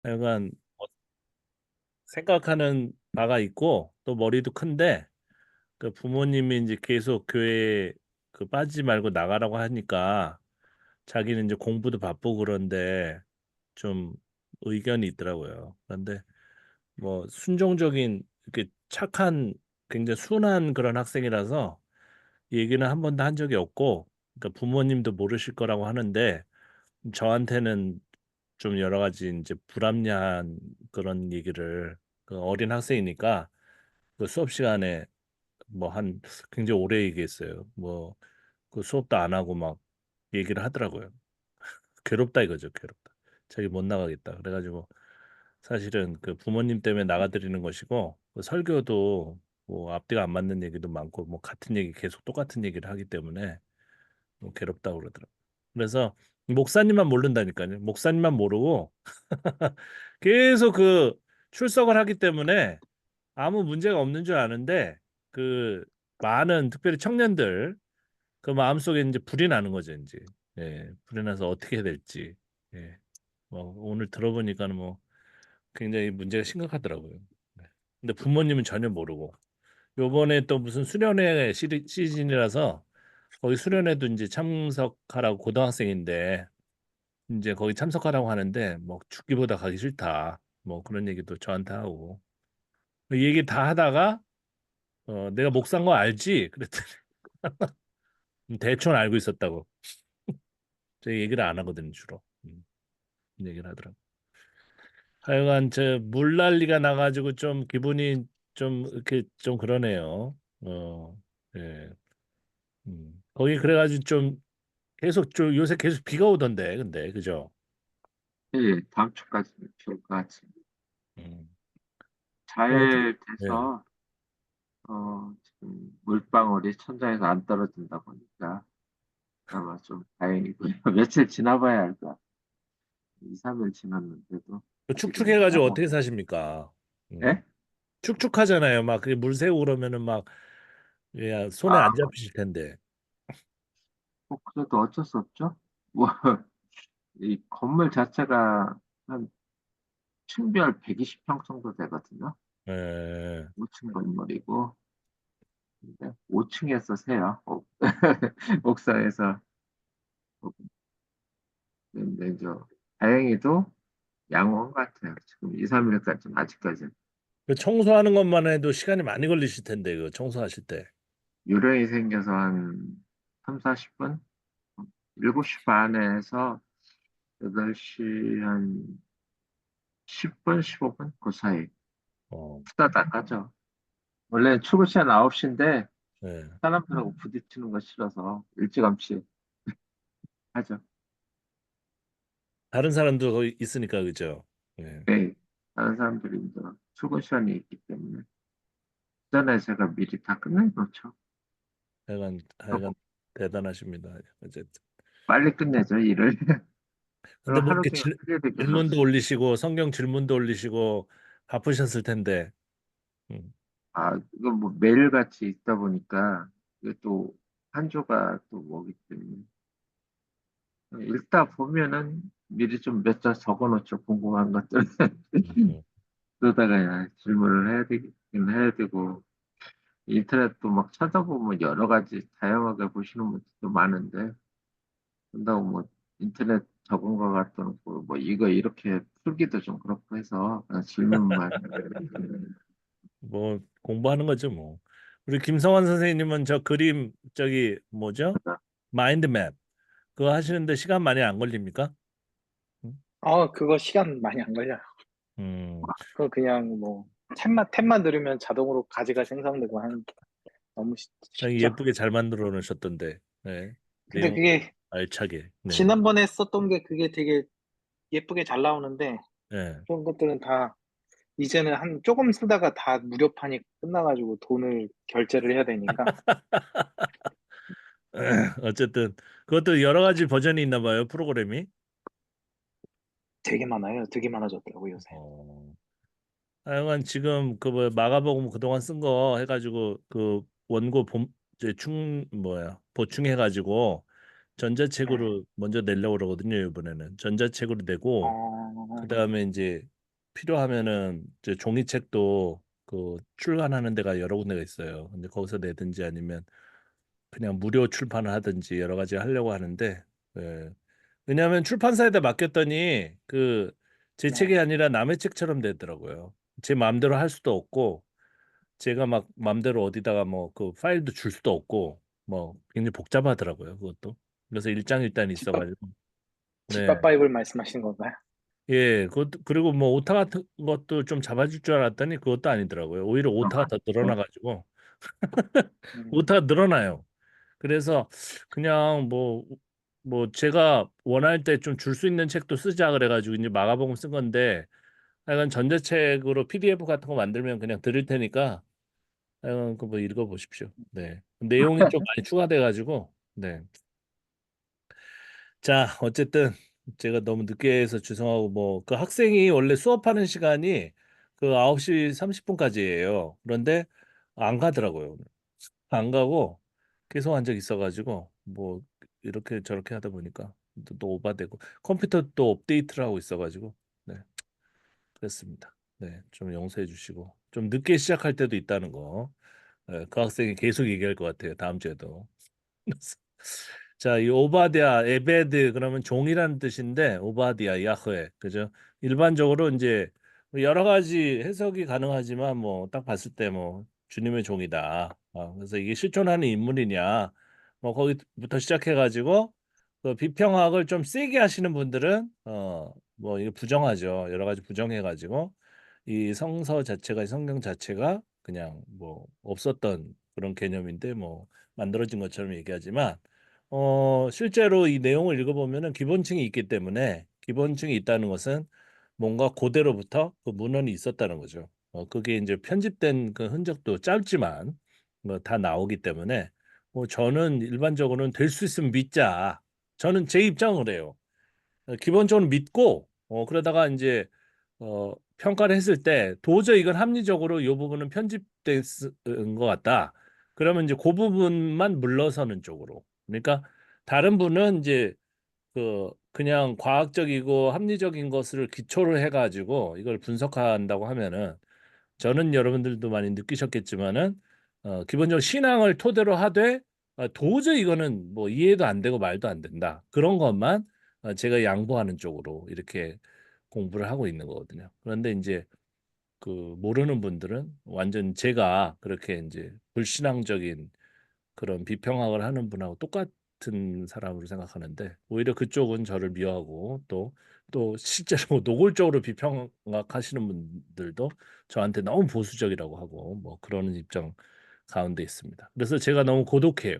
약간 생각하는 바가 있고 또 머리도 큰데 그 부모님이 이제 계속 교회에 그 빠지지 말고 나가라고 하니까 자기는 이제 공부도 바쁘고 그런데 좀 의견이 있더라고요. 그런데 뭐 순종적인 이렇게 착한 굉장히 순한 그런 학생이라서 얘기는 한 번도 한 적이 없고 그러니까 부모님도 모르실 거라고 하는데 저한테는 좀 여러 가지 이제 불합리한 그런 얘기를 그 어린 학생이니까 그 수업 시간에 뭐 한 굉장히 오래 얘기했어요. 뭐 그 수업도 안 하고 막 얘기를 하더라고요. 괴롭다 이거죠, 괴롭다. 자기 못 나가겠다. 그래가지고 사실은 그 부모님 때문에 나가드리는 것이고 그 설교도 뭐 앞뒤가 안 맞는 얘기도 많고 뭐 같은 얘기 계속 똑같은 얘기를 하기 때문에 뭐 괴롭다고 그러더라고요. 그래서 목사님만 모른다니까요. 목사님만 모르고 계속 그 출석을 하기 때문에 아무 문제가 없는 줄 아는데 그 많은 특별히 청년들 그 마음속에 이제 불이 나는 거죠, 이제. 예, 불이 나서 어떻게 해야 될지. 예. 뭐 오늘 들어보니까는 뭐 굉장히 문제가 심각하더라고요. 네. 근데 부모님은 전혀 모르고 요번에 또 무슨 수련회 시즌이라서 거기 수련회도 이제 참석하라고 고등학생인데 이제 거기 참석하라고 하는데 뭐 죽기보다 가기 싫다. 뭐 그런 얘기도 저한테 하고 이 얘기 다 하다가 내가 목사인 거 알지? 그랬더니 대충 알고 있었다고. 저 얘기를 안 하거든요, 주로. 얘기를 하더라고. 하여간 저 물난리가 나가지고 좀 기분이 좀 이렇게 좀 그러네요. 예. 거기 그래가지고 좀 계속 좀 요새 계속 비가 오던데, 근데 그죠? 예, 다음 주까지 좋을 것 같습니다. 음. 어떻게? 잘 예. 돼서, 지금 물방울이 천장에서 안 떨어진다 보니까 아마 좀 다행이고요. 며칠 지나봐야 알 것 같아요. 2, 3일 지났는데도 지금 축축해가지고 양호. 어떻게 사십니까? 음. 예? 축축하잖아요. 막 그게 물 새고 그러면은 막 예, 손에 안 아, 잡히실 텐데. 그래도 어쩔 수 없죠. 뭐, 이 건물 자체가 한 층별 120평 정도 되거든요. 예. 5층 건물이고, 근데 5층에서 세요. 옥상에서. 근데 다행히도 양호한 것 같아요. 지금 2, 3일까지는 아직까지는. 그 청소하는 것만 해도 시간이 많이 걸리실 텐데 그 청소하실 때. 요령이 생겨서 한 3, 40분? 7시 반에서 8시 한 10분, 15분? 그 사이. 어. 후다닥 하죠. 원래 출근 시간 9시인데 예. 사람들하고 부딪히는 거 싫어서 일찌감치 하죠. 다른 사람도 거기 있으니까 그죠? 예. 네. 다른 사람들이 이제 출근 시간이 있기 때문에 그 전에 제가 미리 다 끝내놓죠. 하여간 대단하십니다. 어쨌든. 빨리 끝내죠, 일을. 근데 그럼 뭐 하루 이렇게 종일 크게 되긴 질문도 없어요. 올리시고 성경 질문도 올리시고 바쁘셨을 텐데. 음. 이거 뭐 매일같이 있다 보니까 이게 또 한 주가 또 뭐기 때문에 읽다 보면은 미리 좀 몇 자 적어 놓죠. 궁금한 것들. 음. 그러다가 질문을 해야 되긴 해야 되고 인터넷도 막 찾아보면 여러 가지 다양하게 보시는 분들도 많은데 그런다고 뭐 인터넷 적은 거 갖다 놓고 뭐 이거 이렇게 풀기도 좀 그렇고 해서 그냥 질문만 뭐 공부하는 거죠, 뭐. 우리 김성환 선생님은 저 그림 저기 뭐죠? 마인드맵 그거 하시는데 시간 많이 안 걸립니까? 음. 그거 시간 많이 안 걸려요. 음. 그거 그냥 뭐, 탭만 누르면 자동으로 가지가 생성되고 하니까 너무 되게 쉽죠. 예쁘게 잘 만들어 놓으셨던데. 네. 근데 내용도 그게 알차게. 네. 지난번에 썼던 게 그게 되게 예쁘게 잘 나오는데, 네. 그런 것들은 다 이제는 한 조금 쓰다가 다 무료판이 끝나가지고 돈을 결제를 해야 되니까 어쨌든 그것도 여러 가지 버전이 있나 봐요, 프로그램이. 되게 많아요. 되게 많아졌더라고요, 요새. 어. 하여간 지금 그 뭐 마가복음 그동안 쓴 거 해가지고 그 원고 이제 뭐야 보충해가지고 네. 전자책으로 먼저 내려고 그러거든요. 이번에는 전자책으로 내고 그다음에 이제 필요하면은 이제 종이책도 그 출간하는 데가 여러 군데가 있어요. 근데 거기서 내든지 아니면 그냥 무료 출판을 하든지 여러 가지 하려고 하는데 예. 왜냐하면 출판사에다 맡겼더니 그 제 네. 책이 아니라 남의 책처럼 되더라고요. 제 마음대로 할 수도 없고 제가 막 마음대로 어디다가 뭐 그 파일도 줄 수도 없고 뭐 굉장히 복잡하더라고요. 그것도. 그래서 일장일단이 집밥, 있어가지고 네. 집밥 바이블 말씀하시는 건가요? 예, 그것도 그리고 뭐 오타 같은 것도 좀 잡아줄 줄 알았더니 그것도 아니더라고요. 오히려 오타가 더 늘어나가지고 음, 오타가 늘어나요. 그래서 그냥 뭐 제가 원할 때 좀 줄 수 있는 책도 쓰자 그래가지고 이제 마가복음 쓴 건데 하여간 전자책으로 PDF 같은 거 만들면 그냥 드릴 테니까 하여간 그뭐 읽어보십시오. 네, 내용이 좀 많이 추가돼가지고 네. 자, 어쨌든 제가 너무 늦게 해서 죄송하고 뭐 그 학생이 원래 수업하는 시간이 그 9시 30분까지예요. 그런데 안 가더라고요. 안 가고 계속 한 적 있어가지고 뭐 이렇게 저렇게 하다 보니까 또 오바되고 컴퓨터 또 업데이트를 하고 있어가지고 네, 그랬습니다. 네, 좀 용서해 주시고 좀 늦게 시작할 때도 있다는 거. 네, 그 학생이 계속 얘기할 것 같아요. 다음 주에도. 자, 이 오바디아, 에베드 그러면 종이라는 뜻인데 오바디아, 야흐웨, 그죠? 일반적으로 이제 여러 가지 해석이 가능하지만 뭐 딱 봤을 때 뭐 주님의 종이다. 그래서 이게 실존하는 인물이냐, 뭐 거기부터 시작해가지고 그 비평학을 좀 세게 하시는 분들은 뭐 이게 부정하죠. 여러 가지 부정해가지고 이 성서 자체가 이 성경 자체가 그냥 뭐 없었던 그런 개념인데 뭐 만들어진 것처럼 얘기하지만 실제로 이 내용을 읽어보면은 기본층이 있기 때문에 기본층이 있다는 것은 뭔가 고대로부터 그 문헌이 있었다는 거죠. 그게 이제 편집된 그 흔적도 짧지만 뭐 다 나오기 때문에 뭐 저는 일반적으로는 될 수 있으면 믿자. 저는 제 입장은 그래요. 기본적으로 믿고 그러다가 이제 평가를 했을 때 도저히 이건 합리적으로 이 부분은 편집된 것 같다. 그러면 이제 그 부분만 물러서는 쪽으로. 그러니까 다른 분은 이제 그냥 과학적이고 합리적인 것을 기초로 해가지고 이걸 분석한다고 하면은 저는 여러분들도 많이 느끼셨겠지만은 기본적으로 신앙을 토대로 하되 도저히 이거는 뭐 이해도 안 되고 말도 안 된다. 그런 것만 제가 양보하는 쪽으로 이렇게 공부를 하고 있는 거거든요. 그런데 이제 그 모르는 분들은 완전 제가 그렇게 이제 불신앙적인 그런 비평학을 하는 분하고 똑같은 사람으로 생각하는데 오히려 그쪽은 저를 미워하고 또 실제로 노골적으로 비평학하시는 분들도 저한테 너무 보수적이라고 하고 뭐 그러는 입장 가운데 있습니다. 그래서 제가 너무 고독해요.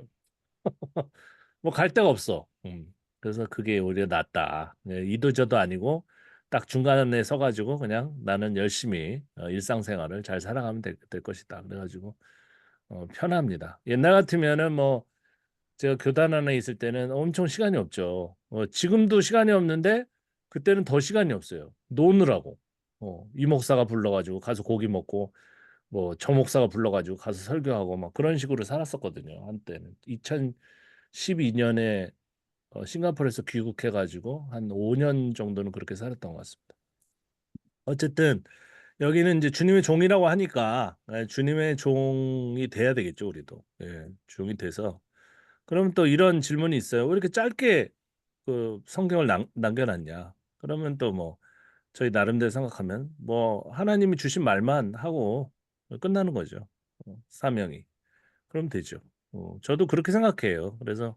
뭐 갈 데가 없어. 그래서 그게 오히려 낫다. 네, 이도저도 아니고 딱 중간에 서가지고 그냥 나는 열심히 일상생활을 잘 살아가면 될 것이다. 그래가지고 편합니다. 옛날 같으면은 뭐 제가 교단 안에 있을 때는 엄청 시간이 없죠. 지금도 시간이 없는데 그때는 더 시간이 없어요. 노느라고. 이 목사가 불러가지고 가서 고기 먹고 뭐 저 목사가 불러가지고 가서 설교하고 막 그런 식으로 살았었거든요. 한때는 2012년에 싱가포르에서 귀국해가지고 한 5년 정도는 그렇게 살았던 것 같습니다. 어쨌든 여기는 이제 주님의 종이라고 하니까 주님의 종이 돼야 되겠죠, 우리도. 예, 종이 돼서. 그러면 또 이런 질문이 있어요. 왜 이렇게 짧게 그 성경을 남겨놨냐? 그러면 또 뭐 저희 나름대로 생각하면 뭐 하나님이 주신 말만 하고 끝나는 거죠. 사명이. 그럼 되죠. 저도 그렇게 생각해요. 그래서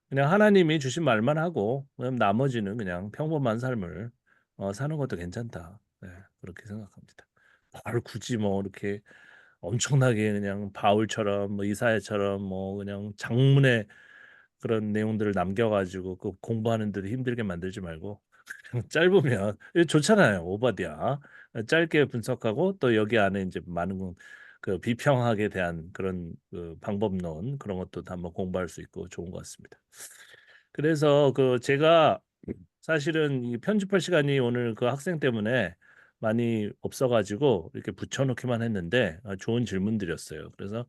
그냥 하나님이 주신 말만 하고 그럼 나머지는 그냥 평범한 삶을 사는 것도 괜찮다. 네, 그렇게 생각합니다. 바로 굳이 뭐 이렇게 엄청나게 그냥 바울처럼 뭐 이사야처럼 뭐 그냥 장문의 그런 내용들을 남겨가지고 그 공부하는데도 힘들게 만들지 말고 그냥 짧으면 이거 좋잖아요. 오바디아 짧게 분석하고 또 여기 안에 이제 많은 그 비평학에 대한 그런 그 방법론 그런 것도 다 한번 공부할 수 있고 좋은 것 같습니다. 그래서 그 제가 사실은 이 편집할 시간이 오늘 그 학생 때문에 많이 없어가지고 이렇게 붙여놓기만 했는데 좋은 질문들이었어요. 그래서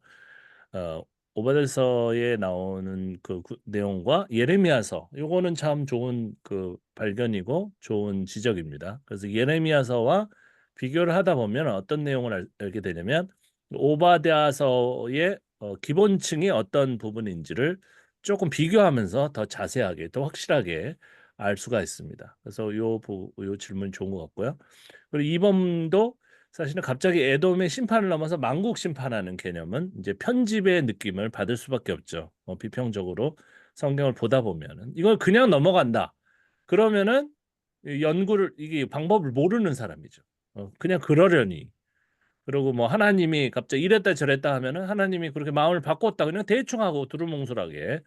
어, 오바댜서에 나오는 그 내용과 예레미야서 요거는 참 좋은 그 발견이고 좋은 지적입니다. 그래서 예레미야서와 비교를 하다 보면 어떤 내용을 알게 되냐면 오바댜서의 기본층이 어떤 부분인지를 조금 비교하면서 더 자세하게 더 확실하게 알 수가 있습니다. 그래서 요 질문 좋은 것 같고요. 그리고 이번도 사실은 갑자기 에돔의 심판을 넘어서 만국 심판하는 개념은 이제 편집의 느낌을 받을 수밖에 없죠. 비평적으로 성경을 보다 보면은 이걸 그냥 넘어간다. 그러면은 이게 방법을 모르는 사람이죠. 그냥 그러려니. 그리고 뭐 하나님이 갑자기 이랬다 저랬다 하면은 하나님이 그렇게 마음을 바꿨다 그냥 대충 하고 두루뭉술하게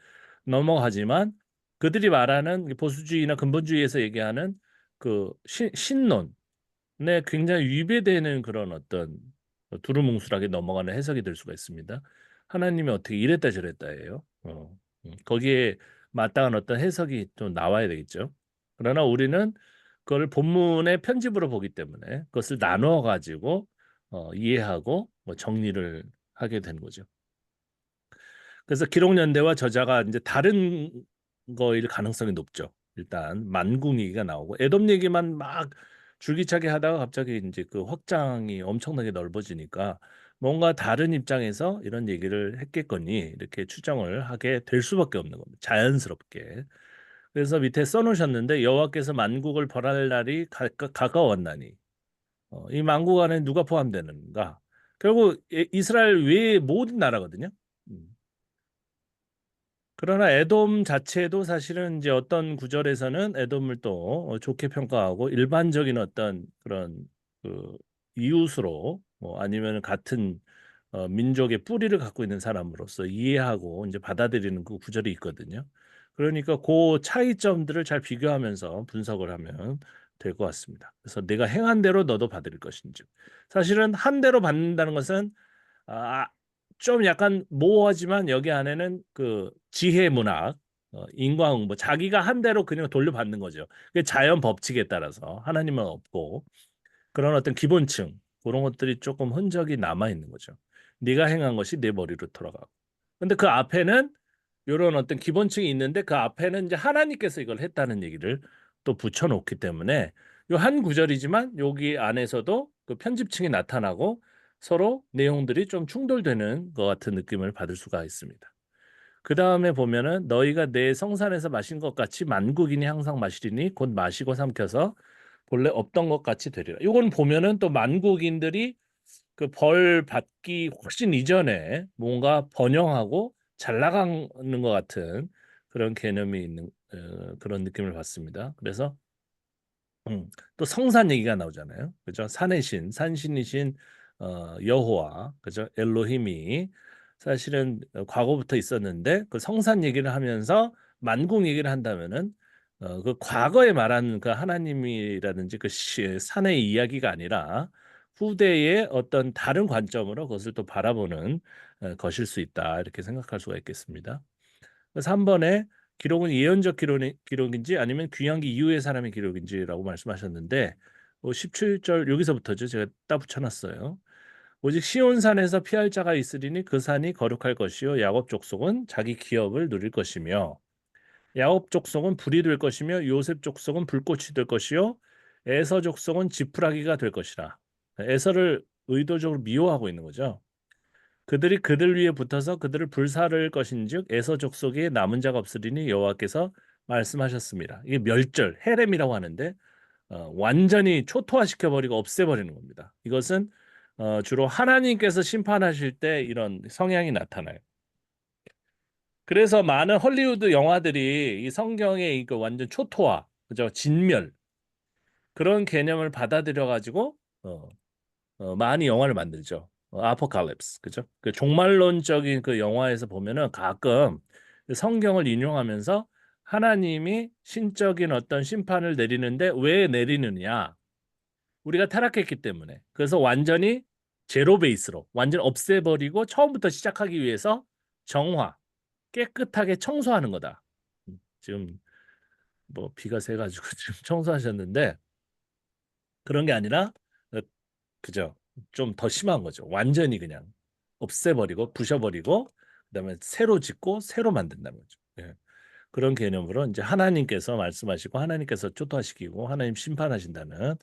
넘어가지만 그들이 말하는 보수주의나 근본주의에서 얘기하는 그 신론 네, 굉장히 위배되는 그런 어떤 두루뭉술하게 넘어가는 해석이 될 수가 있습니다. 하나님이 어떻게 이랬다 저랬다예요. 거기에 마땅한 어떤 해석이 좀 나와야 되겠죠. 그러나 우리는 그걸 본문의 편집으로 보기 때문에 그것을 나누어 가지고 이해하고 뭐 정리를 하게 되는 거죠. 그래서 기록연대와 저자가 이제 다른 거일 가능성이 높죠. 일단 만국 얘기가 나오고 에돔 얘기만 막 줄기차게 하다가 갑자기 이제 그 확장이 엄청나게 넓어지니까 뭔가 다른 입장에서 이런 얘기를 했겠거니 이렇게 추정을 하게 될 수밖에 없는 겁니다. 자연스럽게. 그래서 밑에 써놓으셨는데 여호와께서 만국을 벌할 날이 가까웠나니 이 만국 안에 누가 포함되는가? 결국 이스라엘 외의 모든 나라거든요. 음. 그러나 에돔 자체도 사실은 이제 어떤 구절에서는 에돔을 또 좋게 평가하고 일반적인 어떤 그런 그 이웃으로 뭐 아니면 같은 민족의 뿌리를 갖고 있는 사람으로서 이해하고 이제 받아들이는 그 구절이 있거든요. 그러니까 그 차이점들을 잘 비교하면서 분석을 하면 될 것 같습니다. 그래서 내가 행한 대로 너도 받을 것인지. 사실은 한 대로 받는다는 것은 아, 좀 약간 모호하지만 여기 안에는 그 지혜 문학, 인과응보, 자기가 한 대로 그냥 돌려받는 거죠. 그 자연 법칙에 따라서 하나님은 없고 그런 어떤 기본층 그런 것들이 조금 흔적이 남아 있는 거죠. 네가 행한 것이 내 머리로 돌아가고. 근데 그 앞에는 이런 어떤 기본층이 있는데 그 앞에는 이제 하나님께서 이걸 했다는 얘기를 또 붙여놓기 때문에 요 한 구절이지만 여기 안에서도 그 편집층이 나타나고 서로 내용들이 좀 충돌되는 것 같은 느낌을 받을 수가 있습니다. 그 다음에 보면은 너희가 내 성산에서 마신 것 같이 만국인이 항상 마시리니 곧 마시고 삼켜서 본래 없던 것 같이 되리라. 이건 보면은 또 만국인들이 그 벌 받기 훨씬 이전에 뭔가 번영하고 잘 나가는 것 같은 그런 개념이 있는 그런 느낌을 받습니다. 그래서 또 성산 얘기가 나오잖아요. 그죠? 산의 신, 산신이신 여호와, 그죠? 엘로힘이 사실은 과거부터 있었는데 그 성산 얘기를 하면서 만국 얘기를 한다면은 그 과거에 말하는 그 하나님이라든지 그 산의 이야기가 아니라 후대의 어떤 다른 관점으로 그것을 또 바라보는 것일 수 있다 이렇게 생각할 수가 있겠습니다. 그래서 한 번에 기록은 예언적 기록인지 아니면 귀환기 이후의 사람의 기록인지라고 말씀하셨는데 17절 여기서부터죠. 제가 딱 붙여놨어요. 오직 시온산에서 피할 자가 있으리니 그 산이 거룩할 것이요 야곱 족속은 자기 기업을 누릴 것이며 야곱 족속은 불이 될 것이며 요셉 족속은 불꽃이 될 것이요 에서 족속은 지푸라기가 될 것이라. 에서를 의도적으로 미워하고 있는 거죠. 그들이 그들 위에 붙어서 그들을 불사를 것인즉 에서 족속에 남은 자가 없으리니 여호와께서 말씀하셨습니다. 이게 멸절, 헤렘이라고 하는데 완전히 초토화시켜 버리고 없애버리는 겁니다. 이것은 주로 하나님께서 심판하실 때 이런 성향이 나타나요. 그래서 많은 헐리우드 영화들이 이 성경의 이거 완전 초토화, 그죠? 진멸 그런 개념을 받아들여 가지고 많이 영화를 만들죠. 아포칼립스, 그죠? 그 종말론적인 그 영화에서 보면은 가끔 그 성경을 인용하면서 하나님이 신적인 어떤 심판을 내리는데 왜 내리느냐? 우리가 타락했기 때문에. 그래서 완전히 제로 베이스로 완전 없애버리고 처음부터 시작하기 위해서 정화, 깨끗하게 청소하는 거다. 지금 뭐 비가 새가지고 지금 청소하셨는데 그런 게 아니라 그죠? 좀 더 심한 거죠. 완전히 그냥 없애버리고 부셔버리고 그다음에 새로 짓고 새로 만든다는 거죠. 예. 그런 개념으로 이제 하나님께서 말씀하시고 하나님께서 초토화시키고 하나님 심판하신다는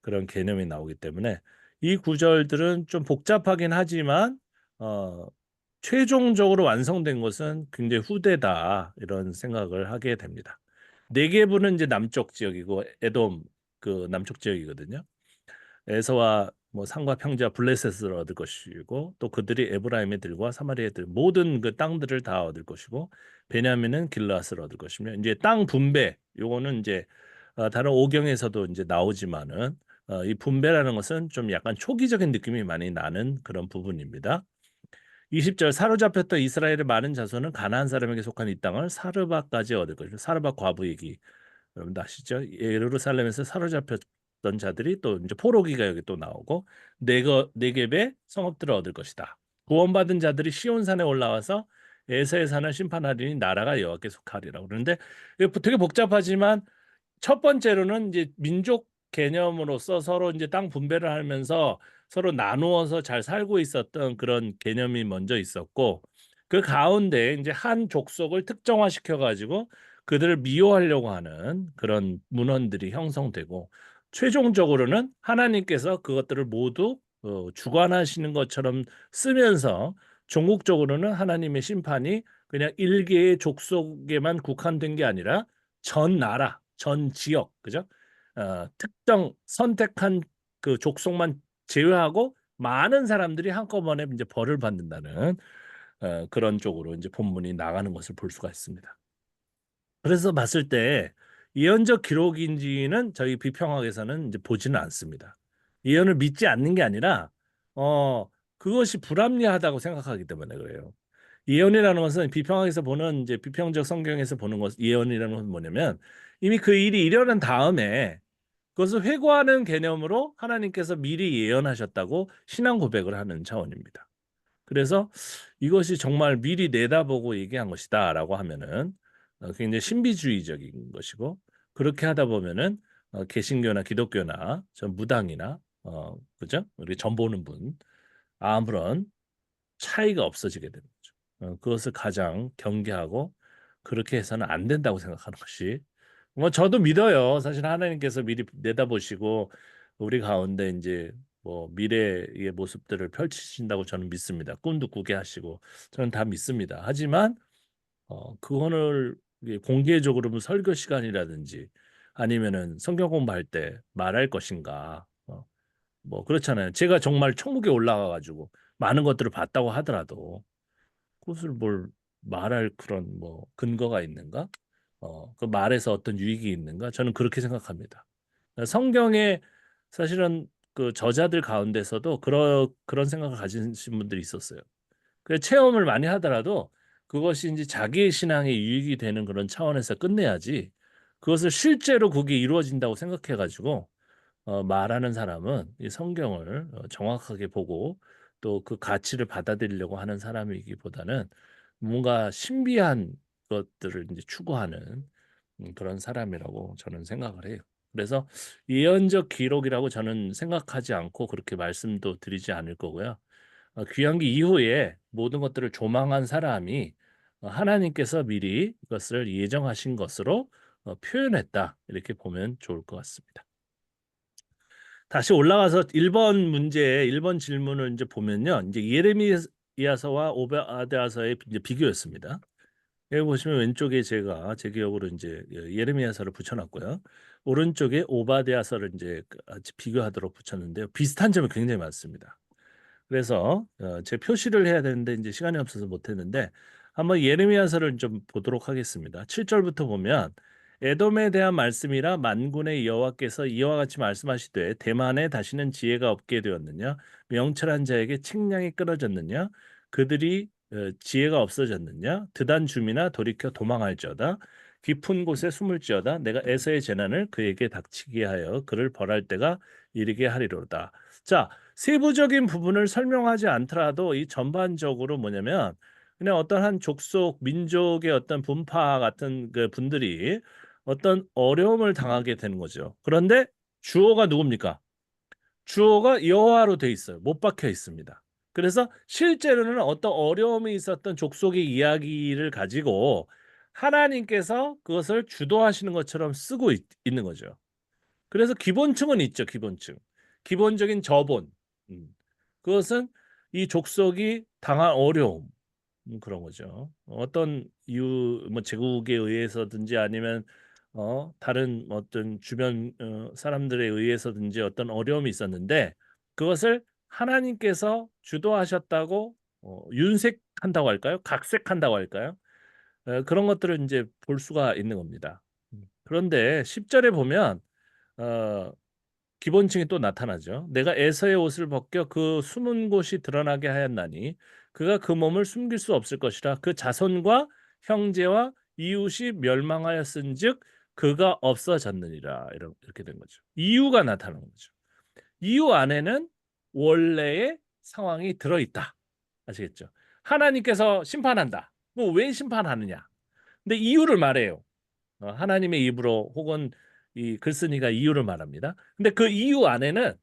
그런 개념이 나오기 때문에 이 구절들은 좀 복잡하긴 하지만 어, 최종적으로 완성된 것은 굉장히 후대다 이런 생각을 하게 됩니다. 네게부는 이제 남쪽 지역이고 에돔 그 남쪽 지역이거든요. 에서와 뭐 산과 평지와 블레셋을 얻을 것이고 또 그들이 에브라임의 들과 사마리아의 들 모든 그 땅들을 다 얻을 것이고 베냐민은 길르앗을 얻을 것이며 이제 땅 분배 요거는 이제 다른 오경에서도 이제 나오지만은 이 분배라는 것은 좀 약간 초기적인 느낌이 많이 나는 그런 부분입니다. 20절 사로잡혔던 이스라엘의 많은 자손은 가나안 사람에게 속한 이 땅을 사르바까지 얻을 것이고 사르바 과부 얘기 여러분도 아시죠? 예루살렘에서 사로잡혔던 자들이 또 이제 포로기가 여기 또 나오고 네겝의 성읍들을 얻을 것이다. 구원받은 자들이 시온산에 올라와서 에서의 산을 심판하리니 나라가 여호와께 속하리라. 그런데 이거 되게 복잡하지만 첫 번째로는 이제 민족 개념으로서 서로 이제 땅 분배를 하면서 서로 나누어서 잘 살고 있었던 그런 개념이 먼저 있었고 그 가운데 이제 한 족속을 특정화시켜 가지고 그들을 미워하려고 하는 그런 문헌들이 형성되고 최종적으로는 하나님께서 그것들을 모두 주관하시는 것처럼 쓰면서 종국적으로는 하나님의 심판이 그냥 일개의 족속에만 국한된 게 아니라 전 나라, 전 지역, 그죠? 특정 선택한 그 족속만 제외하고 많은 사람들이 한꺼번에 이제 벌을 받는다는 그런 쪽으로 이제 본문이 나가는 것을 볼 수가 있습니다. 그래서 봤을 때 예언적 기록인지는 저희 비평학에서는 이제 보지는 않습니다. 예언을 믿지 않는 게 아니라 그것이 불합리하다고 생각하기 때문에 그래요. 예언이라는 것은 비평학에서 보는 이제 비평적 성경에서 보는 것 예언이라는 것은 뭐냐면 이미 그 일이 일어난 다음에 그것을 회고하는 개념으로 하나님께서 미리 예언하셨다고 신앙 고백을 하는 차원입니다. 그래서 이것이 정말 미리 내다보고 얘기한 것이다라고 하면은 굉장히 신비주의적인 것이고 그렇게 하다 보면은 개신교나 기독교나 저 무당이나 그죠? 우리 전 보는 분 아무런 차이가 없어지게 되는 거죠. 그것을 가장 경계하고 그렇게 해서는 안 된다고 생각하는 것이 뭐 저도 믿어요. 사실 하나님께서 미리 내다보시고 우리 가운데 이제 뭐 미래의 모습들을 펼치신다고 저는 믿습니다. 꿈도 꾸게 하시고 저는 다 믿습니다. 하지만 그거를 이게 공개적으로 뭐 설교 시간이라든지 아니면은 성경 공부할 때 말할 것인가? 뭐 그렇잖아요. 제가 정말 천국에 올라가 가지고 많은 것들을 봤다고 하더라도 그것을 뭘 말할 그런 뭐 근거가 있는가? 그 말에서 어떤 유익이 있는가? 저는 그렇게 생각합니다. 성경에 사실은 그 저자들 가운데서도 그런 생각을 가지신 분들이 있었어요. 그 체험을 많이 하더라도 그것이 이제 자기의 신앙에 유익이 되는 그런 차원에서 끝내야지 그것을 실제로 그게 이루어진다고 생각해 가지고 말하는 사람은 이 성경을 정확하게 보고 또 그 가치를 받아들이려고 하는 사람이기보다는 뭔가 신비한 것들을 이제 추구하는 그런 사람이라고 저는 생각을 해요. 그래서 예언적 기록이라고 저는 생각하지 않고 그렇게 말씀도 드리지 않을 거고요. 귀환기 이후에 모든 것들을 조망한 사람이 하나님께서 미리 이것을 예정하신 것으로 표현했다. 이렇게 보면 좋을 것 같습니다. 다시 올라가서 1번 문제, 1번 질문을 이제 보면요. 이제 예레미야서와 오베아드야서의 이제 비교였습니다. 여기 보시면 왼쪽에 제가 제 기억으로 이제 예레미야서를 붙여놨고요. 오른쪽에 오바댜서를 이제 같이 비교하도록 붙였는데요. 비슷한 점이 굉장히 많습니다. 그래서 제 표시를 해야 되는데 이제 시간이 없어서 못했는데 한번 예레미야서를 좀 보도록 하겠습니다. 7절부터 보면 에돔에 대한 말씀이라 만군의 여호와께서 이와 같이 말씀하시되 대만에 다시는 지혜가 없게 되었느냐 명철한 자에게 칙량이 끊어졌느냐 그들이 지혜가 없어졌느냐 드단 주민아 돌이켜 도망할지어다 깊은 곳에 숨을지어다 내가 에서의 재난을 그에게 닥치게 하여 그를 벌할 때가 이르게 하리로다. 자, 세부적인 부분을 설명하지 않더라도 이 전반적으로 뭐냐면 그냥 어떤 한 족속 민족의 어떤 분파 같은 그 분들이 어떤 어려움을 당하게 되는 거죠. 그런데 주어가 누굽니까? 주어가 여호와로 돼 있어요. 못 박혀 있습니다. 그래서 실제로는 어떤 어려움이 있었던 족속의 이야기를 가지고 하나님께서 그것을 주도하시는 것처럼 쓰고 있는 거죠. 그래서 기본층은 있죠, 기본층. 기본적인 저본. 음. 그것은 이 족속이 당한 어려움. 그런 거죠. 어떤 이유 뭐 제국에 의해서든지 아니면 다른 어떤 주변 사람들에 의해서든지 어떤 어려움이 있었는데 그것을 하나님께서 주도하셨다고 윤색한다고 할까요? 각색한다고 할까요? 그런 것들을 이제 볼 수가 있는 겁니다. 그런데 10 절에 보면 어 기본층이 또 나타나죠. "내가 에서의 옷을 벗겨 그 숨은 곳이 드러나게 하였나니 그가 그 몸을 숨길 수 없을 것이라. 그 자손과 형제와 이웃이 멸망하였은즉 그가 없어졌느니라." 이렇게 된 거죠. 이유가 나타나는 거죠. 이유 안에는 원래의 상황이 들어 있다. 아시겠죠? 하나님께서 심판한다. 뭐 왜 심판하느냐? 근데 이유를 말해요. 하나님의 입으로 혹은 이 글쓴이가 이유를 말합니다. 근데 그 이유 안에는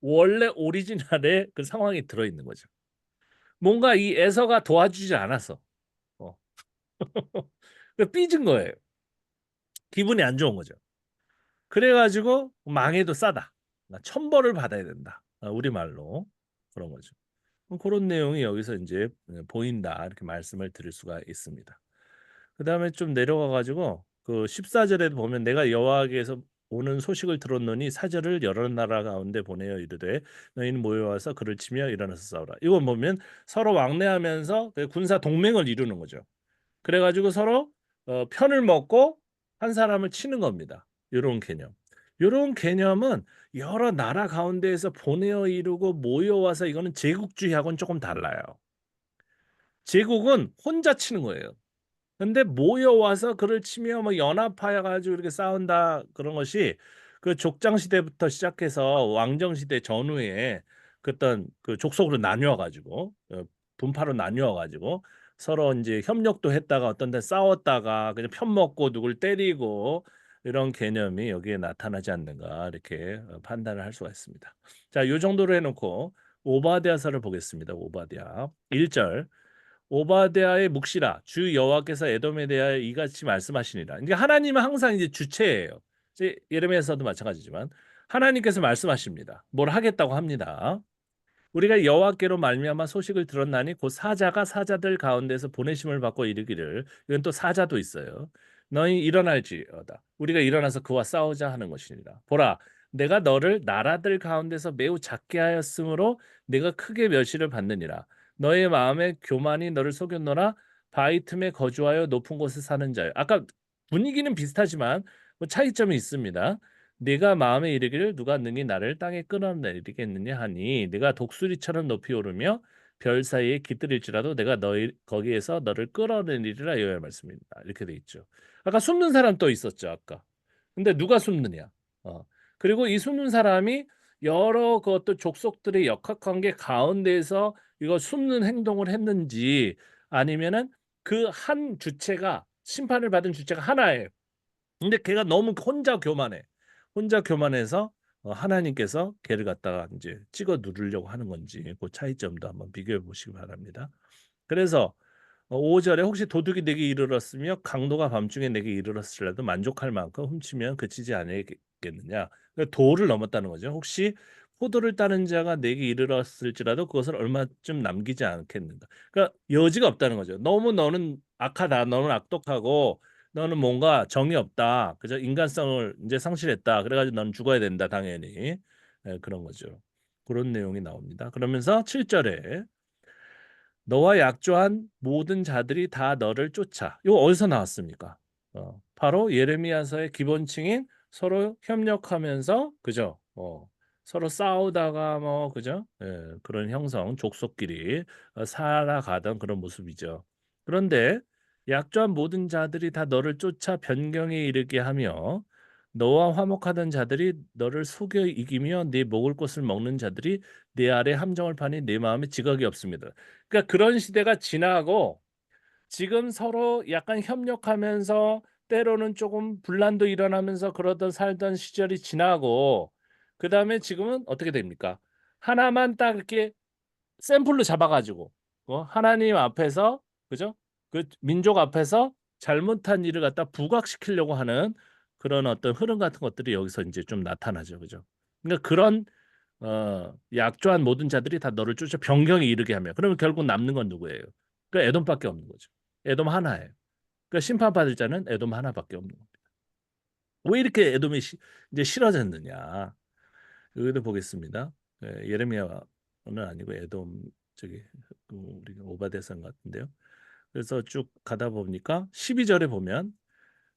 원래 오리지널의 그 상황이 들어 있는 거죠. 뭔가 이 에서가 도와주지 않았어. 어. 그 삐진 거예요. 기분이 안 좋은 거죠. 그래 가지고 "망해도 싸다. 나 천벌을 받아야 된다." 우리말로 그런 거죠. 고런 내용이 여기서 인제 보인다 이렇게 말씀을 드릴 수가 있습니다. 그다음에 좀 내려가 가지고 그 14 절에도 보면 "내가 여호와께서 오는 소식을 들었노니 사절을 여러 나라 가운데 보내어 이르되 너희는 모여와서 그를 치며 일어나서 싸우라." 이건 보면 서로 왕래하면서 그 군사 동맹을 이루는 거죠. 그래 가지고 서로 편을 먹고 한 사람을 치는 겁니다. 요런 개념. 요런 개념은 여러 나라 가운데에서 보내어 이루고 모여와서 이거는 제국주의하고는 쪼끔 달라요. 제국은 혼자 치는 거예요. 근데 모여와서 그를 치며 뭐 연합하여 가지고 이렇게 싸운다 그런 것이 그 족장 시대부터 시작해서 왕정 시대 전후에 그 어떤 그 족속으로 나뉘어 가지고 분파로 나뉘어 가지고 서로 인제 협력도 했다가 어떤 데 싸웠다가 그냥 편 먹고 누굴 때리고 이런 개념이 여기에 나타나지 않는가 이렇게 판단을 할 수가 있습니다. 자 요 정도로 해 놓고 오바댜서를 보겠습니다. 오바댜 1 절 오바댜의 묵시라 주 여호와께서 에돔에 대하여 이같이 말씀하시니라. 그러니까 하나님은 항상 이제 주체예요. 이제 예레미야서도 마찬가지지만 하나님께서 말씀하십니다. 뭘 하겠다고 합니다. 우리가 여호와께로 말미암아 소식을 들었나니 곧 사자가 사자들 가운데서 보내심을 받고 이르기를 이건 또 사자도 있어요. 너희 일어날지어다. 우리가 일어나서 그와 싸우자 하는 것이니라. 보라 내가 너를 나라들 가운데서 매우 작게 하였으므로 내가 크게 멸시를 받느니라. 너의 마음에 교만이 너를 속였노라. 바위 틈에 거주하여 높은 곳에 사는 자여. 아까 분위기는 비슷하지만 뭐 차이점이 있습니다. 네가 마음에 이르기를 누가 능히 나를 땅에 끌어내리겠느냐 하니 네가 독수리처럼 높이 오르며 별 사이에 깃들일지라도 내가 너희 거기에서 너를 끌어내리리라 여호와의 말씀입니다. 이렇게 돼 있죠. 아까 숨는 사람 또 있었죠, 아까. 근데 누가 숨느냐? 어. 그리고 이 숨는 사람이 여러 그 어떤 족속들의 역학관계 가운데에서 이거 숨는 행동을 했는지 아니면은 그 한 주체가 심판을 받은 주체가 하나예요. 근데 걔가 너무 혼자 교만해. 혼자 교만해서 하나님께서 걔를 갖다가 인제 찍어 누르려고 하는 건지 그 차이점도 한번 비교해 보시기 바랍니다. 그래서 5 절에 "혹시 도둑이 내게 이르렀으며 강도가 밤중에 내게 이르렀을라도 만족할 만큼 훔치면 그치지 아니하겠느냐." 그 도를 넘었다는 거죠. "혹시 포도를 따는 자가 내게 이르렀을지라도 그것을 얼마쯤 남기지 않겠는가." 그러니까 여지가 없다는 거죠. "너무 너는 악하다. 너는 악독하고 너는 뭔가 정이 없다. 그저 인간성을 인제 상실했다. 그래 가지고 너는 죽어야 된다 당연히." 그런 거죠. 고런 내용이 나옵니다. 그러면서 7 절에 너와 약조한 모든 자들이 다 너를 쫓아. 이거 어디서 나왔습니까? 바로 예레미야서의 기본층인 서로 협력하면서 그죠? 서로 싸우다가 뭐 그죠? 예, 그런 형성 족속끼리 살아가던 그런 모습이죠. 그런데 약조한 모든 자들이 다 너를 쫓아 변경에 이르게 하며 너와 화목하던 자들이 너를 속여 이기며 네 먹을 것을 먹는 자들이 내 아래 함정을 파니 내 마음에 지각이 없습니다. 그러니까 그런 시대가 지나고 지금 서로 약간 협력하면서 때로는 조금 분란도 일어나면서 그러던 살던 시절이 지나고 그다음에 지금은 어떻게 됩니까? 하나만 딱 이렇게 샘플로 잡아가지고 하나님 앞에서 그죠? 그 민족 앞에서 잘못한 일을 갖다 부각시키려고 하는 그런 어떤 흐름 같은 것들이 여기서 이제 좀 나타나죠, 그죠? 그러니까 그런 약조한 모든 자들이 다 너를 쫓아 변경에 이르게 하며 그러면 결국 남는 건 누구예요? 그 에돔밖에 없는 거죠. 에돔 하나예요. 그러니까 심판받을 자는 에돔 하나밖에 없는 겁니다. 왜 이렇게 에돔이 이제 싫어졌느냐? 여기도 보겠습니다. 예레미야는 아니고 에돔 저기 우리가 오바데산 같은데요. 그래서 쭉 가다 보니까 12절에 보면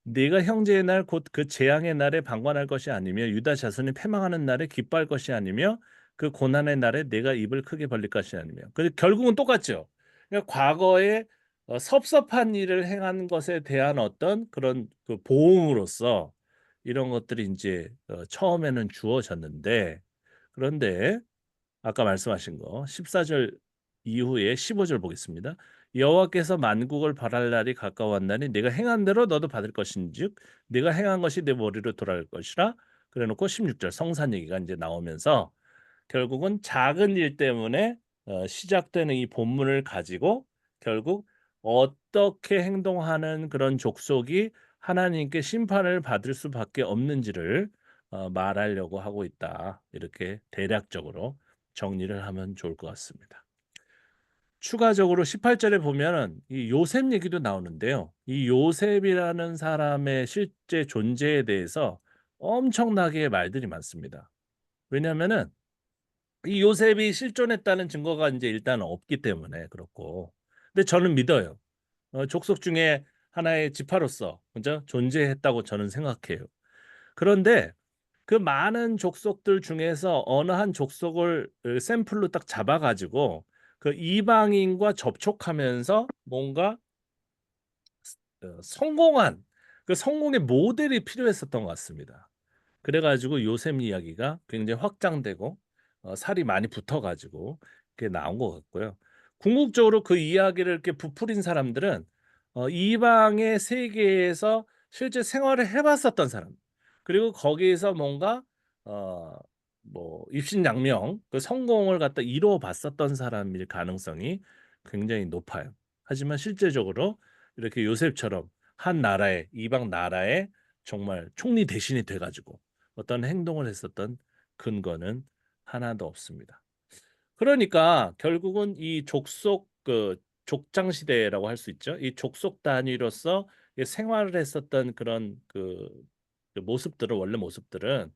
네가 형제의 날 곧 그 재앙의 날에 방관할 것이 아니며 유다 자손이 패망하는 날에 기뻐할 것이 아니며 그 고난의 날에 내가 입을 크게 벌릴 것이 아니며 그 결국은 똑같죠. 그러니까 과거에 섭섭한 일을 행한 것에 대한 어떤 그런 그 보응으로서 이런 것들이 이제 처음에는 주어졌는데 그런데 아까 말씀하신 거 14절 이후에 15절 보겠습니다. 여호와께서 만국을 발할 날이 가까웠나니 내가 행한 대로 너도 받을 것인즉 내가 행한 것이 내 머리로 돌아갈 것이라 그래놓고 16절 성산 얘기가 이제 나오면서 결국은 작은 일 때문에 시작되는 이 본문을 가지고 결국 어떻게 행동하는 그런 족속이 하나님께 심판을 받을 수밖에 없는지를 말하려고 하고 있다. 이렇게 대략적으로 정리를 하면 좋을 것 같습니다. 추가적으로 18절에 보면은 이 요셉 얘기도 나오는데요. 이 요셉이라는 사람의 실제 존재에 대해서 엄청나게 말들이 많습니다. 왜냐하면은 이 요셉이 실존했다는 증거가 이제 일단 없기 때문에 그렇고. 근데 저는 믿어요. 족속 중에 하나의 지파로서 그죠? 존재했다고 저는 생각해요. 그런데 그 많은 족속들 중에서 어느 한 족속을 샘플로 딱 잡아가지고 그 이방인과 접촉하면서 뭔가 성공한 그 성공의 모델이 필요했었던 것 같습니다. 그래가지고 요셉 이야기가 굉장히 확장되고 살이 많이 붙어가지고 그게 나온 것 같고요. 궁극적으로 그 이야기를 이렇게 부풀린 사람들은 이방의 세계에서 실제 생활을 해봤었던 사람, 그리고 거기에서 뭔가 어, 뭐 입신양명 그 성공을 갖다 이루어 봤었던 사람일 가능성이 굉장히 높아요. 하지만 실제적으로 이렇게 요셉처럼 한 나라의 이방 나라의 정말 총리 대신이 돼가지고 어떤 행동을 했었던 근거는 하나도 없습니다. 그러니까 결국은 이 족속 그 족장 시대라고 할 수 있죠. 이 족속 단위로서 생활을 했었던 그런 그 모습들은 원래 모습들은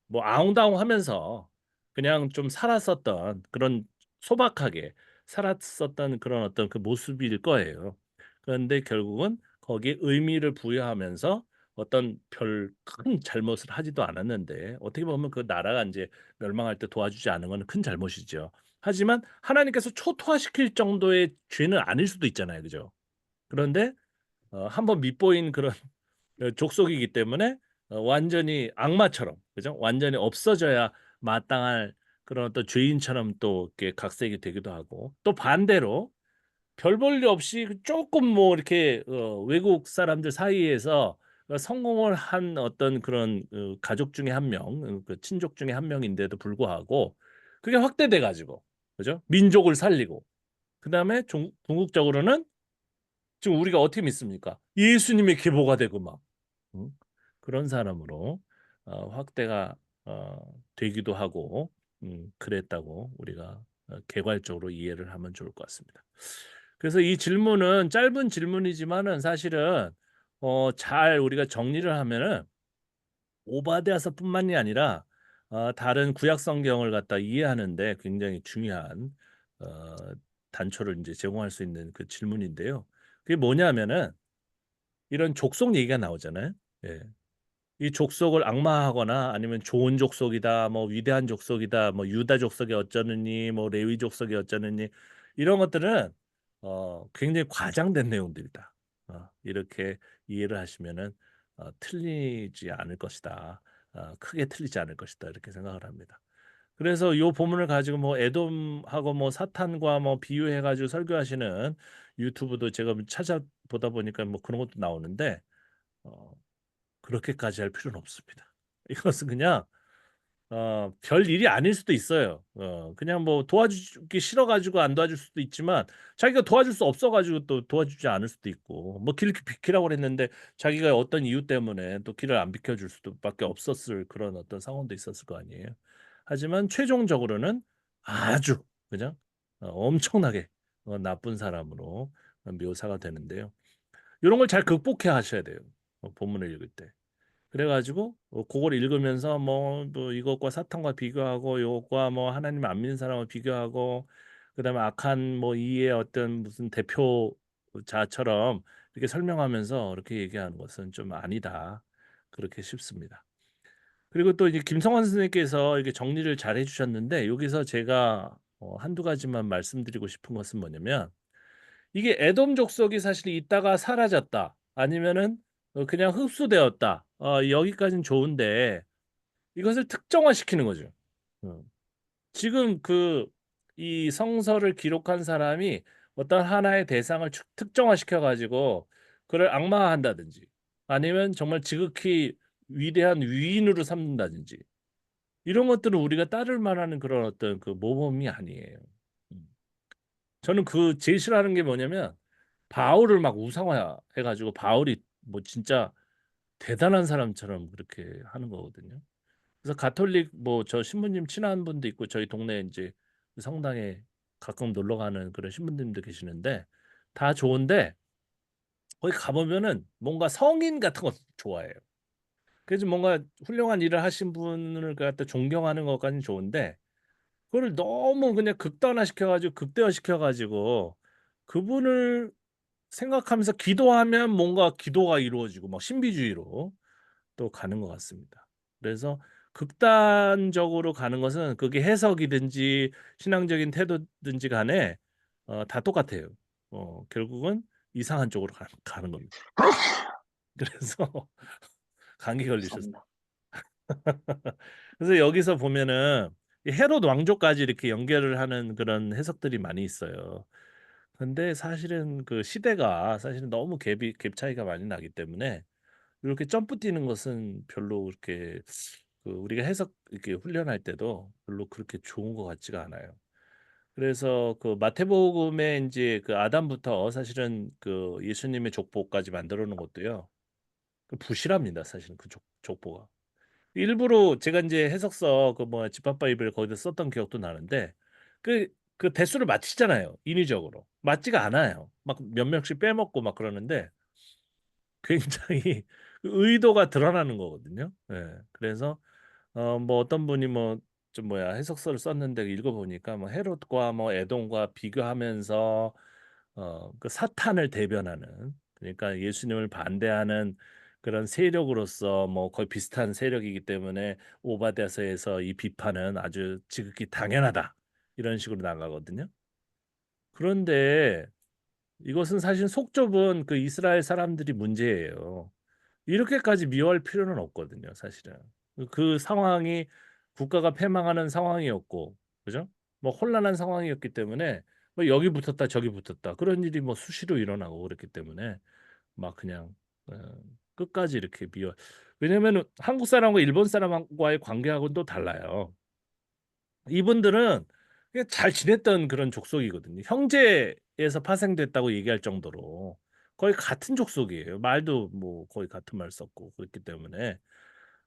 뭐 아웅다웅하면서 그냥 좀 살았었던 그런 소박하게 살았었던 그런 어떤 그 모습일 거예요. 그런데 결국은 거기에 의미를 부여하면서 어떤 별 큰 잘못을 하지도 않았는데 어떻게 보면 그 나라가 이제 멸망할 때 도와주지 않은 건 큰 잘못이죠. 하지만 하나님께서 초토화시킬 정도의 죄는 아닐 수도 있잖아요, 그죠? 그런데 한번 밑보인 그런 족속이기 때문에 완전히 악마처럼 그죠? 완전히 없어져야 마땅할 그런 어떤 죄인처럼 또 이렇게 각색이 되기도 하고 또 반대로 별 볼 일 없이 조금 뭐 이렇게 외국 사람들 사이에서 성공을 한 어떤 그런 가족 중에 한 명, 그 친족 중에 한 명인데도 불구하고 그게 확대돼 가지고 그죠? 민족을 살리고 그다음에 궁극적으로는 지금 우리가 어떻게 믿습니까? 예수님의 계보가 되고 막 음, 그런 사람으로 확대가 되기도 하고 그랬다고 우리가 개괄적으로 이해를 하면 좋을 것 같습니다. 그래서 이 질문은 짧은 질문이지만은 사실은 잘 우리가 정리를 하면은 오바댜서뿐만이 아니라 다른 구약 성경을 갖다 이해하는데 굉장히 중요한 어, 단초를 이제 제공할 수 있는 그 질문인데요. 그게 뭐냐면은 이런 족속 얘기가 나오잖아요. 예. 이 족속을 악마하거나 아니면 좋은 족속이다, 뭐 위대한 족속이다, 뭐 유다 족속이 어쩌느니, 뭐 레위 족속이 어쩌느니 이런 것들은 굉장히 과장된 내용들이다. 이렇게 이해를 하시면은 틀리지 않을 것이다. 크게 틀리지 않을 것이다. 이렇게 생각을 합니다. 그래서 이 본문을 가지고 뭐 에돔하고 뭐 사탄과 뭐 비유해가지고 설교하시는 유튜브도 제가 찾아보다 보니까 뭐 그런 것도 나오는데 어, 그렇게까지 할 필요는 없습니다. 이것은 그냥 별 일이 아닐 수도 있어요. 그냥 뭐 도와주기 싫어가지고 안 도와줄 수도 있지만 자기가 도와줄 수 없어가지고 또 도와주지 않을 수도 있고 뭐 길 비키라고 그랬는데 자기가 어떤 이유 때문에 또 길을 안 비켜줄 수도밖에 없었을 그런 어떤 상황도 있었을 거 아니에요. 하지만 최종적으로는 아주 그냥 엄청나게 나쁜 사람으로 묘사가 되는데요. 이런 걸 잘 극복해 하셔야 돼요. 본문을 읽을 때. 그래가지고 그걸 읽으면서 뭐 이것과 사탄과 비교하고 이것과 뭐 하나님 안 믿는 사람을 비교하고 그다음에 악한 뭐 이의 어떤 무슨 대표자처럼 이렇게 설명하면서 이렇게 얘기하는 것은 좀 아니다 그렇게 싶습니다. 그리고 또 이제 김성환 선생님께서 이렇게 정리를 잘 해주셨는데 여기서 제가 한두 가지만 말씀드리고 싶은 것은 뭐냐면 이게 에돔 족속이 사실 있다가 사라졌다. 아니면은 그냥 흡수되었다. 여기까지는 좋은데 이것을 특정화시키는 거죠. 어. 지금 이 성서를 기록한 사람이 어떤 하나의 대상을 특정화시켜 가지고 그를 악마화한다든지 아니면 정말 지극히 위대한 위인으로 삼는다든지 이런 것들은 우리가 따를 만한 그런 어떤 그 모범이 아니에요. 음. 저는 제일 싫어하는 게 뭐냐면 바울을 막 우상화해가지고 바울이 뭐 진짜 대단한 사람처럼 그렇게 하는 거거든요. 그래서 가톨릭 뭐 저 신부님 친한 분도 있고 저희 동네에 이제 성당에 가끔 놀러 가는 그런 신부님도 계시는데 다 좋은데 거기 가보면은 뭔가 성인 같은 거 좋아해요. 그래서 뭔가 훌륭한 일을 하신 분을 갖다 존경하는 것까지는 좋은데 그거를 너무 그냥 극단화시켜가지고 극대화시켜가지고 그분을 생각하면서 기도하면 뭔가 기도가 이루어지고 막 신비주의로 또 가는 것 같습니다. 그래서 극단적으로 가는 것은 그게 해석이든지 신앙적인 태도든지 간에 다 똑같아요. 결국은 이상한 쪽으로 가는 겁니다. 그래서 감기 걸리셨어요. 감사합니다. 그래서 여기서 보면은 이 헤롯 왕조까지 이렇게 연결을 하는 그런 해석들이 많이 있어요. 근데 사실은 그 시대가 사실은 너무 갭 차이가 많이 나기 때문에 이렇게 점프 뛰는 것은 별로 그렇게 우리가 해석 이렇게 훈련할 때도 별로 그렇게 좋은 것 같지가 않아요. 그래서 그 마태복음에 이제 그 아담부터 사실은 그 예수님의 족보까지 만들어 놓은 것도요. 그 부실합니다. 사실은 그 족보가. 일부러 제가 이제 해석서 그 뭐 집합 바이블 거기다 썼던 기억도 나는데 그 대수를 맞히잖아요. 인위적으로. 맞지가 않아요. 막 몇 명씩 빼먹고 막 그러는데 굉장히 의도가 드러나는 거거든요. 예. 그래서 뭐 어떤 분이 뭐 좀 뭐야 해석서를 썼는데 읽어보니까 뭐 헤롯과 뭐 에돔과 비교하면서 그 사탄을 대변하는 그러니까 예수님을 반대하는 그런 세력으로서 뭐 거의 비슷한 세력이기 때문에 오바댜서에서 이 비판은 아주 지극히 당연하다 이런 식으로 나가거든요. 그런데 이것은 사실 속 좁은 그 이스라엘 사람들이 문제예요. 이렇게까지 미워할 필요는 없거든요, 사실은. 그 상황이 국가가 패망하는 상황이었고, 그죠? 뭐 혼란한 상황이었기 때문에 뭐 여기 붙었다 저기 붙었다 그런 일이 뭐 수시로 일어나고 그랬기 때문에 막 그냥 어, 끝까지 이렇게 미워. 왜냐면 한국 사람과 일본 사람과의 관계하고는 또 달라요. 이분들은 그냥 잘 지냈던 그런 족속이거든요. 형제에서 파생됐다고 얘기할 정도로 거의 같은 족속이에요. 말도 뭐 거의 같은 말 썼고 그렇기 때문에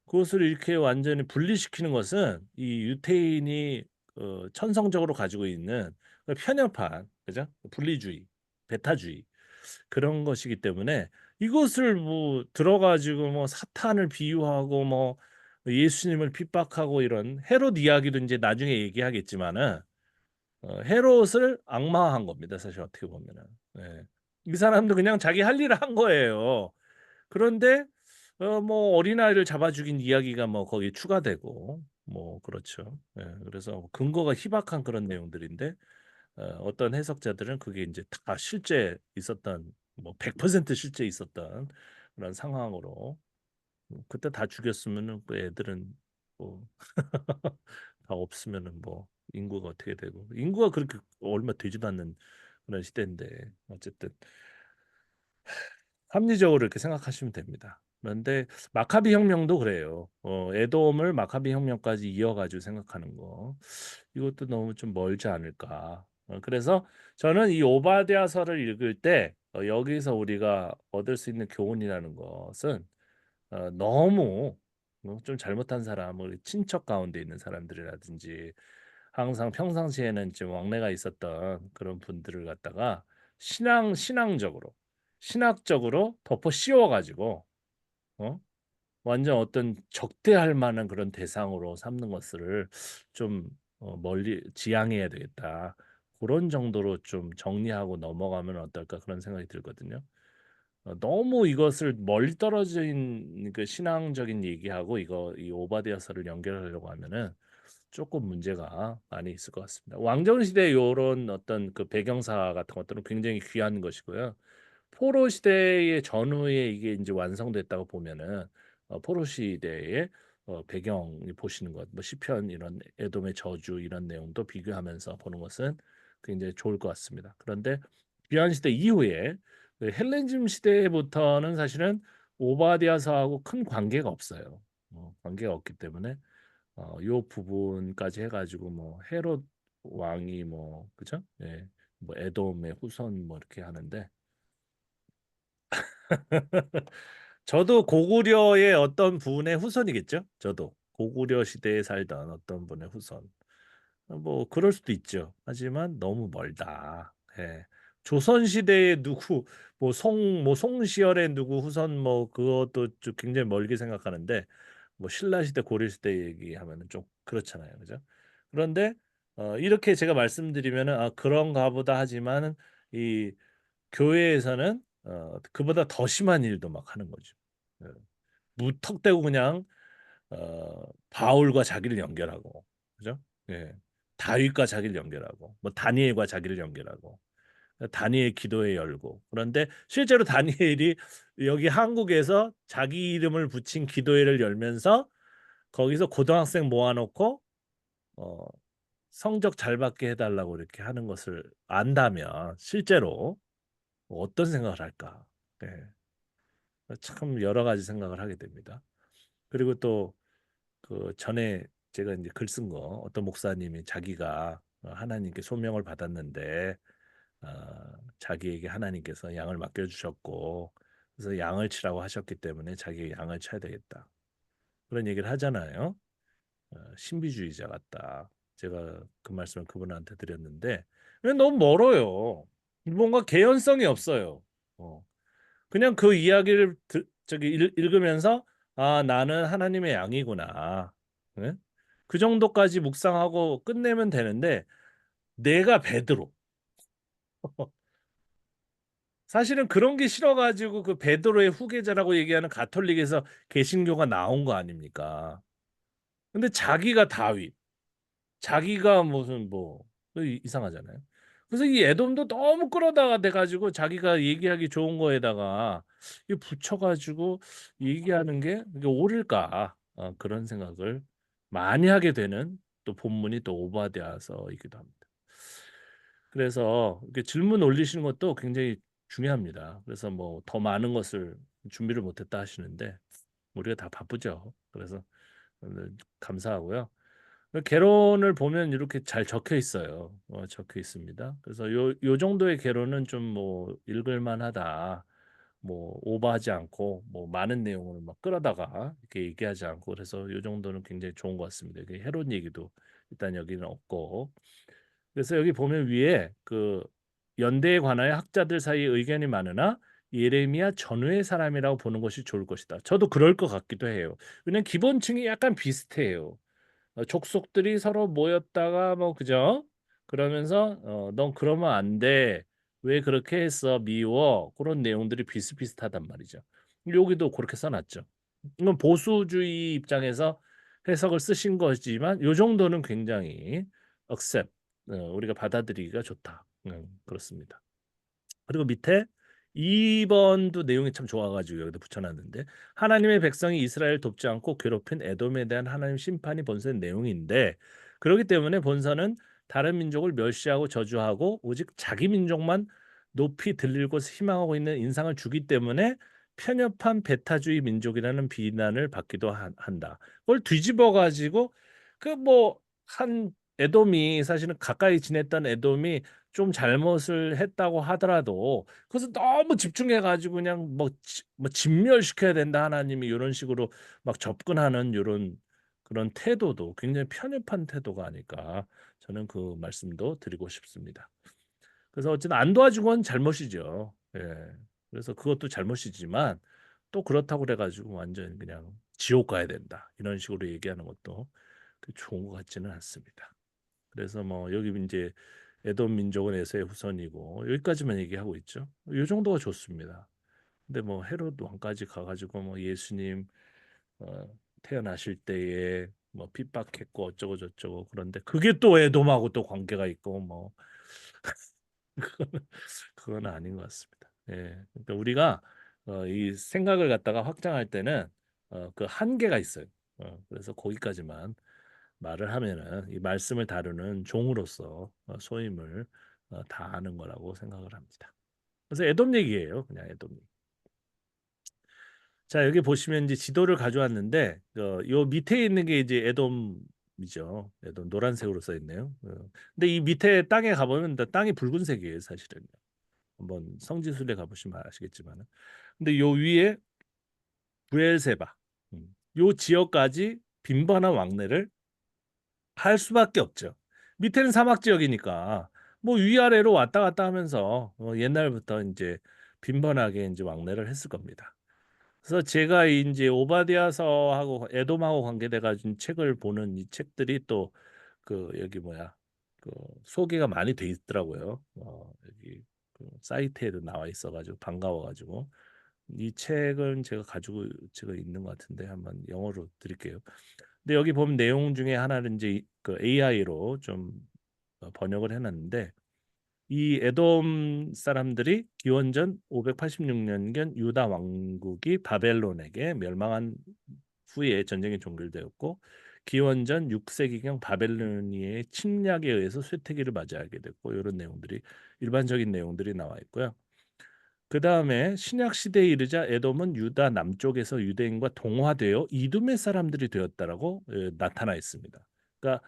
그것을 이렇게 완전히 분리시키는 것은 이 유태인이 천성적으로 가지고 있는 그 편협한 그죠? 분리주의, 배타주의 그런 것이기 때문에 이것을 뭐 들어가지고 뭐 사탄을 비유하고 뭐 예수님을 핍박하고 이런 헤롯 이야기도 이제 나중에 얘기하겠지만은 헤롯을 악마화한 겁니다. 사실 어떻게 보면은 예. 이 사람도 그냥 자기 할 일을 한 거예요. 그런데 뭐 어린아이를 잡아 죽인 이야기가 뭐 거기에 추가되고 뭐 그렇죠. 예. 그래서 근거가 희박한 그런 내용들인데 어떤 해석자들은 그게 이제 다 실제 있었던 뭐 100% 실제 있었던 그런 상황으로 그때 다 죽였으면은 그 애들은 뭐 다 없으면은 뭐 인구가 어떻게 되고 인구가 그렇게 얼마 되지도 않는 그런 시대인데 어쨌든 합리적으로 이렇게 생각하시면 됩니다. 그런데 마카비 혁명도 그래요. 에돔을 마카비 혁명까지 이어가지고 생각하는 거. 이것도 너무 좀 멀지 않을까. 그래서 저는 이 오바댜서를 읽을 때 여기서 우리가 얻을 수 있는 교훈이라는 것은 너무 좀 잘못한 사람, 우리 친척 가운데 있는 사람들이라든지 항상 평상시에는 좀 왕래가 있었던 그런 분들을 갖다가 신학적으로 덮어 씌워가지고 어? 완전 어떤 적대할 만한 그런 대상으로 삼는 것을 좀 멀리 지양해야 되겠다. 그런 정도로 좀 정리하고 넘어가면 어떨까 그런 생각이 들거든요. 너무 이것을 멀리 떨어진 그 신앙적인 얘기하고 이 오바댜서를 연결하려고 하면은 조금 문제가 많이 있을 것 같습니다. 왕정 시대 이런 어떤 그 배경사 같은 것들은 굉장히 귀한 것이고요. 포로 시대의 전후에 이게 이제 완성됐다고 보면은 포로 시대의 배경이 보시는 것, 뭐 시편 이런 에돔의 저주 이런 내용도 비교하면서 보는 것은 굉장히 좋을 것 같습니다. 그런데 귀한 시대 이후에 그 헬레니즘 시대부터는 사실은 오바댜서하고 큰 관계가 없어요. 관계가 없기 때문에 요 부분까지 해가지고 뭐 헤롯 왕이 뭐 그죠? 예, 뭐 에돔의 후손 뭐 이렇게 하는데 저도 고구려의 어떤 분의 후손이겠죠? 저도 고구려 시대에 살던 어떤 분의 후손. 뭐 그럴 수도 있죠. 하지만 너무 멀다. 예. 조선 시대에 누구 뭐 송시열의 누구 후손 뭐 그것도 좀 굉장히 멀게 생각하는데 뭐 신라 시대 고려 시대 얘기하면은 좀 그렇잖아요. 그죠? 그런데 이렇게 제가 말씀드리면은 그런가 보다 하지만은 이 교회에서는 그보다 더 심한 일도 막 하는 거죠. 예. 무턱대고 그냥 바울과 자기를 연결하고, 그죠? 예. 다윗과 자기를 연결하고, 뭐 다니엘과 자기를 연결하고, 다니엘 기도회 열고. 그런데 실제로 다니엘이 여기 한국에서 자기 이름을 붙인 기도회를 열면서 거기서 고등학생 모아놓고 어, 성적 잘 받게 해달라고 이렇게 하는 것을 안다면 실제로 어떤 생각을 할까? 예. 참 여러 가지 생각을 하게 됩니다. 그리고 또 그 전에 제가 이제 글 쓴 거 어떤 목사님이 자기가 하나님께 소명을 받았는데 어, 자기에게 하나님께서 양을 맡겨주셨고 그래서 양을 치라고 하셨기 때문에 자기가 양을 쳐야 되겠다. 그런 얘기를 하잖아요. 신비주의자 같다. 제가 그 말씀을 그분한테 드렸는데 너무 멀어요. 뭔가 개연성이 없어요. 어. 그냥 그 이야기를 읽으면서 나는 하나님의 양이구나. 예? 그 정도까지 묵상하고 끝내면 되는데 내가 베드로. 사실은 그런 게 싫어가지고 그 베드로의 후계자라고 얘기하는 가톨릭에서 개신교가 나온 거 아닙니까? 근데 자기가 다윗, 자기가 무슨 뭐 이상하잖아요. 그래서 이 에돔도 너무 끌어다가 돼가지고 자기가 얘기하기 좋은 거에다가 이 붙여가지고 얘기하는 게 이게 옳을까 그런 생각을 많이 하게 되는 또 본문이 또 오바댜서이기도 합니다. 그래서 이렇게 질문 올리시는 것도 굉장히 중요합니다. 그래서 뭐 더 많은 것을 준비를 못했다 하시는데 우리가 다 바쁘죠. 그래서 오늘 감사하고요. 개론을 보면 이렇게 잘 적혀 있어요. 적혀 있습니다. 그래서 요 정도의 개론은 좀 뭐 읽을 만하다. 뭐 오버하지 않고 뭐 많은 내용을 막 끌어다가 이렇게 얘기하지 않고 그래서 요 정도는 굉장히 좋은 것 같습니다. 해론 얘기도 일단 여기는 없고 그래서 여기 보면 위에 그 연대에 관하여 학자들 사이에 의견이 많으나 예레미야 전후의 사람이라고 보는 것이 좋을 것이다. 저도 그럴 것 같기도 해요. 왜냐면 기본층이 약간 비슷해요. 족속들이 서로 모였다가 뭐 그죠? 그러면서 넌 그러면 안 돼. 왜 그렇게 했어? 미워. 그런 내용들이 비슷비슷하단 말이죠. 여기도 그렇게 써놨죠. 이건 보수주의 입장에서 해석을 쓰신 거지만 요 정도는 굉장히 accept 우리가 받아들이기가 좋다. 그렇습니다. 그리고 밑에 2번도 내용이 참 좋아가지고 여기다 붙여놨는데 하나님의 백성이 이스라엘 돕지 않고 괴롭힌 에돔에 대한 하나님 심판이 본서의 내용인데 그렇기 때문에 본서는 다른 민족을 멸시하고 저주하고 오직 자기 민족만 높이 들릴 곳을 희망하고 있는 인상을 주기 때문에 편협한 배타주의 민족이라는 비난을 받기도 한다. 그걸 뒤집어 가지고 그 뭐 한 에돔이 사실은 가까이 지냈던 에돔이 좀 잘못을 했다고 하더라도 그것을 너무 집중해 가지고 그냥 뭐 진멸시켜야 된다 하나님이 이런 식으로 막 접근하는 이런 그런 태도도 굉장히 편협한 태도가 아닐까 저는 그 말씀도 드리고 싶습니다. 그래서 어쨌든 안 도와준 건 잘못이죠. 예. 그래서 그것도 잘못이지만 또 그렇다고 그래가지고 완전 그냥 지옥 가야 된다 이런 식으로 얘기하는 것도 그 좋은 것 같지는 않습니다. 그래서 뭐 여기 이제 에돔 민족은 에서의 후손이고 여기까지만 얘기하고 있죠. 이 정도가 좋습니다. 근데 뭐 헤롯 왕까지 가가지고 뭐 예수님 어, 태어나실 때에 뭐 핍박했고 어쩌고 저쩌고 그런데 그게 또 에돔하고 또 관계가 있고 뭐 그건 아닌 것 같습니다. 예, 그러니까 우리가 이 생각을 갖다가 확장할 때는 그 한계가 있어요. 그래서 거기까지만 말을 하면은 이 말씀을 다루는 종으로서 소임을 다 아는 거라고 생각을 합니다. 그래서 에돔 얘기예요, 그냥 에돔 얘기. 자, 여기 보시면 이제 지도를 가져왔는데 요 밑에 있는 게 이제 에돔이죠. 에돔 노란색으로 써 있네요. 근데 이 밑에 땅에 가보면 땅이 붉은색이에요, 사실은. 한번 성지순례 가보시면 아시겠지만, 근데 요 위에 부엘세바, 요 지역까지 빈번한 왕래를 할 수밖에 없죠. 밑에는 사막 지역이니까 뭐 위아래로 왔다 갔다 하면서 옛날부터 이제 빈번하게 이제 왕래를 했을 겁니다. 그래서 제가 이제 오바댜서하고 에돔하고 관계돼 가지고 책을 보는 이 책들이 또 그 여기 뭐야 그 소개가 많이 돼 있더라고요. 여기 그 사이트에도 나와 있어가지고 반가워가지고 이 책은 제가 가지고 제가 있는 것 같은데 한번 영어로 드릴게요. 근데 여기 보면 내용 중에 하나는 이제 그 AI로 좀 번역을 해놨는데 이 에돔 사람들이 기원전 586년경 유다 왕국이 바벨론에게 멸망한 후에 전쟁이 종결되었고 기원전 6세기경 바벨로니아의 침략에 의해서 쇠퇴기를 맞이하게 됐고 이런 내용들이 일반적인 내용들이 나와 있고요. 그 다음에 신약 시대에 이르자 에돔은 유다 남쪽에서 유대인과 동화되어 이두메 사람들이 되었다라고 나타나 있습니다. 그러니까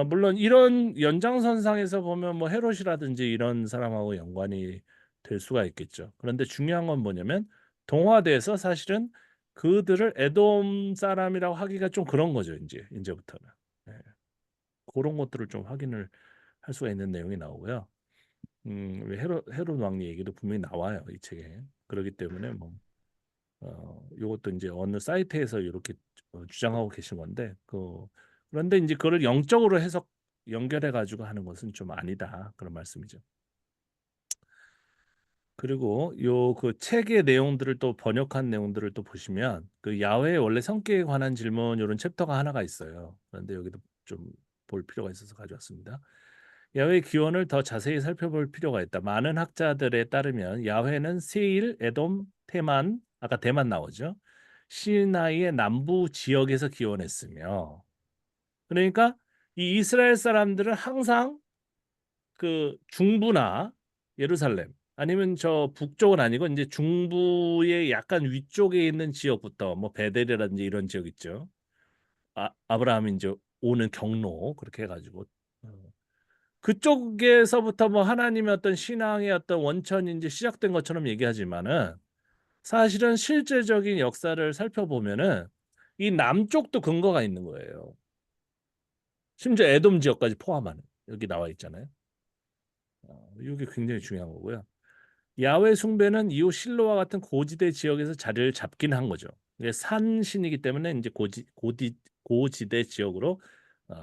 물론 이런 연장선상에서 보면 뭐 헤롯이라든지 이런 사람하고 연관이 될 수가 있겠죠. 그런데 중요한 건 뭐냐면 동화돼서 사실은 그들을 에돔 사람이라고 하기가 좀 그런 거죠. 이제부터는. 예, 그런 것들을 좀 확인을 할 수가 있는 내용이 나오고요. 왜 헤롯 왕리 얘기도 분명히 나와요, 이 책에. 그렇기 때문에 뭐 요것도 이제 어느 사이트에서 이렇게 주장하고 계신 건데 그런데 이제 그걸 영적으로 해석 연결해 가지고 하는 것은 좀 아니다 그런 말씀이죠. 그리고 요 그 책의 내용들을 또 번역한 내용들을 또 보시면 그 야훼의 원래 성격에 관한 질문 이런 챕터가 하나가 있어요. 그런데 여기도 좀 볼 필요가 있어서 가져왔습니다. 야훼의 기원을 더 자세히 살펴볼 필요가 있다. 많은 학자들에 따르면 야훼는 세일, 에돔, 테만, 아까 대만 나오죠. 시나이의 남부 지역에서 기원했으며, 그러니까 이 이스라엘 사람들은 항상 그 중부나 예루살렘 아니면 저 북쪽은 아니고 이제 중부의 약간 위쪽에 있는 지역부터 뭐 베델이라든지 이런 지역 있죠. 아브라함이 이제 오는 경로 그렇게 해가지고 그쪽에서부터 뭐 하나님의 어떤 신앙의 어떤 원천이 이제 시작된 것처럼 얘기하지만은 사실은 실제적인 역사를 살펴보면은 이 남쪽도 근거가 있는 거예요. 심지어 에돔 지역까지 포함하는 여기 나와 있잖아요. 이게 굉장히 중요한 거고요. 야훼 숭배는 이후 실로와 같은 고지대 지역에서 자리를 잡긴 한 거죠. 이게 산신이기 때문에 이제 고지대 지역으로 어,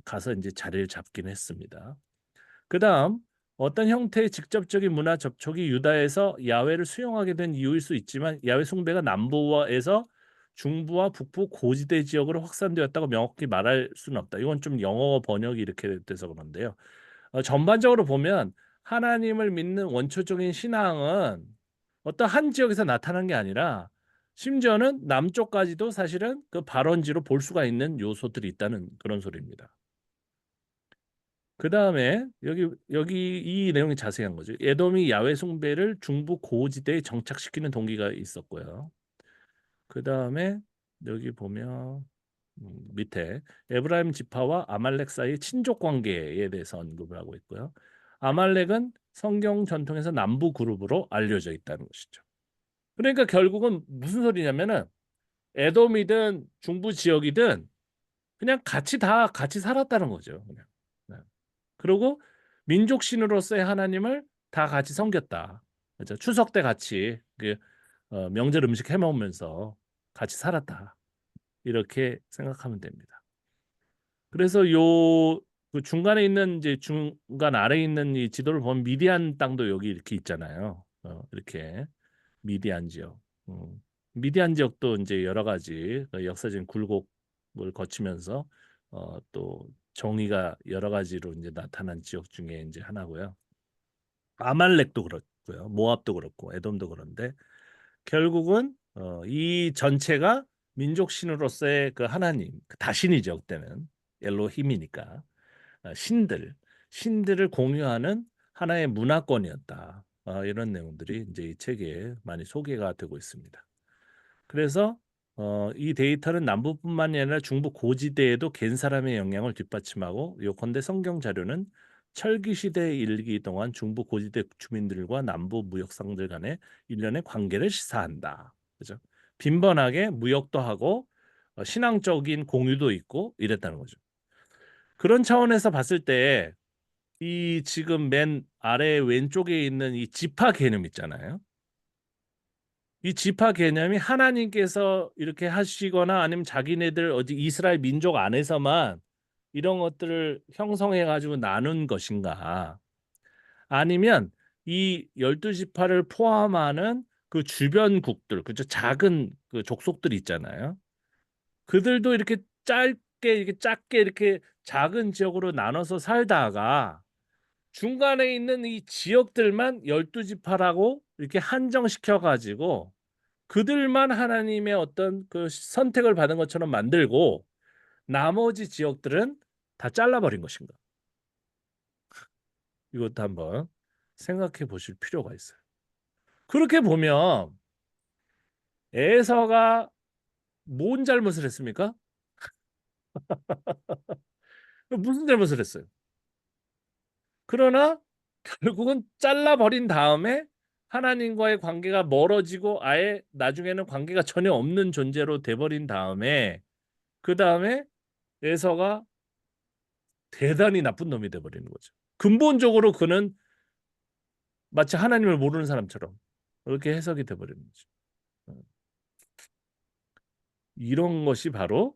가서 이제 자리를 잡긴 했습니다. 그다음 어떤 형태의 직접적인 문화 접촉이 유다에서 야훼를 수용하게 된 이유일 수 있지만 야훼 숭배가 남부에서 중부와 북부 고지대 지역으로 확산되었다고 명확히 말할 수는 없다. 이건 좀 영어 번역이 이렇게 돼서 그런데요. 전반적으로 보면 하나님을 믿는 원초적인 신앙은 어떤 한 지역에서 나타난 게 아니라 심지어는 남쪽까지도 사실은 그 발원지로 볼 수가 있는 요소들이 있다는 그런 소리입니다. 그 다음에 여기 이 내용이 자세한 거죠. 에돔이 야훼 숭배를 중부 고지대에 정착시키는 동기가 있었고요. 그 다음에 여기 보면 밑에 에브라임 지파와 아말렉 사이 친족 관계에 대해서 언급을 하고 있고요. 아말렉은 성경 전통에서 남부 그룹으로 알려져 있다는 것이죠. 그러니까 결국은 무슨 소리냐면은 에돔이든 중부 지역이든 그냥 같이 살았다는 거죠. 그냥. 네. 그리고 민족 신으로서의 하나님을 다 같이 섬겼다. 그죠? 추석 때 같이 명절 음식 해 먹으면서 같이 살았다. 이렇게 생각하면 됩니다. 그래서 그 중간에 있는 이제 중간 아래에 있는 이 지도를 보면 미디안 땅도 여기 이렇게 있잖아요. 이렇게 미디안 지역. 미디안 지역도 이제 여러 가지 역사적인 굴곡을 거치면서 또 정의가 여러 가지로 이제 나타난 지역 중에 이제 하나고요. 아말렉도 그렇고요. 모압도 그렇고 에돔도 그런데 결국은 이 전체가 민족 신으로서의 그 하나님, 그 다신이죠 그때는 엘로힘이니까 신들을 공유하는 하나의 문화권이었다. 이런 내용들이 이제 이 책에 많이 소개가 되고 있습니다. 그래서 이 데이터는 남부뿐만이 아니라 중부 고지대에도 갠 사람의 영향을 뒷받침하고 요컨대 성경 자료는 철기 시대에 이르기 동안 중부 고지대 주민들과 남부 무역상들 간의 일련의 관계를 시사한다. 그죠? 빈번하게 무역도 하고 신앙적인 공유도 있고 이랬다는 거죠. 그런 차원에서 봤을 때 이 지금 맨 아래 왼쪽에 있는 이 지파 개념 있잖아요. 이 지파 개념이 하나님께서 이렇게 하시거나 아니면 자기네들 어디 이스라엘 민족 안에서만 이런 것들을 형성해 가지고 나눈 것인가? 아니면 이 12지파를 포함하는 그 주변국들, 그죠? 작은 그 족속들 있잖아요. 그들도 이렇게 이렇게 작게 이렇게 작은 지역으로 나눠서 살다가 중간에 있는 이 지역들만 12지파라고 이렇게 한정시켜 가지고 그들만 하나님의 어떤 그 선택을 받은 것처럼 만들고 나머지 지역들은 다 잘라버린 것인가? 이것도 한번 생각해 보실 필요가 있어요. 그렇게 보면 에서가 뭔 잘못을 했습니까? 무슨 잘못을 했어요? 그러나 결국은 잘라버린 다음에 하나님과의 관계가 멀어지고 아예 나중에는 관계가 전혀 없는 존재로 돼버린 다음에 그 다음에 에서가 대단히 나쁜 놈이 돼버리는 거죠. 근본적으로 그는 마치 하나님을 모르는 사람처럼 그렇게 해석이 돼버리는 거죠. 이런 것이 바로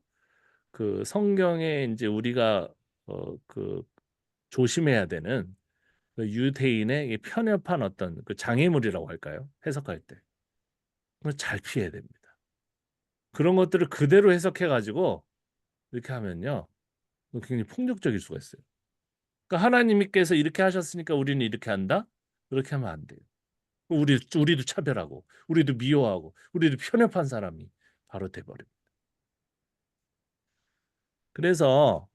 그 성경에 이제 우리가 그 조심해야 되는 그 유대인의 이 편협한 어떤 그 장애물이라고 할까요? 해석할 때 그걸 잘 피해야 됩니다. 그런 것들을 그대로 해석해 가지고 이렇게 하면요, 굉장히 폭력적일 수가 있어요. 그러니까 하나님께서 이렇게 하셨으니까 우리는 이렇게 한다? 그렇게 하면 안 돼요. 우리도 차별하고, 우리도 미워하고, 우리도 편협한 사람이 바로 돼버려요. 그래서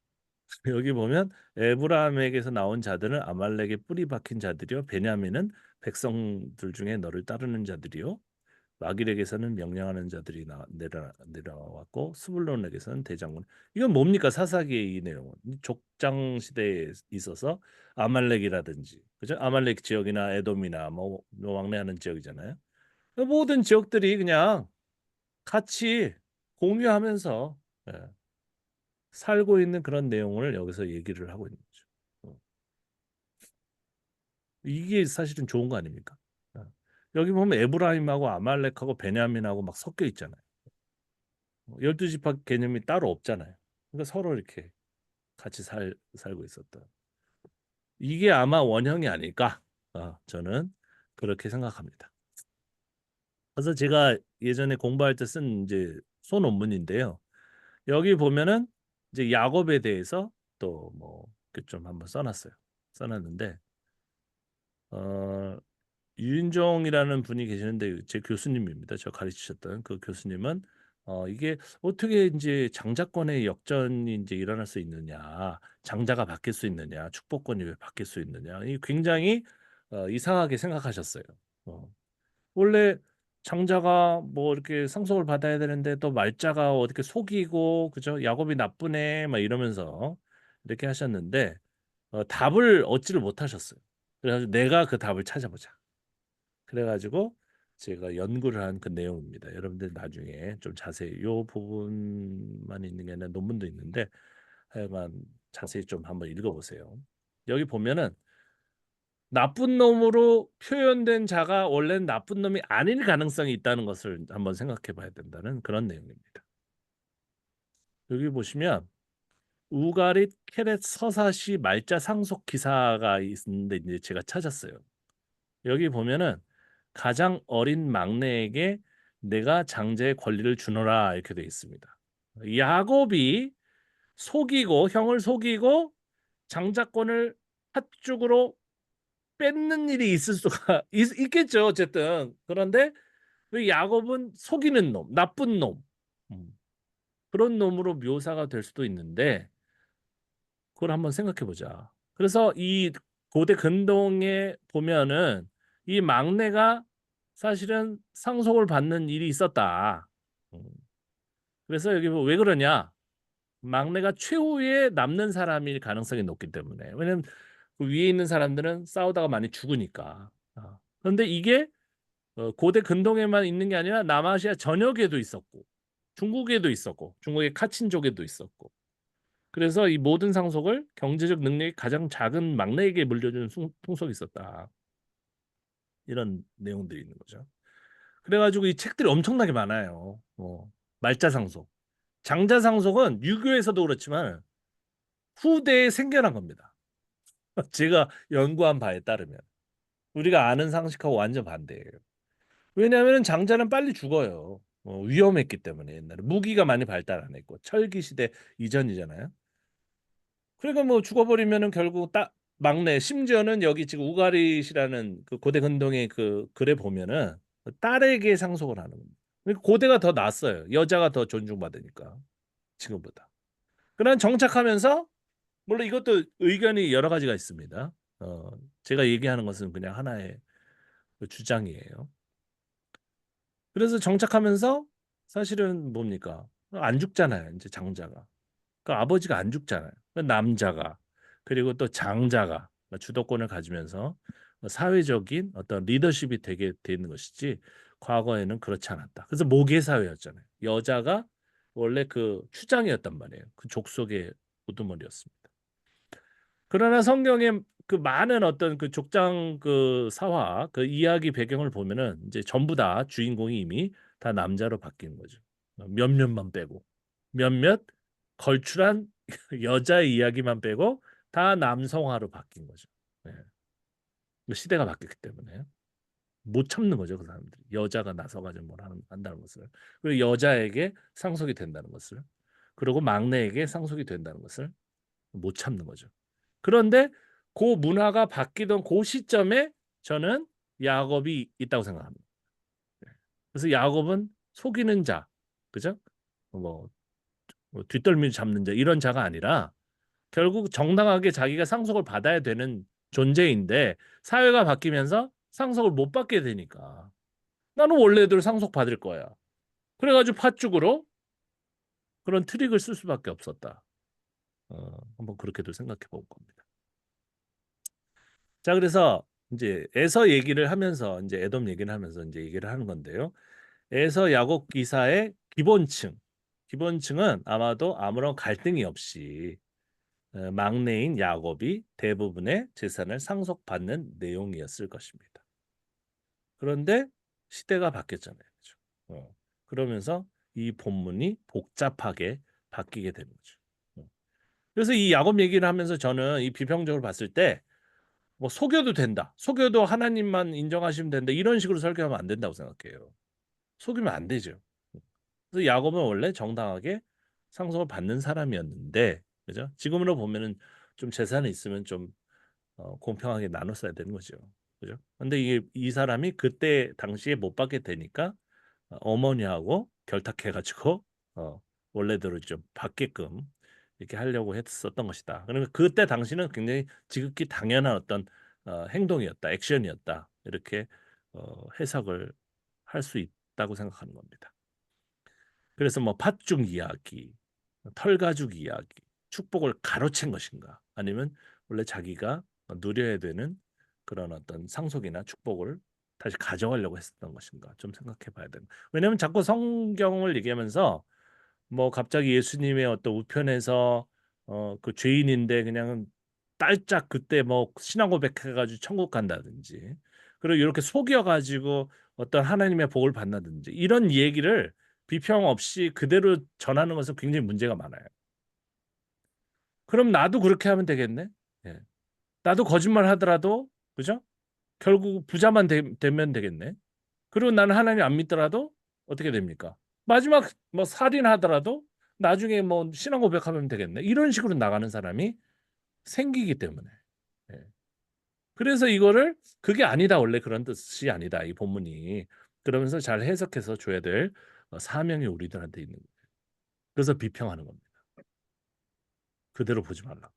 여기 보면 에브라임에게서 나온 자들은 아말렉의 뿌리 박힌 자들이요, 베냐민은 백성들 중에 너를 따르는 자들이요, 마길에게서는 명령하는 자들이 내려왔고 스불론에게서는 대장군. 이건 뭡니까? 사사기의 이 내용은 족장 시대에 있어서 아말렉이라든지 그죠? 아말렉 지역이나 에돔이나 뭐 왕래하는 지역이잖아요. 모든 지역들이 그냥 같이 공유하면서 예, 살고 있는 그런 내용을 여기서 얘기를 하고 있는 거죠. 어, 이게 사실은 좋은 거 아닙니까? 여기 보면 에브라임하고 아말렉하고 베냐민하고 막 섞여 있잖아요. 12지파 개념이 따로 없잖아요. 그러니까 서로 이렇게 같이 살고 있었다. 이게 아마 원형이 아닐까? 저는 그렇게 생각합니다. 그래서 제가 예전에 공부할 때 쓴 이제 소논문인데요. 여기 보면은 이제 야곱에 대해서 또 뭐 좀 한번 써놨어요. 써놨는데 유인종이라는 분이 계시는데 제 교수님입니다. 저 가르치셨던 그 교수님은 이게 어떻게 이제 장자권의 역전이 이제 일어날 수 있느냐, 장자가 바뀔 수 있느냐, 축복권이 왜 바뀔 수 있느냐, 이 굉장히 이상하게 생각하셨어요. 어, 원래 장자가 뭐 이렇게 상속을 받아야 되는데 또 말자가 어떻게 속이고 그죠? 야곱이 나쁘네 막 이러면서 이렇게 하셨는데 답을 얻지를 못하셨어요. 그래가지고 내가 그 답을 찾아보자. 그래가지고 제가 연구를 한 그 내용입니다. 여러분들 나중에 좀 자세히 요 부분만 있는 게 아니라 논문도 있는데 하여간 자세히 좀 한번 읽어보세요. 여기 보면은 나쁜 놈으로 표현된 자가 원래는 나쁜 놈이 아닐 가능성이 있다는 것을 한번 생각해 봐야 된다는 그런 내용입니다. 여기 보시면 우가릿 케렛 서사시 말자 상속 기사가 있는데 이제 제가 찾았어요. 여기 보면은 가장 어린 막내에게 내가 장제의 권리를 주노라 이렇게 되어 있습니다. 야곱이 속이고 형을 속이고 장자권을 팥죽으로 뺏는 일이 있을 수가 있겠죠. 어쨌든 그런데 왜 야곱은 속이는 놈, 나쁜 놈 그런 놈으로 묘사가 될 수도 있는데 그걸 한번 생각해 보자. 그래서 이 고대 근동에 보면은 이 막내가 사실은 상속을 받는 일이 있었다. 음. 그래서 여기 왜 그러냐? 막내가 최후에 남는 사람일 가능성이 높기 때문에. 왜냐면 그 위에 있는 사람들은 싸우다가 많이 죽으니까. 그런데 이게 고대 근동에만 있는 게 아니라 남아시아 전역에도 있었고, 중국에도 있었고, 중국의 카친족에도 있었고. 그래서 이 모든 상속을 경제적 능력이 가장 작은 막내에게 물려주는 풍속이 있었다. 이런 내용들이 있는 거죠. 그래가지고 이 책들이 엄청나게 많아요. 말자 상속, 장자 상속은 유교에서도 그렇지만 후대에 생겨난 겁니다. 제가 연구한 바에 따르면 우리가 아는 상식하고 완전 반대예요. 왜냐하면 장자는 빨리 죽어요. 위험했기 때문에 옛날에 무기가 많이 발달 안 했고 철기 시대 이전이잖아요. 그러니까 뭐 죽어버리면은 결국 딱 막내 심지어는 여기 지금 우가릿이라는 그 고대 근동의 그 글에 보면은 딸에게 상속을 하는 겁니다. 그러니까 고대가 더 낫어요. 여자가 더 존중받으니까 지금보다. 그러나 정착하면서 물론 이것도 의견이 여러 가지가 있습니다. 제가 얘기하는 것은 그냥 하나의 그 주장이에요. 그래서 정착하면서 사실은 뭡니까? 안 죽잖아요. 이제 장자가. 그 아버지가 안 죽잖아요. 그 남자가 그리고 또 장자가 주도권을 가지면서 사회적인 어떤 리더십이 되게 되는 것이지 과거에는 그렇지 않았다. 그래서 모계 사회였잖아요. 여자가 원래 그 추장이었단 말이에요. 그 족속의 우두머리였습니다. 그러나 성경의 그 많은 어떤 그 족장 그 사화 그 이야기 배경을 보면은 이제 전부 다 주인공이 이미 다 남자로 바뀐 거죠. 몇몇만 빼고 몇몇 걸출한 여자의 이야기만 빼고 다 남성화로 바뀐 거죠. 네. 시대가 바뀌었기 때문에 못 참는 거죠, 그 사람들이. 여자가 나서가지고 한다는 것을. 그리고 여자에게 상속이 된다는 것을. 그리고 막내에게 상속이 된다는 것을 못 참는 거죠. 그런데 그 문화가 바뀌던 그 시점에 저는 야곱이 있다고 생각합니다. 그래서 야곱은 속이는 자, 그죠? 뭐, 뒷덜미 잡는 자 이런 자가 아니라 결국 정당하게 자기가 상속을 받아야 되는 존재인데 사회가 바뀌면서 상속을 못 받게 되니까 나는 원래대로 상속 받을 거야. 그래가지고 팥죽으로 그런 트릭을 쓸 수밖에 없었다. 한번 그렇게도 생각해 본 겁니다. 자, 그래서 이제 에서 얘기를 하면서 이제 에돔 얘기를 하면서 이제 얘기를 하는 건데요. 에서 야곱 기사의 기본층은 아마도 아무런 갈등이 없이 막내인 야곱이 대부분의 재산을 상속받는 내용이었을 것입니다. 그런데 시대가 바뀌었잖아요. 그죠? 그러면서 이 본문이 복잡하게 바뀌게 되는 거죠. 그래서 이 야곱 얘기를 하면서 저는 이 비평적으로 봤을 때 뭐 속여도 된다. 속여도 하나님만 인정하시면 된다. 이런 식으로 설교하면 안 된다고 생각해요. 속이면 안 되죠. 그래서 야곱은 원래 정당하게 상속을 받는 사람이었는데, 그죠? 지금으로 보면은 좀 재산이 있으면 좀 공평하게 나눴어야 되는 거죠. 그죠? 근데 이게 이 사람이 그때 당시에 못 받게 되니까 어머니하고 결탁해가지고 원래대로 좀 받게끔 이렇게 하려고 했었던 것이다. 그러면 그때 당시는 굉장히 지극히 당연한 어떤 행동이었다, 액션이었다. 이렇게 해석을 할 수 있다고 생각하는 겁니다. 그래서 뭐 팥죽 이야기, 털가죽 이야기, 축복을 가로챈 것인가, 아니면 원래 자기가 누려야 되는 그런 어떤 상속이나 축복을 다시 가져가려고 했었던 것인가 좀 생각해 봐야 되는. 왜냐하면 자꾸 성경을 얘기하면서 뭐 갑자기 예수님의 어떤 우편에서 그 죄인인데 그냥 딸짝 그때 뭐 신앙 고백해가지고 천국 간다든지, 그리고 이렇게 속여가지고 어떤 하나님의 복을 받는다든지 이런 얘기를 비평 없이 그대로 전하는 것은 굉장히 문제가 많아요. 그럼 나도 그렇게 하면 되겠네. 예. 나도 거짓말 하더라도 그죠? 결국 부자만 되면 되겠네. 그리고 나는 하나님 안 믿더라도 어떻게 됩니까? 마지막 뭐 살인하더라도 나중에 뭐 신앙 고백하면 되겠네. 이런 식으로 나가는 사람이 생기기 때문에. 예. 그래서 이거를 그게 아니다, 원래 그런 뜻이 아니다 이 본문이. 그러면서 잘 해석해서 줘야 될 사명이 우리들한테 있는 거예요. 그래서 비평하는 겁니다. 그대로 보지 말라고.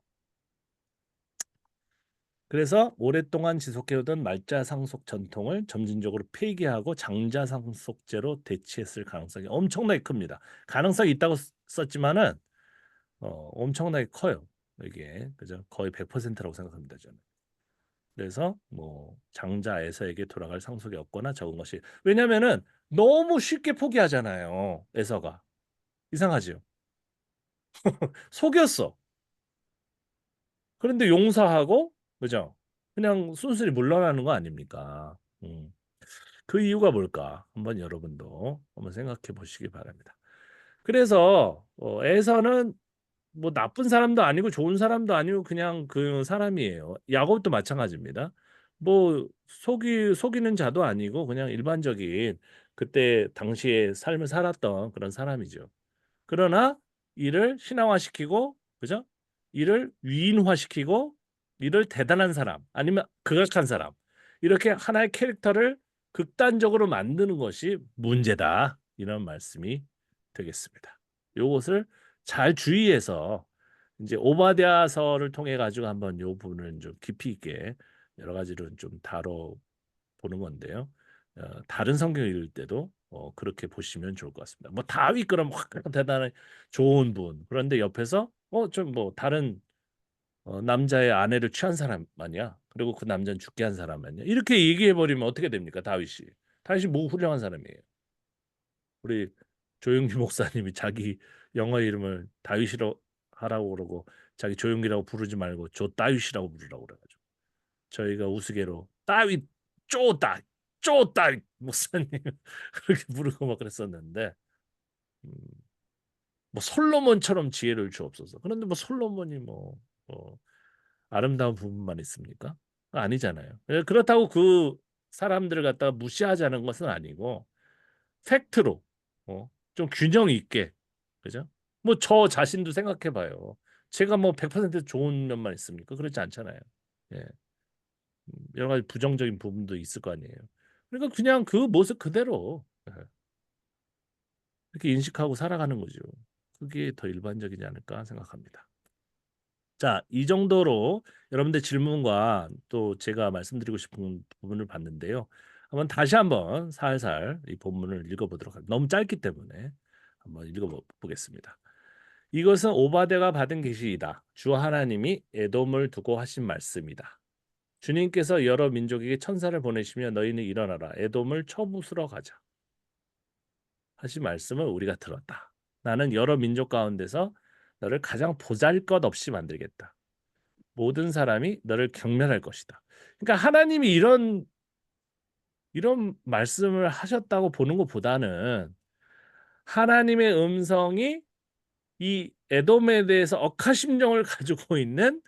그래서 오랫동안 지속해오던 말자 상속 전통을 점진적으로 폐기하고 장자 상속제로 대체했을 가능성이 엄청나게 큽니다. 가능성이 있다고 썼지만은 엄청나게 커요. 이게 그죠? 거의 100%라고 생각합니다, 저는. 그래서 뭐 장자 에서에게 돌아갈 상속이 없거나 적은 것이, 왜냐면은 너무 쉽게 포기하잖아요. 에서가 이상하죠. 속였어. 그런데 용서하고 그죠? 그냥 순순히 물러나는 거 아닙니까? 그 이유가 뭘까? 한번 여러분도 한번 생각해 보시기 바랍니다. 그래서 에서는 뭐 나쁜 사람도 아니고 좋은 사람도 아니고 그냥 그 사람이에요. 야곱도 마찬가지입니다. 뭐 속이는 자도 아니고 그냥 일반적인 그때 당시에 삶을 살았던 그런 사람이죠. 그러나 이를 신앙화시키고 그죠? 이를 위인화시키고 이를 대단한 사람 아니면 극악한 사람, 이렇게 하나의 캐릭터를 극단적으로 만드는 것이 문제다. 이런 말씀이 되겠습니다. 요것을 잘 주의해서 이제 오바댜서를 통해 가지고 한번 요 부분을 좀 깊이 있게 여러 가지로 좀 다뤄 보는 건데요. 다른 성경 읽을 때도 그렇게 보시면 좋을 것 같습니다. 뭐 다윗 그럼 확 대단한 좋은 분, 그런데 옆에서 좀 뭐 다른 남자의 아내를 취한 사람 아니야? 그리고 그 남자는 죽게 한 사람 아니야? 이렇게 얘기해 버리면 어떻게 됩니까? 다윗이. 다윗이 뭐 훌륭한 사람이에요. 우리 조용기 목사님이 자기 영어 이름을 다윗이라고 하라고 그러고 자기 조용기라고 부르지 말고 조 다윗이라고 부르라고 그래가지고 저희가 우스개로 다윗 쪼다 쪼다 목사님 그렇게 부르고 막 그랬었는데, 음, 뭐 솔로몬처럼 지혜를 주옵소서. 그런데 뭐 솔로몬이 뭐 아름다운 부분만 있습니까? 아니잖아요. 그렇다고 그 사람들을 갖다가 무시하자는 것은 아니고 팩트로 좀 균형 있게, 그죠? 뭐 저 자신도 생각해봐요. 제가 뭐 100% 좋은 면만 있습니까? 그렇지 않잖아요. 예. 여러 가지 부정적인 부분도 있을 거 아니에요. 그러니까 그냥 그 모습 그대로 이렇게 인식하고 살아가는 거죠. 그게 더 일반적이지 않을까 생각합니다. 자, 이 정도로 여러분들 질문과 또 제가 말씀드리고 싶은 부분을 봤는데요. 한번 다시 한번 살살 이 본문을 읽어보도록 합니다. 너무 짧기 때문에 한번 읽어보겠습니다. 이것은 오바댜가 받은 계시이다. 주 하나님이 에돔을 두고 하신 말씀이다. 주님께서 여러 민족에게 천사를 보내시며 너희는 일어나라 에돔을 쳐부수러 가자 하신 말씀을 우리가 들었다. 나는 여러 민족 가운데서 너를 가장 보잘것없이 만들겠다. 모든 사람이 너를 경멸할 것이다. 그러니까 하나님이 이런 말씀을 하셨다고 보는 것보다는 하나님의 음성이 이 에돔에 대해서 억하심정을 가지고 있는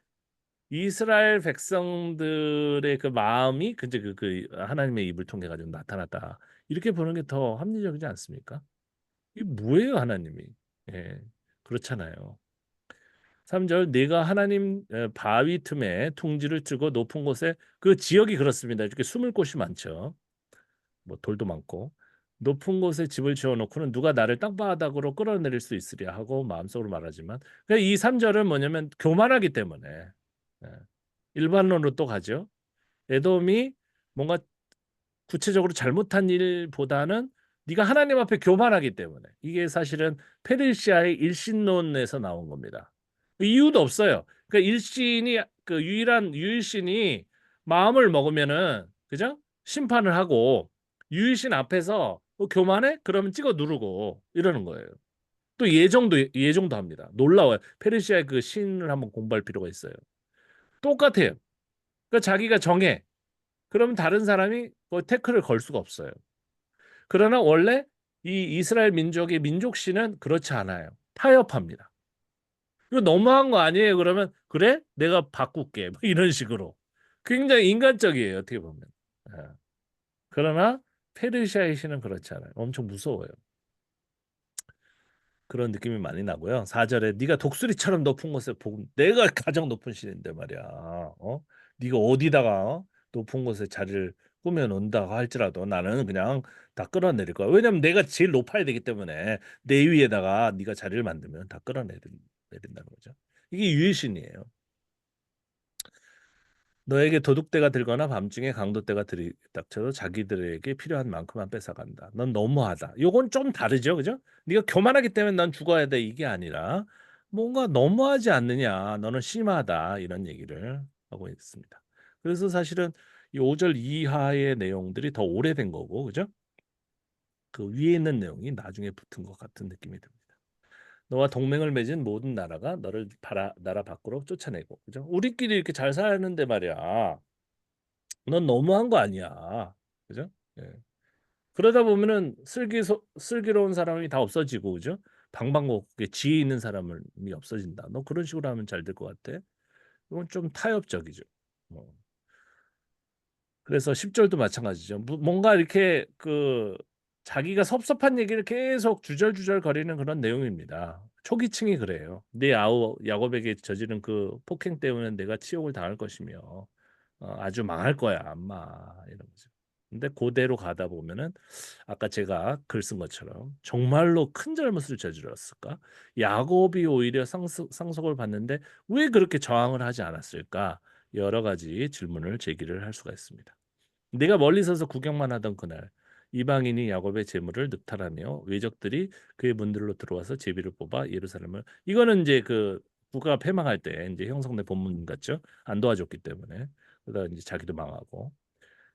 이스라엘 백성들의 그 마음이 그 하나님의 입을 통해 가지고 나타났다. 이렇게 보는 게 더 합리적이지 않습니까? 이게 뭐예요, 하나님이? 예, 그렇잖아요. 3절 네가 하나님 바위 틈에 둥지를 뜨고 높은 곳에 그 지역이 그렇습니다. 이렇게 숨을 곳이 많죠. 뭐 돌도 많고 높은 곳에 집을 지어놓고는 누가 나를 땅바닥으로 끌어내릴 수 있으랴 하고 마음속으로 말하지만 그러니까 이 3절은 뭐냐면 교만하기 때문에 예. 일반론으로 또 가죠. 에돔이 뭔가 구체적으로 잘못한 일보다는 네가 하나님 앞에 교만하기 때문에 이게 사실은 페르시아의 일신론에서 나온 겁니다. 이유도 없어요. 그러니까 일신이 그 유일한 유일신이 마음을 먹으면은 그죠? 심판을 하고 유일신 앞에서 교만해? 그러면 찍어 누르고 이러는 거예요. 또 예정도 합니다. 놀라워요. 페르시아의 그 신을 한번 공부할 필요가 있어요. 똑같아요. 그러니까 자기가 정해. 그러면 다른 사람이 뭐 태클을 걸 수가 없어요. 그러나 원래 이 이스라엘 민족의 민족신은 그렇지 않아요. 타협합니다. 이거 너무한 거 아니에요? 그러면 그래? 내가 바꿀게. 뭐 이런 식으로. 굉장히 인간적이에요. 어떻게 보면. 예. 그러나 페르시아의 신은 그렇지 않아요. 엄청 무서워요. 그런 느낌이 많이 나고요. 4절에 네가 독수리처럼 높은 곳에 보고 내가 가장 높은 신인데 말이야. 네가 어디다가 높은 곳에 자리를 꾸며 놓는다고 할지라도 나는 그냥 다 끌어내릴 거야. 왜냐면 내가 제일 높아야 되기 때문에 내 위에다가 네가 자리를 만들면 다 끌어내린다는 거죠. 이게 유일신이에요. 너에게 도둑대가 들거나 밤중에 강도대가 들이닥쳐도 자기들에게 필요한 만큼만 뺏어간다. 넌 너무하다. 요건 좀 다르죠, 그죠? 네가 교만하기 때문에 넌 죽어야 돼 이게 아니라 뭔가 너무하지 않느냐. 너는 심하다 이런 얘기를 하고 있습니다. 그래서 사실은 이 5절 이하의 내용들이 더 오래된 거고, 그죠? 그 위에 있는 내용이 나중에 붙은 것 같은 느낌이 듭니다. 너와 동맹을 맺은 모든 나라가 너를 나라 밖으로 쫓아내고, 그죠? 우리끼리 이렇게 잘 사는데 말이야. 넌 너무한 거 아니야. 그죠? 예. 그러다 보면은 슬기로운 사람이 다 없어지고, 그죠? 방방곡곡에 지혜 있는 사람이 없어진다. 너 그런 식으로 하면 잘 될 것 같아. 이건 좀 타협적이죠. 뭐. 그래서 10절도 마찬가지죠. 뭔가 이렇게 그 자기가 섭섭한 얘기를 계속 주절주절 거리는 그런 내용입니다. 초기층이 그래요. 네 야곱에게 저지른 그 폭행 때문에 내가 치욕을 당할 것이며 아주 망할 거야, 아마 이런 거죠. 근데 그대로 가다 보면은 아까 제가 글 쓴 것처럼 정말로 큰 잘못을 저질렀을까? 야곱이 오히려 상속을 받는데 왜 그렇게 저항을 하지 않았을까? 여러 가지 질문을 제기를 할 수가 있습니다. 내가 멀리 서서 구경만 하던 그날 이방인이 야곱의 재물을 늑탈하며 외적들이 그의 문들로 들어와서 제비를 뽑아 예루살렘을 이거는 이제 그 국가가 패망할 때 이제 형성된 본문 같죠? 안 도와줬기 때문에 그러다 이제 자기도 망하고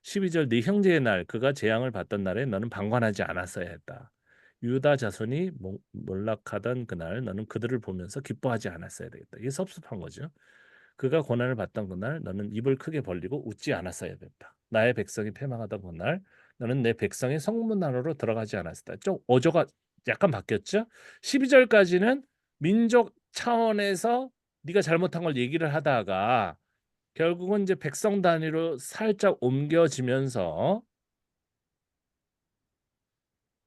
12절 네 형제의 날 그가 재앙을 받던 날에 너는 방관하지 않았어야 했다. 유다 자손이 몰락하던 그날 너는 그들을 보면서 기뻐하지 않았어야 되겠다. 이게 섭섭한 거죠. 그가 고난을 받던 그날 너는 입을 크게 벌리고 웃지 않았어야 됐다. 나의 백성이 패망하던 그날 너는 내 백성의 성문 안으로 들어가지 않았다. 좀 어조가 약간 바뀌었죠? 12절까지는 민족 차원에서 네가 잘못한 걸 얘기를 하다가 결국은 이제 백성 단위로 살짝 옮겨지면서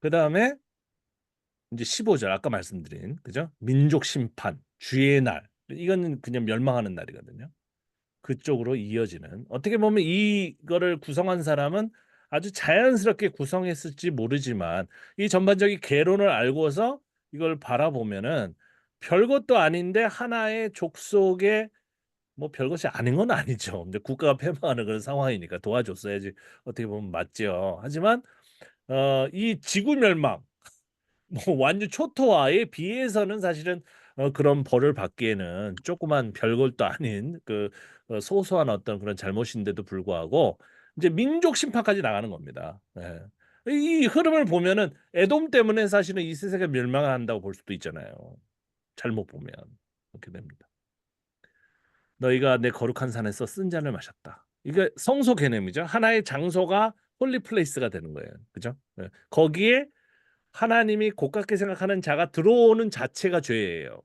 그 다음에 이제 15절 아까 말씀드린 그죠? 민족 심판, 주의 날 이거는 그냥 멸망하는 날이거든요. 그쪽으로 이어지는 어떻게 보면 이거를 구성한 사람은 아주 자연스럽게 구성했을지 모르지만 이 전반적인 개론을 알고서 이걸 바라보면은 별것도 아닌데 하나의 족속의 뭐 별것이 아닌 건 아니죠. 이제 국가가 패망하는 그런 상황이니까 도와줬어야지 어떻게 보면 맞죠. 하지만 이 지구 멸망 뭐 완전 초토화에 비해서는 사실은 그런 벌을 받기에는 조그만 별것도 아닌 그 소소한 어떤 그런 잘못인데도 불구하고 이제 민족 심판까지 나가는 겁니다. 예. 이 흐름을 보면은 에돔 때문에 사실은 이 세상가 멸망한다고 볼 수도 있잖아요. 잘못 보면 그렇게 됩니다. 너희가 내 거룩한 산에서 쓴 잔을 마셨다. 이게 성소 개념이죠. 하나의 장소가 홀리 플레이스가 되는 거예요. 그죠? 예. 거기에 하나님이 고깝게 생각하는 자가 들어오는 자체가 죄예요.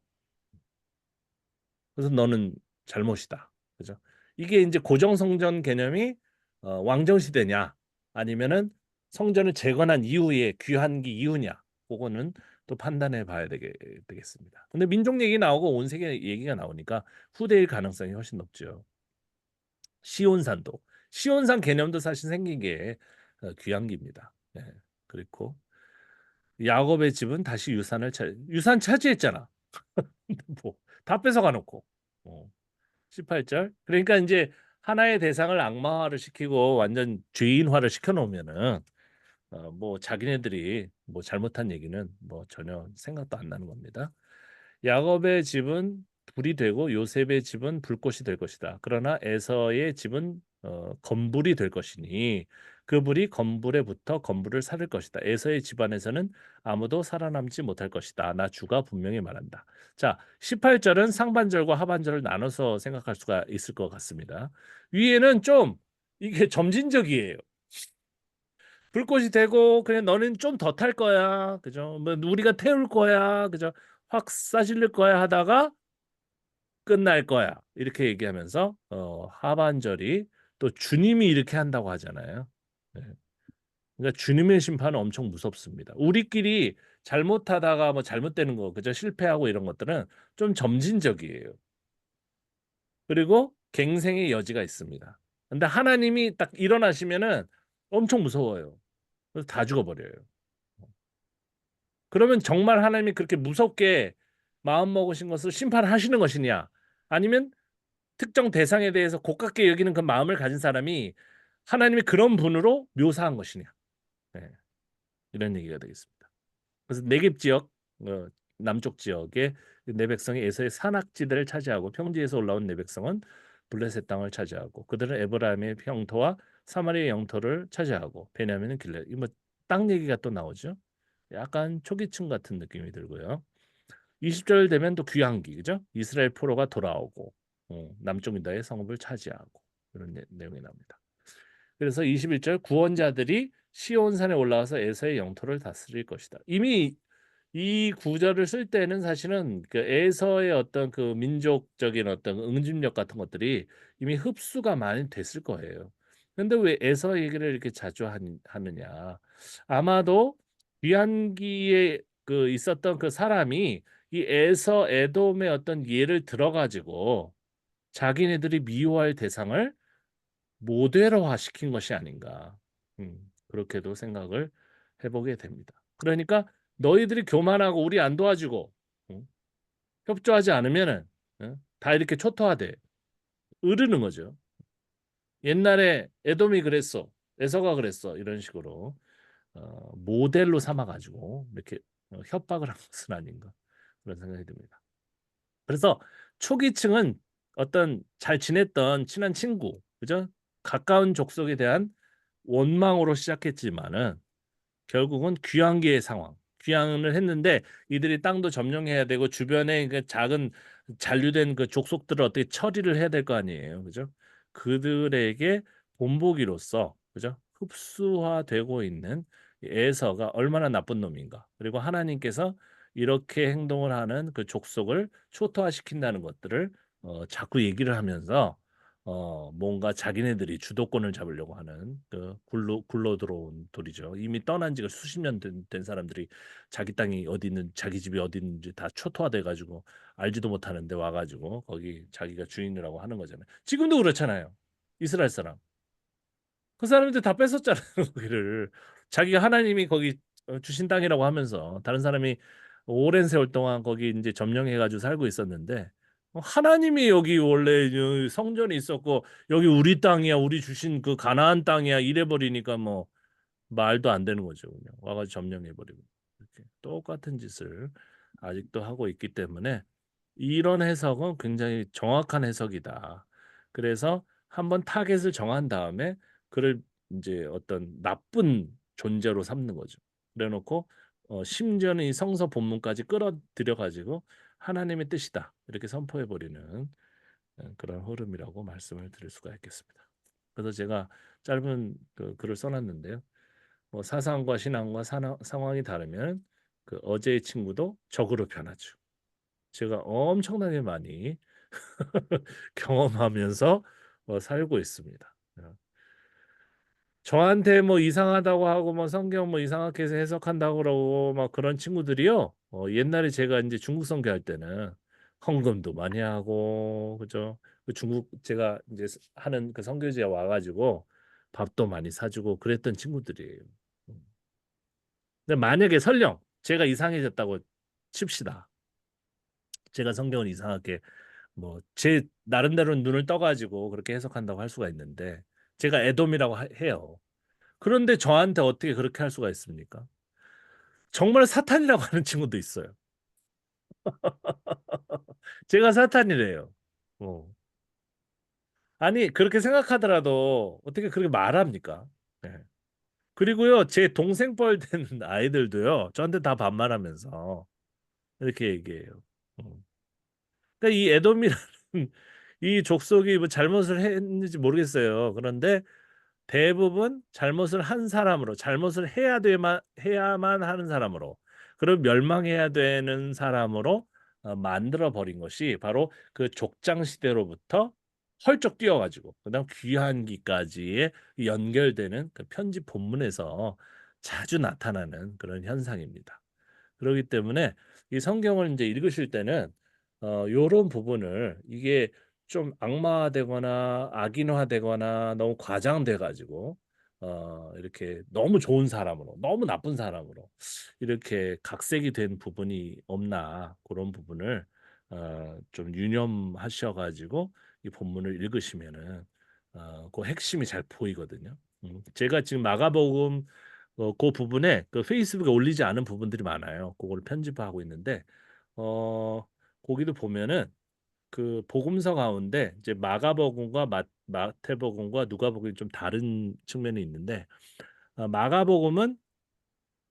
그래서 너는 잘못이다. 그죠? 이게 이제 고정 성전 개념이 왕정 시대냐 아니면은 성전을 재건한 이후에 귀환기 이후냐 그거는 또 판단해 봐야 되겠습니다. 근데 민족 얘기 나오고 온 세계 얘기가 나오니까 후대일 가능성이 훨씬 높죠. 시온산도 시온산 개념도 사실 생긴 게 귀환기입니다. 네. 그리고 야곱의 집은 다시 유산 차지했잖아. 뭐 다 뺏어가 놓고. 어. 18절. 그러니까 이제 하나의 대상을 악마화를 시키고 완전 죄인화를 시켜 놓으면은 뭐 자기네들이 뭐 잘못한 얘기는 뭐 전혀 생각도 안 나는 겁니다. 야곱의 집은 불이 되고 요셉의 집은 불꽃이 될 것이다. 그러나 에서의 집은 건불이 될 것이니 그 불이 건불에 붙어 건불을 살릴 것이다. 에서의 집안에서는 아무도 살아남지 못할 것이다. 나 주가 분명히 말한다. 자, 18절은 상반절과 하반절을 나눠서 생각할 수가 있을 것 같습니다. 위에는 좀 이게 점진적이에요. 불꽃이 되고 그냥 너는 좀 더 탈 거야. 그죠? 뭐 우리가 태울 거야. 그죠? 확 싸질릴 거야 하다가 끝날 거야. 이렇게 얘기하면서 하반절이 또 주님이 이렇게 한다고 하잖아요. 네. 그러니까 주님의 심판은 엄청 무섭습니다. 우리끼리 잘못하다가 뭐 잘못되는 거, 그죠? 실패하고 이런 것들은 좀 점진적이에요. 그리고 갱생의 여지가 있습니다. 근데 하나님이 딱 일어나시면은 엄청 무서워요. 그래서 다 죽어버려요. 그러면 정말 하나님이 그렇게 무섭게 마음 먹으신 것을 심판하시는 것이냐? 아니면 특정 대상에 대해서 고깝게 여기는 그 마음을 가진 사람이 하나님이 그런 분으로 묘사한 것이냐? 네, 이런 얘기가 되겠습니다. 그래서 네겝 지역, 남쪽 지역의 내 백성이 에서의 산악지대를 차지하고 평지에서 올라온 내 백성은 블레셋 땅을 차지하고 그들은 에브라임의 영토와 사마리아의 영토를 차지하고 베냐민은 길르. 뭐땅 얘기가 또 나오죠. 약간 초기층 같은 느낌이 들고요. 20절 되면 또 귀환기, 그죠? 이스라엘 포로가 돌아오고 남쪽 유다의 성읍을 차지하고 이런 내용이 나옵니다. 그래서 21절 구원자들이 시온산에 올라와서 에서의 영토를 다스릴 것이다. 이미 이 구절을 쓸 때는 사실은 그 에서의 어떤 그 민족적인 어떤 응집력 같은 것들이 이미 흡수가 많이 됐을 거예요. 근데 왜 에서 얘기를 이렇게 자주 하느냐? 아마도 위안기에 그 있었던 그 사람이 이 에서 에돔의 어떤 예를 들어가지고 자기네들이 미워할 대상을 모델화 시킨 것이 아닌가. 그렇게도 생각을 해보게 됩니다. 그러니까 너희들이 교만하고 우리 안 도와주고 협조하지 않으면은 다 이렇게 초토화돼 으르는 거죠. 옛날에 에돔이 그랬어, 에서가 그랬어 이런 식으로 모델로 삼아가지고 이렇게 협박을 한 것은 아닌가 그런 생각이 듭니다. 그래서 초기층은 어떤 잘 지냈던 친한 친구, 그죠? 가까운 족속에 대한 원망으로 시작했지만은 결국은 귀환기의 상황. 귀환을 했는데 이들이 땅도 점령해야 되고 주변에 그 작은 잔류된 그 족속들을 어떻게 처리를 해야 될 거 아니에요. 그죠? 그들에게 본보기로서 그죠? 흡수화되고 있는 에서가 얼마나 나쁜 놈인가. 그리고 하나님께서 이렇게 행동을 하는 그 족속을 초토화시킨다는 것들을 자꾸 얘기를 하면서 뭔가 자기네들이 주도권을 잡으려고 하는 그 굴러 들어온 돌이죠. 이미 떠난 지가 수십 년 된 사람들이 자기 땅이 어디 있는 자기 집이 어디 있는지 다 초토화돼 가지고 알지도 못하는데 와가지고 거기 자기가 주인이라고 하는 거잖아요. 지금도 그렇잖아요. 이스라엘 사람. 그 사람들 다 뺏었잖아요. 거기를. 자기가 하나님이 거기 주신 땅이라고 하면서 다른 사람이 오랜 세월 동안 거기 이제 점령해가지고 살고 있었는데 하나님이 여기 원래 성전이 있었고 여기 우리 땅이야, 우리 주신 그 가나안 땅이야 이래 버리니까 뭐 말도 안 되는 거죠. 그냥 와가지고 점령해 버리고 이렇게 똑같은 짓을 아직도 하고 있기 때문에 이런 해석은 굉장히 정확한 해석이다. 그래서 한번 타겟을 정한 다음에 그를 이제 어떤 나쁜 존재로 삼는 거죠. 그래놓고 심지어는 이 성서 본문까지 끌어들여 가지고 하나님의 뜻이다 이렇게 선포해 버리는 그런 흐름이라고 말씀을 드릴 수가 있겠습니다. 그래서 제가 짧은 그 글을 써놨는데요. 뭐 사상과 신앙과 상황이 다르면 그 어제의 친구도 적으로 변하죠. 제가 엄청나게 많이 경험하면서 살고 있습니다. 저한테 뭐 이상하다고 하고 뭐 성경 뭐 이상하게 해서 해석한다고 그러고 막 그런 친구들이요. 옛날에 제가 이제 중국 선교할 때는 헌금도 많이 하고 그죠? 그 중국 제가 이제 하는 그 선교지에 와가지고 밥도 많이 사주고 그랬던 친구들이에요. 음. 근데 만약에 설령 제가 이상해졌다고 칩시다. 제가 성경을 이상하게 뭐 제 나름대로 눈을 떠가지고 그렇게 해석한다고 할 수가 있는데 제가 에돔이라고 해요. 그런데 저한테 어떻게 그렇게 할 수가 있습니까? 정말 사탄이라고 하는 친구도 있어요. 제가 사탄이래요. 어. 아니 그렇게 생각하더라도 어떻게 그렇게 말합니까? 네. 그리고요 제 동생 뻘 되는 아이들도요 저한테 다 반말하면서 이렇게 얘기해요. 어. 그러니까 이 에돔이라는 이 족속이 뭐 잘못을 했는지 모르겠어요. 그런데 대부분 잘못을 한 사람으로 잘못을 해야만 하는 사람으로 그리고 멸망해야 되는 사람으로 만들어 버린 것이 바로 그 족장 시대로부터 헐쩍 뛰어가지고 그다음 귀환기까지의 연결되는 그 편지 본문에서 자주 나타나는 그런 현상입니다. 그렇기 때문에 이 성경을 이제 읽으실 때는 요런 부분을 이게 좀 악마되거나 악인화되거나 너무 과장돼 가지고 이렇게 너무 좋은 사람으로 너무 나쁜 사람으로 이렇게 각색이 된 부분이 없나 그런 부분을 좀 유념하셔 가지고 이 본문을 읽으시면은 그 핵심이 잘 보이거든요. 제가 지금 마가복음 그 부분에 그 페이스북에 올리지 않은 부분들이 많아요. 그거를 편집하고 있는데 어 거기도 보면은 그 복음서 가운데 이제 마가복음과 마태복음과 누가복음이 좀 다른 측면이 있는데 마가복음은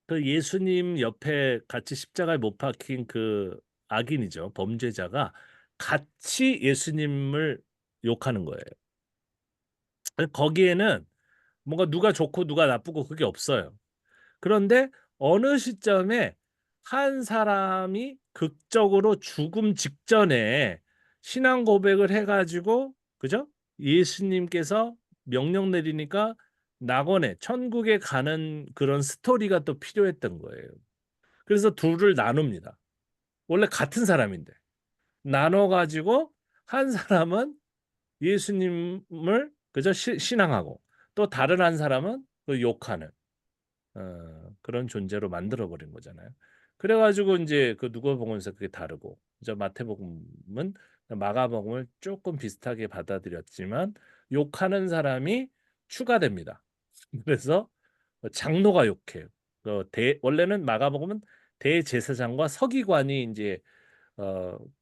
그 예수님 옆에 같이 십자가에 못 박힌 그 악인이죠. 범죄자가 같이 예수님을 욕하는 거예요. 거기에는 뭔가 누가 좋고 누가 나쁘고 그게 없어요. 그런데 어느 시점에 한 사람이 극적으로 죽음 직전에 신앙 고백을 해가지고 그죠? 예수님께서 명령 내리니까 낙원에 천국에 가는 그런 스토리가 또 필요했던 거예요. 그래서 둘을 나눕니다. 원래 같은 사람인데 나눠가지고 한 사람은 예수님을 그저 신앙하고 또 다른 한 사람은 그 욕하는 그런 존재로 만들어 버린 거잖아요. 그래가지고 이제 그 누가복음에서 그게 다르고 이제 마태복음은 마가복음을 조금 비슷하게 받아들였지만 욕하는 사람이 추가됩니다. 그래서 장로가 욕해요. 원래는 마가복음은 대제사장과 서기관이 이제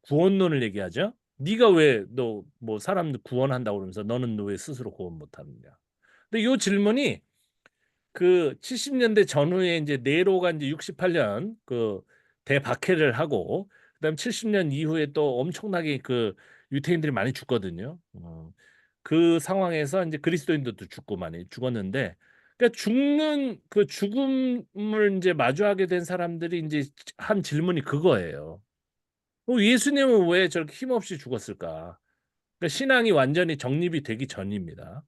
구원론을 얘기하죠. 네가 왜 너 뭐 사람들 구원한다고 그러면서 너는 왜 스스로 구원 못하느냐. 근데 이 질문이 그 70년대 전후에 이제 네로가 이제 68년 그 대박해를 하고 그다음 70년 이후에 또 엄청나게 그 유태인들이 많이 죽거든요. 그 상황에서 이제 그리스도인들도 죽고 많이 죽었는데 그러니까 죽는 그 죽음을 이제 마주하게 된 사람들이 이제 한 질문이 그거예요. 예수님은 왜 저렇게 힘없이 죽었을까? 그러니까 신앙이 완전히 정립이 되기 전입니다.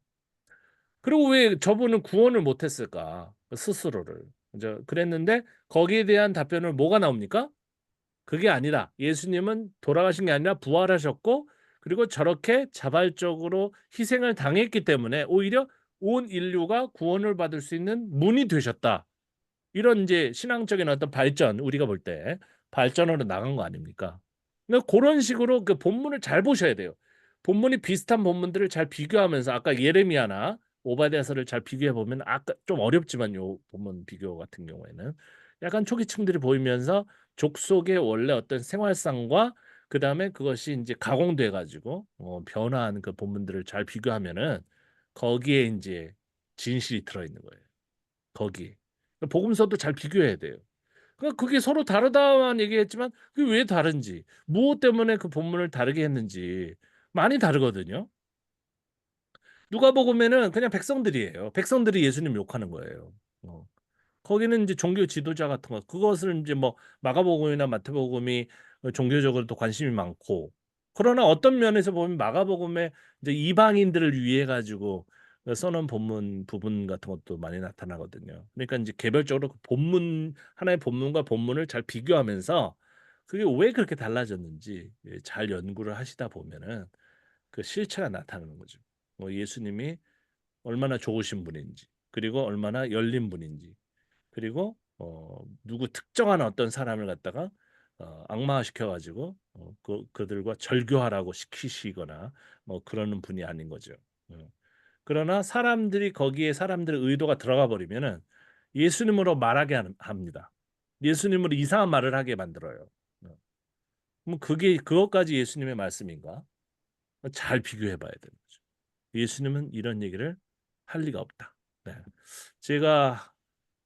그리고 왜 저분은 구원을 못했을까? 스스로를. 이제 그랬는데 거기에 대한 답변을 뭐가 나옵니까? 그게 아니라 예수님은 돌아가신 게 아니라 부활하셨고 그리고 저렇게 자발적으로 희생을 당했기 때문에 오히려 온 인류가 구원을 받을 수 있는 문이 되셨다. 이런 이제 신앙적인 어떤 발전 우리가 볼 때 발전으로 나간 거 아닙니까? 그러니까 그런 식으로 그 본문을 잘 보셔야 돼요. 본문이 비슷한 본문들을 잘 비교하면서 아까 예레미야나 오바댜서를 잘 비교해 보면 아까 좀 어렵지만 요 본문 비교 같은 경우에는 약간 초기층들이 보이면서 족속의 원래 어떤 생활상과 그다음에 그것이 이제 가공돼 가지고 변화한 그 본문들을 잘 비교하면은 거기에 이제 진실이 들어 있는 거예요. 거기. 복음서도 잘 비교해야 돼요. 그러니까 그게 서로 다르다만 얘기했지만 그게 왜 다른지, 무엇 때문에 그 본문을 다르게 했는지 많이 다르거든요. 누가복음에는 그냥 백성들이에요. 백성들이 예수님 욕하는 거예요. 어. 거기는 이제 종교 지도자 같은 거 그것을 이제 뭐 마가복음이나 마태복음이 종교적으로 또 관심이 많고 그러나 어떤 면에서 보면 마가복음에 이제 이방인들을 위해 가지고 써놓은 본문 부분 같은 것도 많이 나타나거든요. 그러니까 이제 개별적으로 그 본문 하나의 본문과 본문을 잘 비교하면서 그게 왜 그렇게 달라졌는지 잘 연구를 하시다 보면은 그 실체가 나타나는 거죠. 뭐 예수님이 얼마나 좋으신 분인지 그리고 얼마나 열린 분인지 그리고 누구 특정한 어떤 사람을 갖다가 악마화시켜가지고 그들과 절교하라고 시키시거나 뭐 그러는 분이 아닌 거죠. 그러나 사람들이 거기에 사람들의 의도가 들어가 버리면은 예수님으로 말하게 합니다. 예수님으로 이상한 말을 하게 만들어요. 그럼 그것까지 예수님의 말씀인가? 잘 비교해 봐야 되는 거죠. 예수님은 이런 얘기를 할 리가 없다. 네. 제가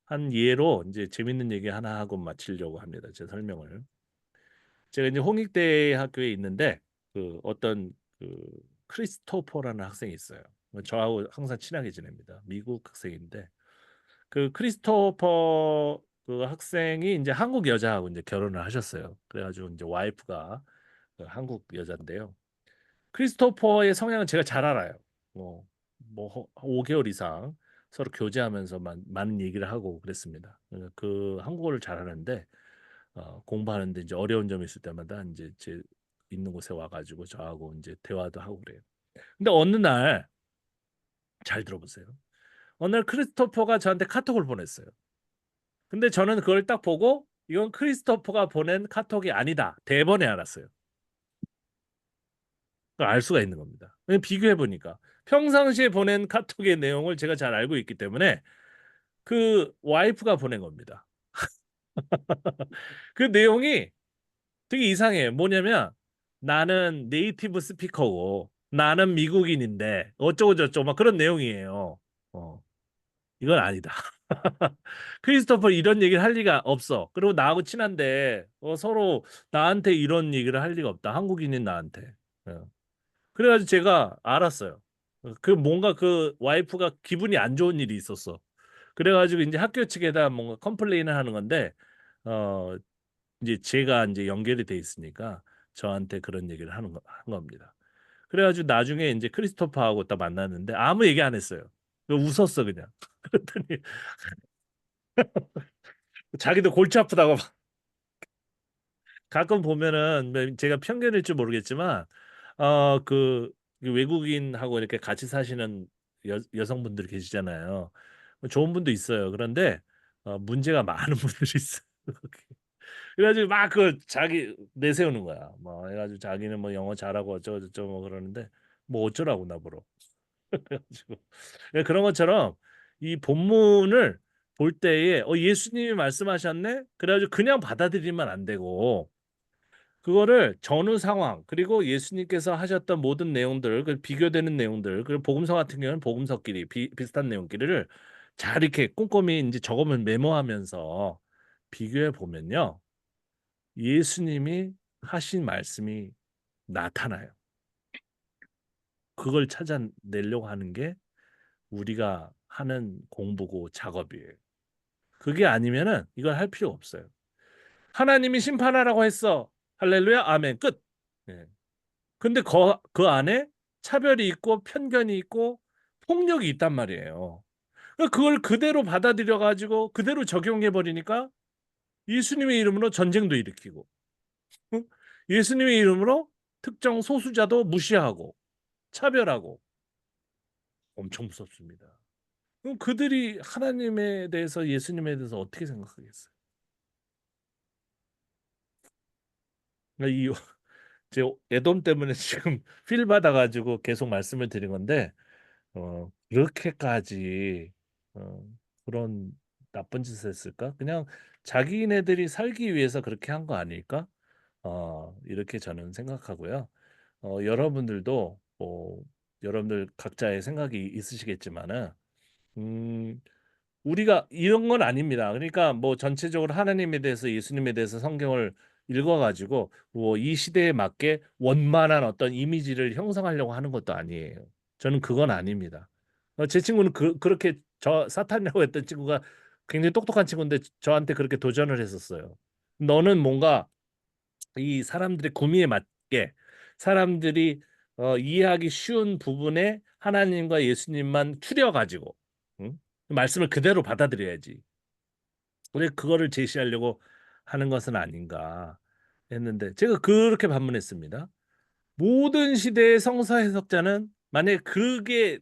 한 예로 이제 재밌는 얘기 하나 하고 마치려고 합니다. 제 설명을. 제가 이제 홍익대 학교에 있는데 그 어떤 그 크리스토퍼라는 학생이 있어요. 저하고 항상 친하게 지냅니다. 미국 학생인데 그 크리스토퍼 그 학생이 이제 한국 여자하고 이제 결혼을 하셨어요. 그래가지고 이제 와이프가 그 한국 여자인데요. 크리스토퍼의 성향은 제가 잘 알아요. 뭐 5개월 이상 서로 교제하면서 많은 얘기를 하고 그랬습니다. 그 한국어를 잘하는데 공부하는데 이제 어려운 점이 있을 때마다 이제 제 있는 곳에 와가지고 저하고 이제 대화도 하고 그래요. 근데 어느 날 잘 들어보세요. 어느 날 크리스토퍼가 저한테 카톡을 보냈어요. 근데 저는 그걸 딱 보고 이건 크리스토퍼가 보낸 카톡이 아니다. 대번에 알았어요. 그걸 알 수가 있는 겁니다. 비교해 보니까 평상시에 보낸 카톡의 내용을 제가 잘 알고 있기 때문에 그 와이프가 보낸 겁니다. 그 내용이 되게 이상해요. 뭐냐면 나는 네이티브 스피커고 나는 미국인인데 어쩌고 저쩌고 막 그런 내용이에요. 이건 아니다. 크리스토퍼 이런 얘기를 할 리가 없어. 그리고 나하고 친한데 서로 나한테 이런 얘기를 할 리가 없다. 한국인인 나한테. 그래가지고 제가 알았어요. 그 뭔가 그 와이프가 기분이 안 좋은 일이 있었어. 그래가지고 이제 학교 측에다 뭔가 컴플레인을 하는 건데 어 이제 제가 이제 연결이 돼 있으니까 저한테 그런 얘기를 한 겁니다. 그래가지고 나중에 이제 크리스토퍼하고 딱 만났는데 아무 얘기 안 했어요. 웃었어 그냥. 그랬더니 자기도 골치 아프다고 가끔 보면은 제가 편견일지 모르겠지만 그 외국인하고 이렇게 같이 사시는 여성분들이 계시잖아요. 좋은 분도 있어요. 그런데 문제가 많은 분들이 있어요. 그래가지고 막 그 자기 내세우는 거야. 뭐 해가지고 자기는 뭐 영어 잘하고 어쩌고 저쩌고 뭐 그러는데 뭐 어쩌라고 나보러. 그래가지고 그런 것처럼 이 본문을 볼 때에 예수님이 말씀하셨네. 그래가지고 그냥 받아들이면 안 되고 그거를 전후 상황 그리고 예수님께서 하셨던 모든 내용들 그 비교되는 내용들 그리고 복음서 같은 경우는 복음서끼리 비슷한 내용끼리를 잘 이렇게 꼼꼼히 이제 적으면 메모하면서 비교해 보면요 예수님이 하신 말씀이 나타나요. 그걸 찾아내려고 하는 게 우리가 하는 공부고 작업이에요. 그게 아니면은 이걸 할 필요 없어요. 하나님이 심판하라고 했어. 할렐루야, 아멘, 끝. 예. 근데 그 안에 차별이 있고 편견이 있고 폭력이 있단 말이에요. 그걸 그대로 받아들여 가지고 그대로 적용해 버리니까 예수님의 이름으로 전쟁도 일으키고 예수님의 이름으로 특정 소수자도 무시하고 차별하고 엄청 무섭습니다. 그럼 그들이 하나님에 대해서 예수님에 대해서 어떻게 생각하겠어요? 그러니까 이 제 애돔 때문에 지금 필 받아가지고 계속 말씀을 드린 건데 그렇게까지 그런 나쁜 짓을 했을까? 그냥 자기네들이 살기 위해서 그렇게 한 거 아닐까? 이렇게 저는 생각하고요. 여러분들도 여러분들 각자의 생각이 있으시겠지만은 음, 우리가 이런 건 아닙니다. 그러니까 뭐 전체적으로 하나님에 대해서 예수님에 대해서 성경을 읽어가지고 뭐 이 시대에 맞게 원만한 어떤 이미지를 형성하려고 하는 것도 아니에요. 저는 그건 아닙니다. 제 친구는 그렇게 저 사탄이라고 했던 친구가 굉장히 똑똑한 친구인데 저한테 그렇게 도전을 했었어요. 너는 뭔가 이 사람들의 구미에 맞게 사람들이 이해하기 쉬운 부분에 하나님과 예수님만 추려가지고 응? 말씀을 그대로 받아들여야지. 우리 그거를 제시하려고 하는 것은 아닌가 했는데 제가 그렇게 반문했습니다. 모든 시대의 성서 해석자는 만약에 그게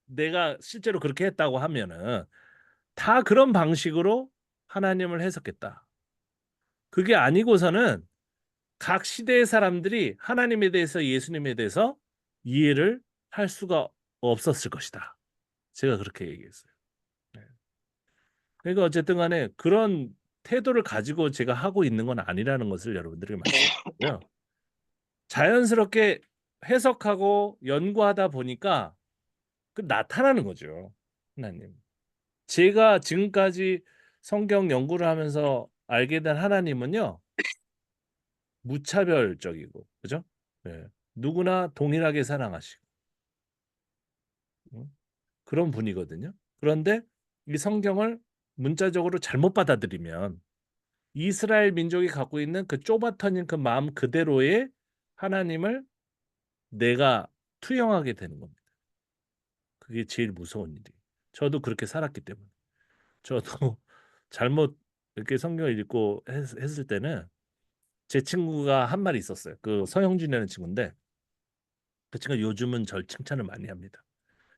내가 실제로 그렇게 했다고 하면은 다 그런 방식으로 하나님을 해석했다. 그게 아니고서는 각 시대의 사람들이 하나님에 대해서 예수님에 대해서 이해를 할 수가 없었을 것이다. 제가 그렇게 얘기했어요. 네. 그러니까 어쨌든 간에 그런 태도를 가지고 제가 하고 있는 건 아니라는 것을 여러분들에게 말씀드리고요. 자연스럽게 해석하고 연구하다 보니까 그 나타나는 거죠. 하나님. 제가 지금까지 성경 연구를 하면서 알게 된 하나님은요. 무차별적이고, 그죠? 네. 누구나 동일하게 사랑하시고 그런 분이거든요. 그런데 이 성경을 문자적으로 잘못 받아들이면 이스라엘 민족이 갖고 있는 그 좁아터진 그 마음 그대로의 하나님을 내가 투영하게 되는 겁니다. 그게 제일 무서운 일이에요. 저도 그렇게 살았기 때문에. 저도 잘못 이렇게 성경을 읽고 했을 때는 제 친구가 한 말이 있었어요. 그 서영준이라는 친구인데 그 친구가 요즘은 절 칭찬을 많이 합니다.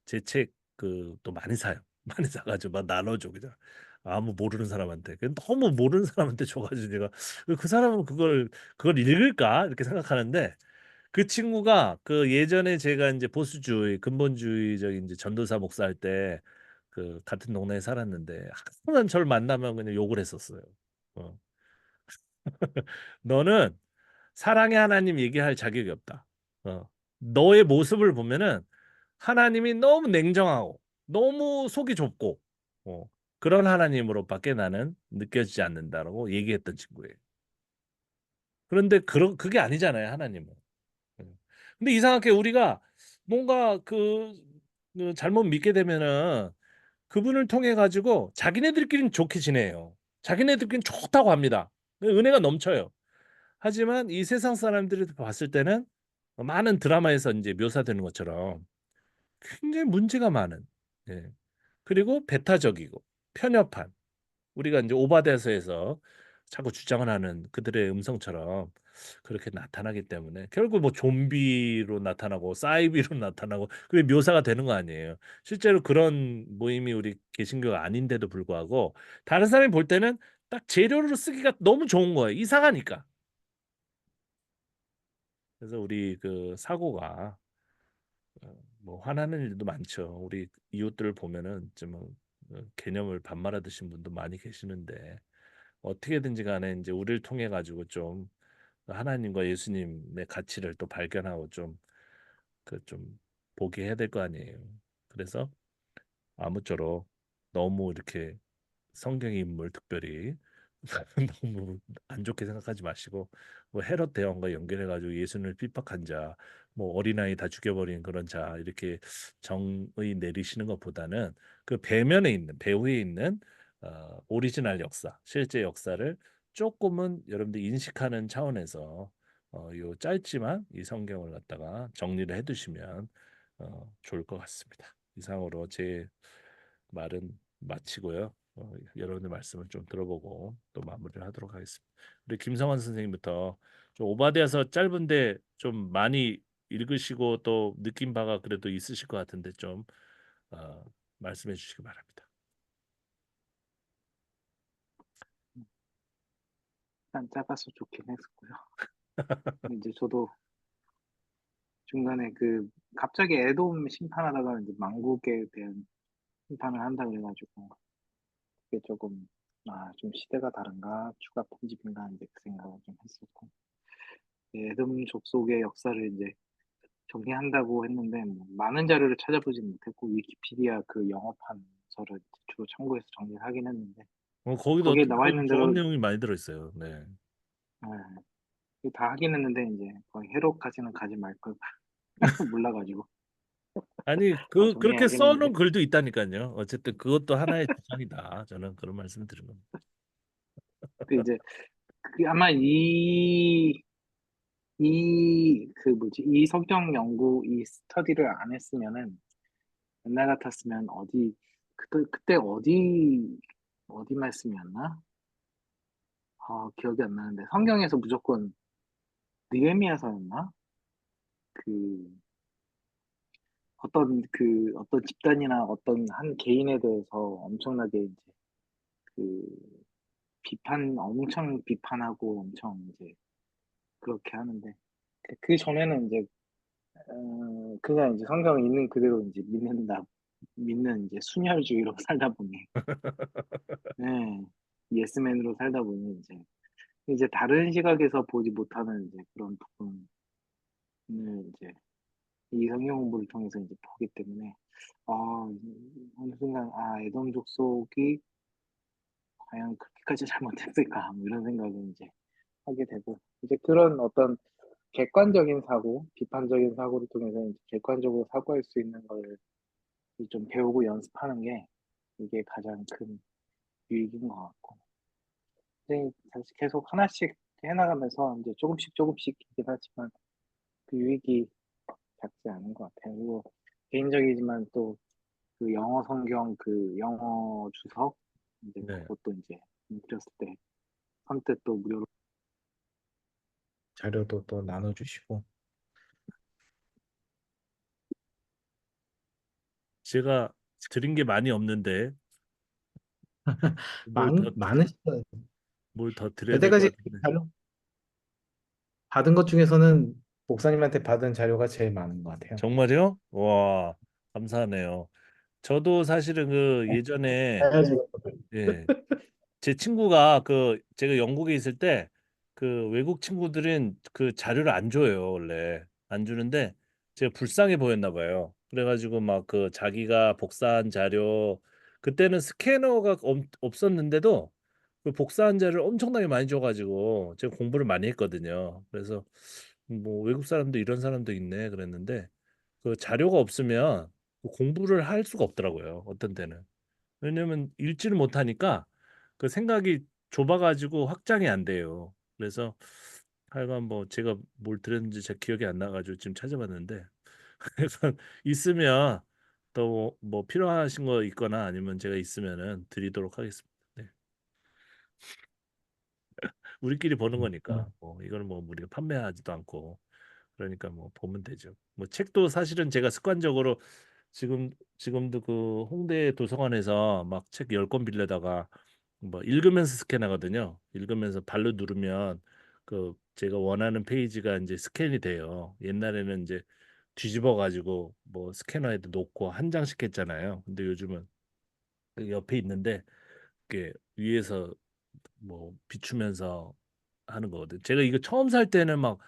제 책 그 또 많이 사요. 많이 사가지고 막 나눠줘 그냥 아무 모르는 사람한테. 너무 모르는 사람한테 줘가지고 내가 그 사람은 그걸 읽을까 이렇게 생각하는데 그 친구가 그 예전에 제가 이제 보수주의 근본주의적인 이제 전도사 목사할 때 그 같은 동네에 살았는데 항상 저를 만나면 그냥 욕을 했었어요. 어. 너는 사랑의 하나님 얘기할 자격이 없다. 너의 모습을 보면은 하나님이 너무 냉정하고 너무 속이 좁고 어, 그런 하나님으로밖에 나는 느껴지지 않는다라고 얘기했던 친구예요. 그런데 그게 아니잖아요, 하나님은. 음. 근데 이상하게 우리가 뭔가 그 잘못 믿게 되면은 그분을 통해 가지고 자기네들끼리는 좋게 지내요. 자기네들끼리는 좋다고 합니다. 은혜가 넘쳐요. 하지만 이 세상 사람들이 봤을 때는 많은 드라마에서 이제 묘사되는 것처럼 굉장히 문제가 많은, 예. 그리고 배타적이고 편협한 우리가 이제 오바댜서에서 자꾸 주장을 하는 그들의 음성처럼 그렇게 나타나기 때문에 결국 뭐 좀비로 나타나고 사이비로 나타나고 그게 묘사가 되는 거 아니에요. 실제로 그런 모임이 우리 개신교가 아닌데도 불구하고 다른 사람이 볼 때는 딱 재료로 쓰기가 너무 좋은 거예요. 이상하니까. 그래서 우리 그 사고가 뭐 화나는 일도 많죠. 우리 이웃들을 보면은 좀 개념을 반말하 드신 분도 많이 계시는데 어떻게든지 간에 이제 우리를 통해 가지고 좀 하나님과 예수님의 가치를 또 발견하고 좀 좀 보게 해야 될 거 아니에요. 그래서 아무쪼록 너무 이렇게 성경의 인물 특별히 너무 안 좋게 생각하지 마시고 뭐 헤롯 대왕과 연결해 가지고 예수님을 핍박한 자, 뭐 어린아이 다 죽여버린 그런 자 이렇게 정의 내리시는 것보다는 그 배면에 있는 배후에 있는 오리지널 역사, 실제 역사를 조금은 여러분들 인식하는 차원에서 요 짧지만 이 성경을 갖다가 정리를 해두시면 좋을 것 같습니다. 이상으로 제 말은 마치고요. 여러분의 말씀을 좀 들어보고 또 마무리를 하도록 하겠습니다. 우리 김성환 선생님부터 좀 오바댜서 짧은데 좀 많이 읽으시고 또 느낀 바가 그래도 있으실 것 같은데 좀 어, 말씀해 주시기 바랍니다. 일단 작아서 좋긴 했었고요. 이제 저도 중간에 갑자기 에돔 심판하다가 이제 망국에 대한 심판을 한다 그래가지고 그게 조금 좀 시대가 다른가 추가 편집인가 이제 그 생각을 좀 했었고 에돔 족속의 역사를 이제 정리한다고 했는데 뭐 많은 자료를 찾아보진 못했고 위키피디아 그 영어판 저를 주로 참고해서 정리를 하긴 했는데 거기도 거기에 나와 있는 좋은 대로 내용이 많이 들어있어요. 네. 다 하긴 했는데 이제 거의 해로까지는 가지 말 걸 몰라가지고 아니 그렇게 정리하긴 했는데 써놓은 글도 있다니까요. 어쨌든 그것도 하나의 주장이다. 저는 그런 말씀 드린 겁니다. 이제 아마 이 성경 연구 이 스터디를 안 했으면은 옛날 같았으면 그때 어디 말씀이었나? 기억이 안 나는데 성경에서 무조건 느헤미야서였나? 그 어떤 집단이나 어떤 한 개인에 대해서 엄청나게 이제 그 엄청 비판하고 엄청 이제 그렇게 하는데, 그 전에는 이제, 그냥 이제 성경 있는 그대로 이제 믿는 이제 순혈주의로 살다 보니, 네, 예스맨으로 살다 보니 이제 다른 시각에서 보지 못하는 이제 그런 부분을 이제 이 성경 공부를 통해서 이제 보기 때문에, 아, 어느 순간, 에돔 족속이 과연 그렇게까지 잘못했을까? 뭐 이런 생각을 이제 하게 되고, 이제 그런 어떤 객관적인 사고, 비판적인 사고를 통해서 이제 객관적으로 사고할 수 있는 걸 좀 배우고 연습하는 게 이게 가장 큰 유익인 것 같고. 근데 사실 계속 하나씩 해나가면서 이제 조금씩이긴 하지만 그 유익이 작지 않은 것 같아요. 그리고 개인적이지만 또 그 영어 성경 그 영어 주석 이제 네. 그것도 이제 드렸을 때 선뜻 또 무료로 자료도 또 나눠주시고. 제가 드린 게 많이 없는데 뭘 더, 많으시죠. 뭘 더 드려야 될 것 여태까지 같은데. 자료 받은 것 중에서는 목사님한테 받은 자료가 제일 많은 것 같아요. 정말요? 와, 감사하네요. 저도 사실은 그 예전에 해야지. 예, 제 친구가 그 제가 영국에 있을 때 그 외국 친구들은 그 자료를 안 줘요, 원래. 안 주는데 제가 불쌍해 보였나 봐요. 그래가지고 막 그 자기가 복사한 자료 그때는 스캐너가 없었는데도 그 복사한 자료를 엄청나게 많이 줘가지고 제가 공부를 많이 했거든요. 그래서 뭐 외국 사람도 이런 사람도 있네 그랬는데 그 자료가 없으면 그 공부를 할 수가 없더라고요. 어떤 때는. 왜냐면 읽지를 못하니까 그 생각이 좁아가지고 확장이 안 돼요. 그래서 하여간 뭐 제가 뭘 들었는지 제 기억이 안 나가지고 지금 찾아봤는데 그래서 있으면 또 뭐 필요하신 거 있거나 아니면 제가 있으면은 드리도록 하겠습니다. 네. 우리끼리 버는 거니까 뭐 이거는 뭐 우리가 판매하지도 않고 그러니까 뭐 보면 되죠. 뭐 책도 사실은 제가 습관적으로 지금도 그 홍대 도서관에서 막 책 10권 빌려다가 뭐 읽으면서 스캔하거든요. 읽으면서 발로 누르면 그 제가 원하는 페이지가 이제 스캔이 돼요. 옛날에는 이제 뒤집어 가지고 뭐 스캐너에도 놓고 한 장씩 했잖아요. 근데 요즘은 그 옆에 있는데 이게 위에서 뭐 비추면서 하는 거거든. 제가 이거 처음 살 때는 막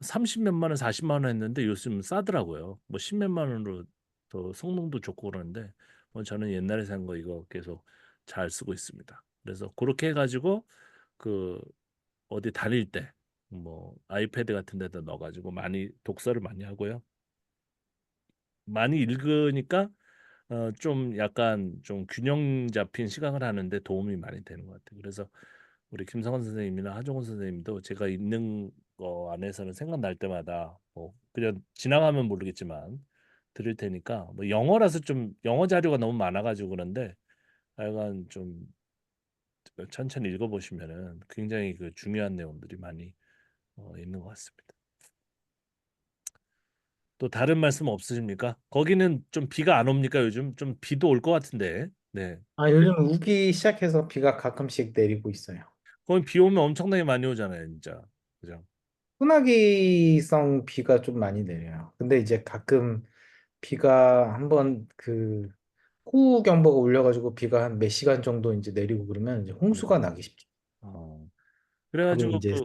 30 몇만 원, 40만 원 했는데 요즘 싸더라고요. 뭐 10 몇만 원으로 더 성능도 좋고 그러는데 뭐 저는 옛날에 산 거 이거 계속 잘 쓰고 있습니다. 그래서 그렇게 해가지고 그 어디 다닐 때 뭐 아이패드 같은 데다 넣어가지고 많이 독서를 많이 하고요. 많이 읽으니까 좀 약간 좀 균형 잡힌 시각을 하는데 도움이 많이 되는 것 같아요. 그래서 우리 김성원 선생님이나 하종훈 선생님도 제가 있는 거 안에서는 생각날 때마다 뭐 그냥 지나가면 모르겠지만 드릴 테니까 뭐 영어라서 좀 영어 자료가 너무 많아가지고 그런데 하여간 좀 천천히 읽어보시면은 굉장히 그 중요한 내용들이 많이 있는 것 같습니다. 또 다른 말씀 없으십니까? 거기는 좀 비가 안 옵니까? 요즘 좀 비도 올 것 같은데. 네. 요즘 우기 시작해서 비가 가끔씩 내리고 있어요. 거기 비 오면 엄청나게 많이 오잖아요, 진짜. 그죠? 소나기성 비가 좀 많이 내려요. 근데 이제 가끔 비가 한번 그 호우 경보가 울려가지고 비가 한 몇 시간 정도 이제 내리고 그러면 이제 네. 홍수가 나기 쉽죠. 어. 거긴 그래가지고 이제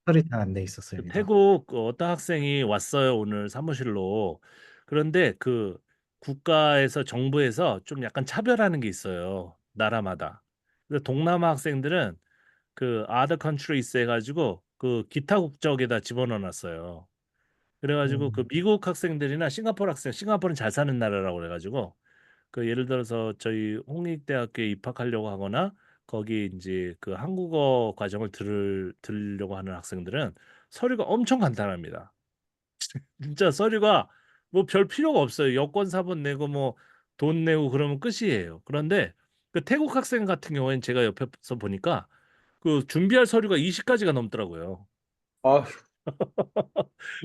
설이 잘 안 돼 있었어요, 그 그래서. 태국 그 어떤 학생이 왔어요, 오늘 사무실로. 그런데 그 국가에서 정부에서 좀 약간 차별하는 게 있어요, 나라마다. 그래서 동남아 학생들은 그 other countries 해가지고 그 기타 국적에다 집어넣어 놨어요. 그래가지고 그 음, 미국 학생들이나 싱가포르 학생, 싱가포르는 잘 사는 나라라고 그래가지고 그 예를 들어서 저희 홍익대학교에 입학하려고 하거나 거기 이제 그 한국어 과정을 들으려고 하는 학생들은 서류가 엄청 간단합니다. 진짜 서류가 뭐 별 필요가 없어요. 여권 사본 내고 뭐 돈 내고 그러면 끝이에요. 그런데 그 태국 학생 같은 경우에는 제가 옆에서 보니까 그 준비할 서류가 20가지가 넘더라고요. 아휴,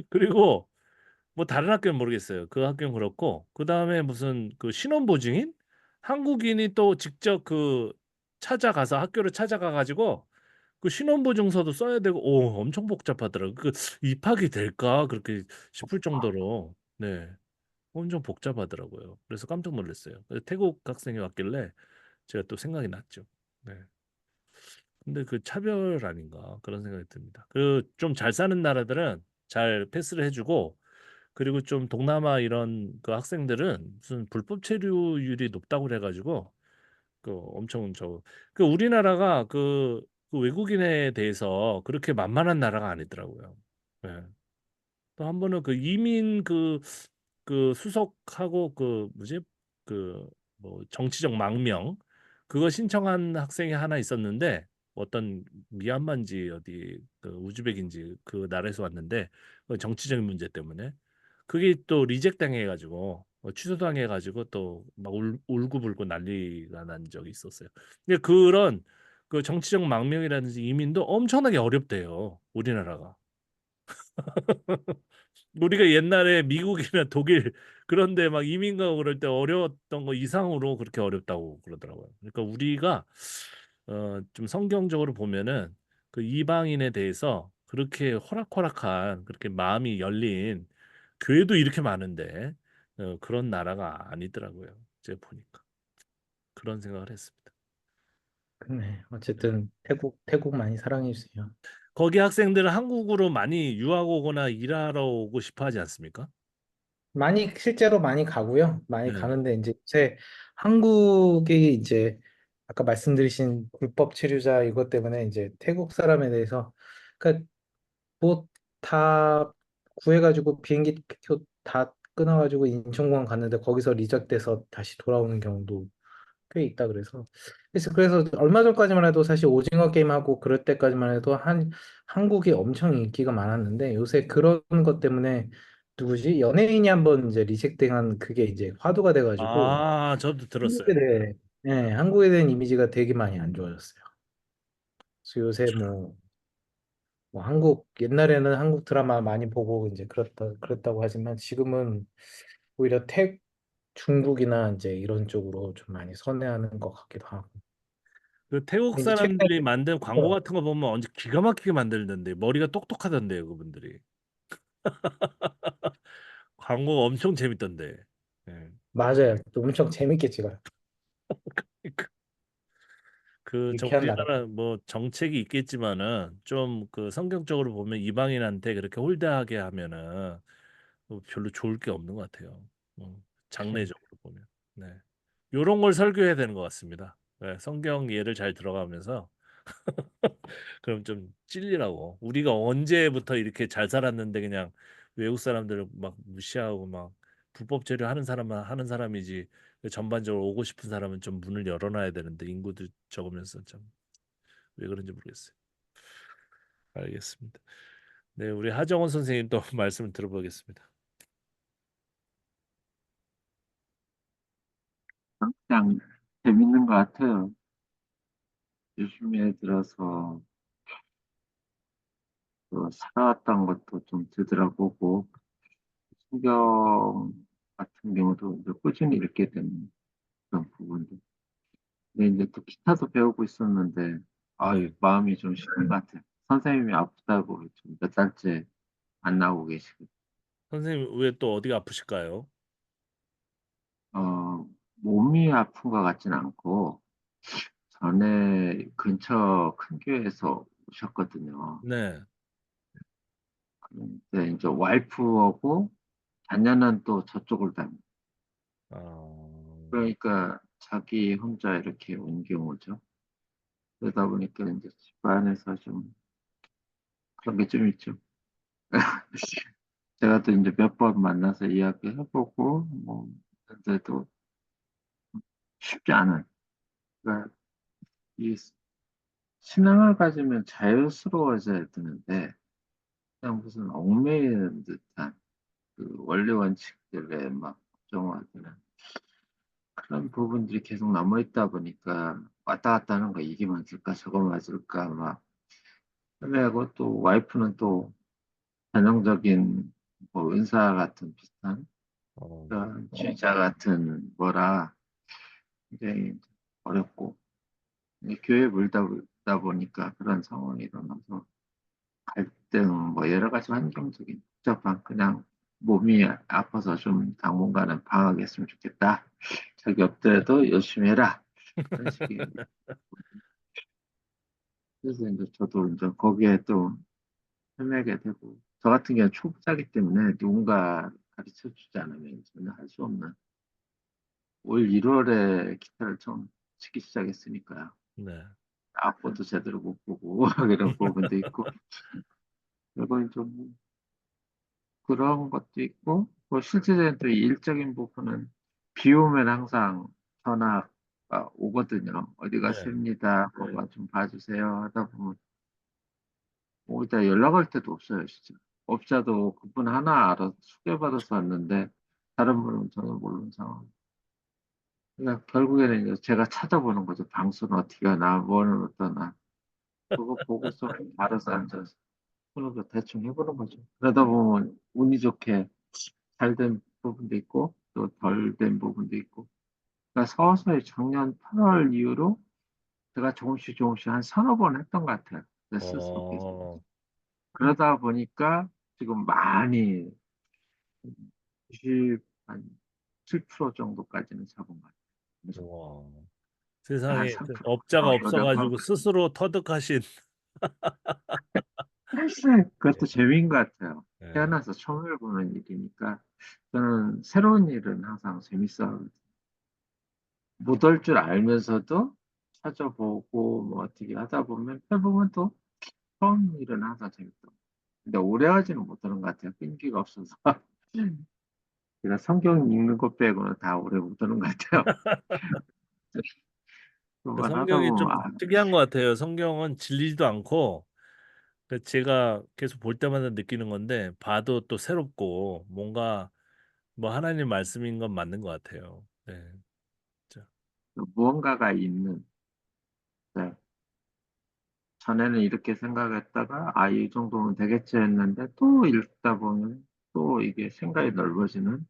그리고 뭐 다른 학교는 모르겠어요. 그 학교는 그렇고 그 다음에 무슨 그 신원보증인 한국인이 또 직접 그 찾아가서 학교를 찾아가가지고 그 신원보증서도 써야 되고 오 엄청 복잡하더라고. 그 입학이 될까 그렇게 싶을 정도로 네 엄청 복잡하더라고요. 그래서 깜짝 놀랐어요. 그래서 태국 학생이 왔길래 제가 또 생각이 났죠. 네. 근데 그 차별 아닌가 그런 생각이 듭니다. 그 좀 잘 사는 나라들은 잘 패스를 해주고 그리고 좀 동남아 이런 그 학생들은 무슨 불법 체류율이 높다고 그래가지고 그 엄청 그 우리나라가 그 외국인에 대해서 그렇게 만만한 나라가 아니더라고요. 예. 또 한 번은 그 이민 그 수석하고 그 뭐지 그 뭐 정치적 망명 그거 신청한 학생이 하나 있었는데 어떤 미얀마인지 어디 그 우즈벡인지 그 나라에서 왔는데 그 정치적인 문제 때문에 그게 또 리젝 당해가지고 취소당해가지고 또 막 울고불고 난리가 난 적이 있었어요. 근데 그런 그 정치적 망명이라든지 이민도 엄청나게 어렵대요. 우리나라가. 우리가 옛날에 미국이나 독일 그런데 막 이민 가고 그럴 때 어려웠던 거 이상으로 그렇게 어렵다고 그러더라고요. 그러니까 우리가 좀 성경적으로 보면은 그 이방인에 대해서 그렇게 호락호락한 그렇게 마음이 열린 교회도 이렇게 많은데 그런 나라가 아니더라고요. 제가 보니까 그런 생각을 했습니다. 네. 어쨌든 태국 많이 사랑해 주세요. 거기 학생들은 한국으로 많이 유학 오거나 일하러 오고 싶어 하지 않습니까? 많이 실제로 많이 가고요. 많이 네. 가는데 이제 요새 한국이 이제 아까 말씀드리신 불법 체류자 이것 때문에 이제 태국 사람에 대해서 그러니까 뭐 다 구해가지고 비행기 표 다 끊어가지고 인천공항 갔는데 거기서 리적돼서 다시 돌아오는 경우도 꽤 있다 그래서 얼마 전까지만 해도 사실 오징어 게임하고 그럴 때까지만 해도 한국이 엄청 인기가 많았는데 요새 그런 것 때문에 누구지 연예인이 한번 이제 리젝팅한 그게 이제 화두가 돼가지고 아, 저도 들었어요. 한국에 대해 한국에 대한 이미지가 되게 많이 안 좋아졌어요. 그래서 요새 뭐 한국 옛날에는 한국 드라마 많이 보고 이제 그랬다고 하지만 지금은 오히려 중국이나 이제 이런 쪽으로 좀 많이 선회하는 것 같기도 하고. 그 태국 근데 이제 최근에 사람들이 만든 광고 같은 거 보면 언제 기가 막히게 만들던데 머리가 똑똑하던데요, 그분들이. 광고가 엄청 재밌던데. 예. 맞아요. 또 엄청 재밌게 찍어요. 저 유쾌한 나라. 우리나라 뭐 정책이 있겠지만은 좀 그 성경적으로 보면 이방인한테 그렇게 홀대하게 하면은 뭐 별로 좋을 게 없는 것 같아요. 장래적으로 보면. 네. 요런 걸 설교해야 되는 것 같습니다. 네, 성경 예를 잘 들어가면서 그럼 좀 찔리라고. 우리가 언제부터 이렇게 잘 살았는데 그냥 외국 사람들을 막 무시하고 막 불법 체류 하는 사람만 하는 사람이지 전반적으로 오고 싶은 사람은 좀 문을 열어놔야 되는데 인구도 적으면서 참 왜 그런지 모르겠어요. 알겠습니다. 네, 우리 하정원 선생님 또 말씀을 들어보겠습니다. 그냥 재밌는 것 같아요. 요즘에 들어서 그 살아왔던 것도 좀 되돌아보고 성경 같은 경우도 이제 꾸준히 읽게 되는 그런 부분들. 근데 이제 또 기타도 배우고 있었는데 네. 마음이 좀 식은 것 같아요. 선생님이 아프다고 좀 몇 달째 안 나오고 계시고 선생님 왜 또 어디가 아프실까요? 어, 몸이 아픈 것 같진 않고 전에 근처 큰 교회에서 오셨거든요. 네. 근데 이제 와이프하고 자녀는 또 저쪽을 다니. 어, 그러니까 자기 혼자 이렇게 온 경우죠. 그러다 보니까 이제 집안에서 좀 그런 게 좀 있죠. 제가 또 이제 몇 번 만나서 이야기해보고 뭐 근데도 쉽지 않은. 그러니까 이 신앙을 가지면 자유스러워져야 되는데 그냥 무슨 얽매이는 듯한 그 원리 원칙들에 막 걱정하는 그런 부분들이 계속 남아있다 보니까 왔다 갔다 하는 거 이게 맞을까 저거 맞을까 막 헤매고 또 와이프는 또 전형적인 뭐 은사 같은 비슷한 어, 그런 쥐자 같은 거라 굉장히 어렵고 교회에 물다 보니까 그런 상황이 일어나서 갈등, 뭐 여러 가지 환경적인 복잡한 그냥 몸이 아파서 좀 당분간은 방학했으면 좋겠다. 자기 없더라도 열심히 해라. 그런 식의. 그래서 이제 저도 이제 거기에 또 헤매게 되고, 저 같은 경우는 초보자기 때문에 누군가 가르쳐 주지 않으면 전혀 할 수 없는 올 1월에 기타를 처음 치기 시작했으니까요. 네. 악보도 제대로 못 보고 이런 부분도 있고, 그리고 좀 그런 것도 있고, 뭐 실제적인 또 일적인 부분은 비 오면 항상 전화가 오거든요. 어디가 네. 셉니다. 뭐가 좀 봐주세요. 하다 보면 오다 연락할 때도 없어요, 진짜. 업자도 그분 하나 알아 소개받아서 왔는데 다른 분은 전혀 모르는 상황. 그러니까 결국에는 이제 제가 찾아보는 거죠. 방수는 어떻게 하나, 뭐는 어떠나. 그거 보고서 알아서 앉아서 그런 대충 해보는 거죠. 그러다 보면 운이 좋게 잘 된 부분도 있고 또 덜 된 부분도 있고. 그러니까 서서히 작년 8월 이후로 제가 조금씩 조금씩 한 서너 번 했던 것 같아요. 제 스스로 계속. 어, 그러다 보니까 지금 많이 90, 한 7% 정도까지는 잡은 것 같아요. 그래서 와. 한 세상에 그 3% 업자가 노력하고 없어가지고 스스로 터득하신. 그것도 재미인 것 같아요. 네. 태어나서 처음 해보는 일이니까 저는 새로운 일은 항상 재밌어. 못 할 줄 알면서도 찾아보고 뭐 어떻게 하다 보면 해보면 또 처음 일은 항상 재밌더라고요. 근데 오래 하지는 못하는 것 같아요. 끈기가 없어서. 제가 성경 읽는 것 빼고는 다 오래 못하는 것 같아요. 그 그만 하다 성경이 보면, 좀 특이한 것 같아요. 성경은 질리지도 않고 그 제가 계속 볼 때마다 느끼는 건데 봐도 또 새롭고 뭔가 뭐 하나님 말씀인 건 맞는 것 같아요. 네. 진짜. 무언가가 있는, 네. 전에는 이렇게 생각했다가, 아, 이 정도면 되겠지 했는데, 또 읽다 보면 또 이게 생각이 넓어지는,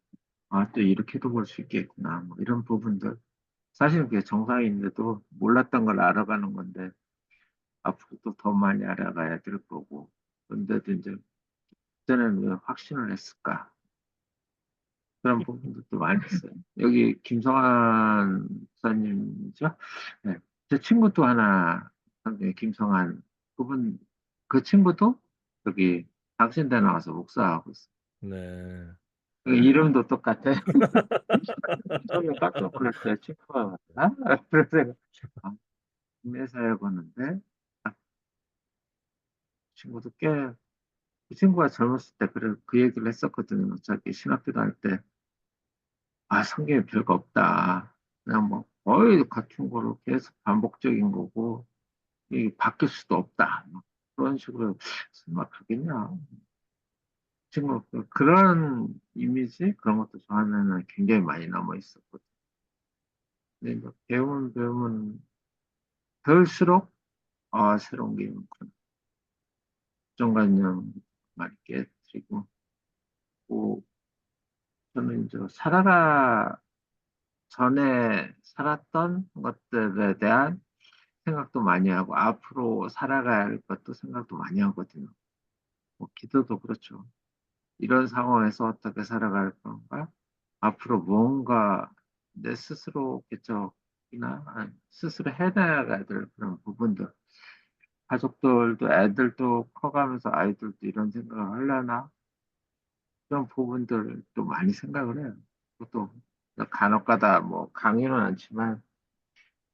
아, 또 이렇게도 볼 수 있겠구나. 뭐 이런 부분들. 사실 그게 정상인데도 몰랐던 걸 알아가는 건데, 앞으로 또 더 많이 알아가야 될 거고. 근데도 이제, 그때는 왜 확신을 했을까? 그런 부분들도 많이 있어요. 여기 김성한 목사님이죠? 네. 제 친구도 하나, 김성한, 그분, 그 친구도 여기 당신대 나와서 목사하고 있어요. 네. 그 이름도 똑같아. 처음에 깜짝 놀랐어요. 친구가 맞나? 그래서, 아, 국내사에 보는데, 아, 친구도 꽤, 그 친구가 젊었을 때, 그래, 그 얘기를 했었거든요. 자기 신학교 다닐 때, 아, 성경에 별거 없다. 그냥 뭐 거의 같은 거로 계속 반복적인 거고 이 바뀔 수도 없다. 뭐 그런 식으로 설마 그겠냐. 지금 그런 이미지 그런 것도 저 안에는 굉장히 많이 남아 있었거든요. 근데 이제 배우면 배울수록 아 새로운 게 있구나. 고정관념 많이 깨뜨리고 또 저는 이제 살아가 전에 살았던 것들에 대한 생각도 많이 하고 앞으로 살아가야 할 것도 생각도 많이 하거든요. 뭐 기도도 그렇죠. 이런 상황에서 어떻게 살아갈 건가? 앞으로 무언가 내 스스로 개척이나 아니, 스스로 해나가야 될 그런 부분들. 가족들도 애들도 커가면서 아이들도 이런 생각을 하려나? 그런 부분들도 많이 생각을 해요. 그것도 간혹가다 뭐 강요는 않지만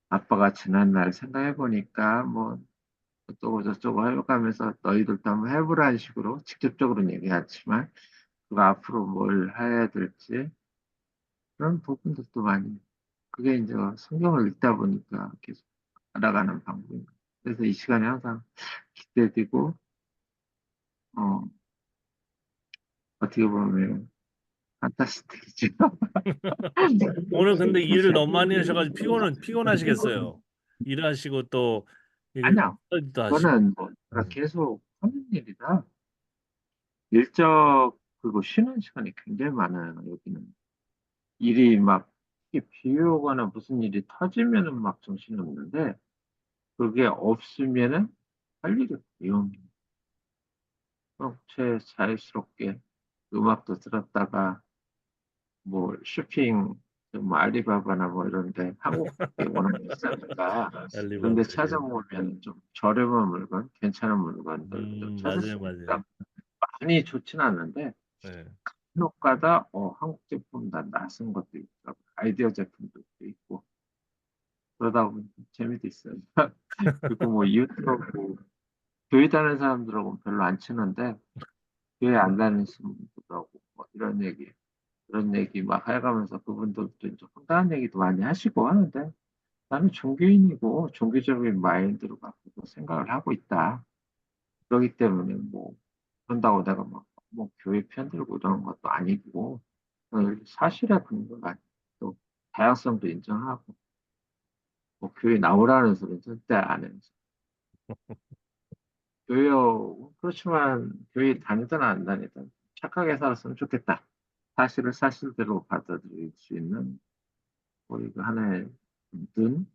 아빠가 지난날 생각해 보니까 뭐 어쩌고 저쩌고 해가면서 너희들도 한번 해보라는 식으로 직접적으로는 얘기하지만 그거 앞으로 뭘 해야 될지 그런 부분들도 많이 그게 이제 성경을 읽다 보니까 계속 알아가는 방법입니다. 그래서 이 시간이 항상 기대되고 어, 어떻게 보면 판타스틱이죠. 오늘 근데 일을 너무 많이 하셔가지고 피곤하시겠어요. 일하시고 또 이게 아니야. 스터디도 하시고. 그거는 뭐 음. 계속 하는 일이라 일적 그리고 쉬는 시간이 굉장히 많아요. 여기는. 일이 막 이게 비 오거나 무슨 일이 터지면은 막 정신이 없는데 그게 없으면은 할 일이 없어요. 제 자유스럽게 음악도 들었다가 뭐 쇼핑 뭐 알리바바나 뭐 이런데 한국이 워낙 비싸니까 그런데 알리바바. 예. 찾아보면 좀 저렴한 물건, 괜찮은 물건들 좀 찾을 수 맞아요, 맞아요. 있다. 많이 좋진 않은데 예. 간혹가다 한국 제품 다 낯선 것도 있고 아이디어 제품도 있고 그러다 보면 좀 재미도 있어요. 그리고 뭐 유튜브 교회 다니는 사람들하고는 별로 안 친한데 교회 안 다니시는 분들하고 뭐 이런 얘기 막 해가면서 그분들도 이제 황당한 얘기도 많이 하시고 하는데 나는 종교인이고 종교적인 마인드로 갖고 생각을 하고 있다. 그렇기 때문에 뭐 그런다고 내가 막 뭐 교회 편들고 이런 것도 아니고 사실에 근거가 또 다양성도 인정하고 뭐 교회 나오라는 소리는 절대 안 해요. 교회요 그렇지만 교회 다니든 안 다니든 착하게 살았으면 좋겠다. 사실을 사실대로 받아들일 수 있는 우리 그 하나의 눈